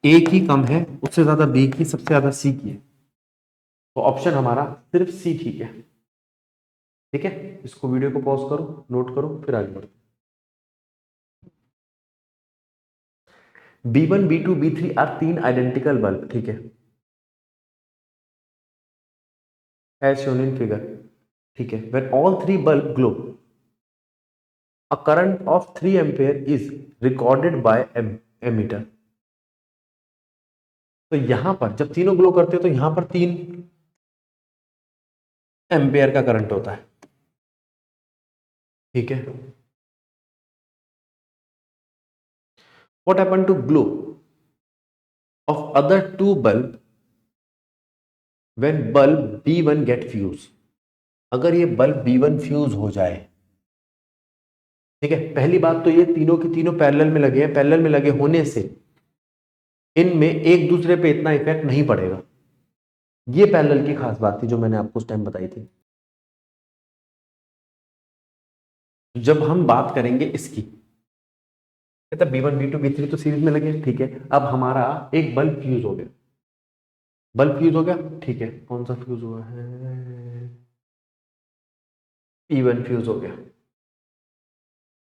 ए की कम है, उससे ज्यादा बी की, सबसे ज्यादा सी की है। तो ऑप्शन हमारा सिर्फ सी ठीक है। ठीक है, इसको वीडियो को पॉज करो, नोट करो, फिर आगे बढ़ो। B1, B2, B3 are 3 identical bulb. ठीक है, एज शोन इन फिगर। ठीक है, when all 3 bulb glow a current of 3 ampere is recorded by ammeter. तो यहां पर जब तीनों ग्लो करते हैं तो यहां पर 3 एम्पेयर का करंट होता है। ठीक है, what happened to glow of other 2 bulb when bulb B1 get fuse। अगर ये बल्ब B1 फ्यूज हो जाए, ठीक है, पहली बात तो ये तीनों के तीनों पैरेलल में लगे हैं, पैरेलल में लगे होने से इनमें एक दूसरे पे इतना इफेक्ट नहीं पड़ेगा। ये पैरेलल की खास बात थी जो मैंने आपको उस टाइम बताई थी। जब हम बात करेंगे इसकी, कहता B1, B2, B3 तो सीरीज में लगे। ठीक है, अब हमारा एक बल्ब फ्यूज हो गया, बल्ब फ्यूज हो गया। ठीक है, कौन सा फ्यूज हुआ है, P1 फ्यूज हो गया।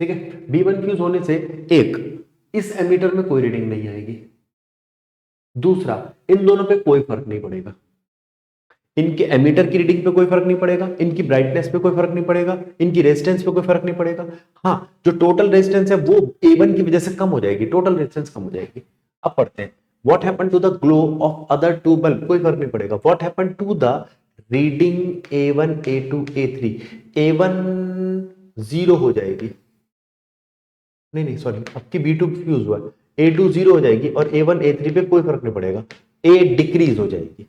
ठीक है, B1 फ्यूज होने से एक इस एमीटर में कोई रीडिंग नहीं आएगी, दूसरा, इन दोनों पे कोई फर्क नहीं पड़ेगा, इनके एमीटर की रीडिंग पे कोई फर्क नहीं पड़ेगा, इनकी ब्राइटनेस पे कोई फर्क नहीं पड़ेगा, इनकी रेजिस्टेंस पे कोई फर्क नहीं पड़ेगा। हाँ, जो टोटल रेजिस्टेंस है वो A1 की वजह से कम हो जाएगी, टोटल रेजिस्टेंस कम हो जाएगी। अब पढ़ते हैं, what happen to the glow of other two bulb, कोई फर्क नहीं पड़ेगा। What happen to the reading A1 A2 A3, A1 0 हो जाएगी, नहीं नहीं सॉरी, आपकी B2 फ्यूज हुआ है, A2 0 हो जाएगी और A1 A3 पे कोई फर्क नहीं पड़ेगा, A डिक्रीज हो जाएगी।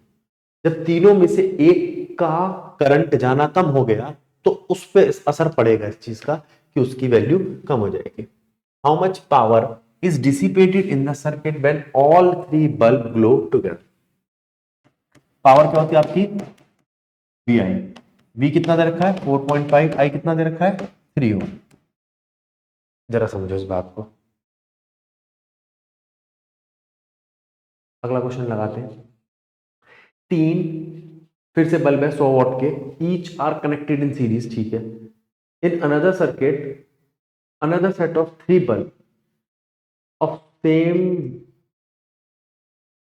जब तीनों में से एक का करंट जाना कम हो गया तो उस पर असर पड़ेगा इस चीज का कि उसकी वैल्यू कम हो जाएगी। How much power is dissipated in the circuit when all three bulb glow together. Power क्या होती है आपकी, वी आई। वी कितना दे रखा है 4.5, आई कितना दे रखा है 3 ओम। जरा समझो इस बात को। अगला क्वेश्चन लगाते हैं। तीन फिर से बल्ब है 100 वॉट के, each are connected in series, ठीक है। In another circuit another set of 3 bulb of same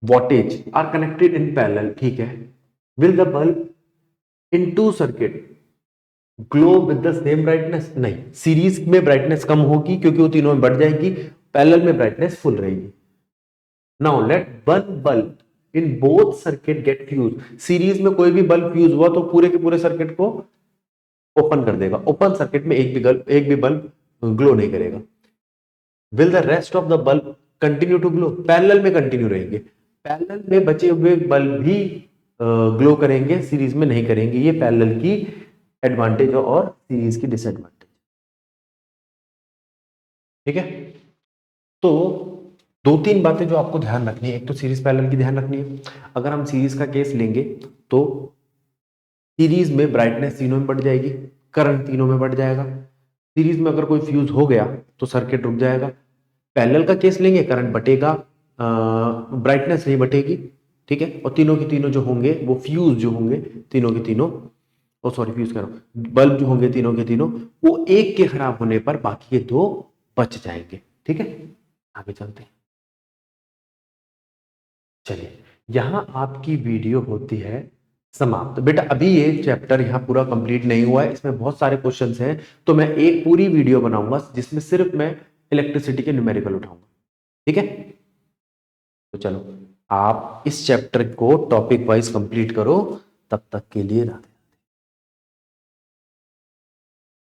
wattage are connected in parallel, ठीक है। Will the bulb in two circuit glow with the same brightness, नहीं, series में brightness कम होगी क्योंकि वो तीनों में बढ़ जाएगी, पैरेलल में ब्राइटनेस फुल रहेगी। Now let one bulb in both circuit get fuse, series में कोई भी बल्ब फ्यूज हुआ तो पूरे के पूरे सर्किट को ओपन कर देगा, ओपन सर्किट में एक भी बल्ब ग्लो नहीं करेगा। Will the rest of the bulb continue to glow, parallel में कंटिन्यू रहेंगे, पैरेलल में बचे हुए बल्ब भी ग्लो करेंगे, सीरीज में नहीं करेंगे। ये पैरेलल की एडवांटेज और सीरीज की डिसएडवांटेज, ठीक है। तो दो तीन बातें जो आपको ध्यान रखनी है, एक तो सीरीज पैरेलल की ध्यान रखनी है। अगर हम सीरीज का केस लेंगे तो सीरीज में ब्राइटनेस तीनों में बढ़ जाएगी, करंट तीनों में बढ़ जाएगा। सीरीज में अगर कोई फ्यूज हो गया तो सर्किट रुक जाएगा। पैरेलल का केस लेंगे, करंट बटेगा, ब्राइटनेस नहीं बटेगी, ठीक है। और तीनों के तीनों जो होंगे वो फ्यूज जो होंगे, तीनों के तीनों, ओ सॉरी फ्यूज कह रहा हूं, बल्ब जो होंगे तीनों के तीनों, वो एक के खराब होने पर बाकी के दो बच जाएंगे, ठीक है। आगे चलते हैं। चलिए, यहां आपकी वीडियो होती है समाप्त। बेटा अभी ये चैप्टर यहाँ पूरा कंप्लीट नहीं हुआ है, इसमें बहुत सारे क्वेश्चंस हैं, तो मैं एक पूरी वीडियो बनाऊंगा जिसमें सिर्फ मैं इलेक्ट्रिसिटी के न्यूमेरिकल उठाऊंगा, ठीक है। तो चलो, आप इस चैप्टर को टॉपिक वाइज कंप्लीट करो, तब तक के लिए राधे।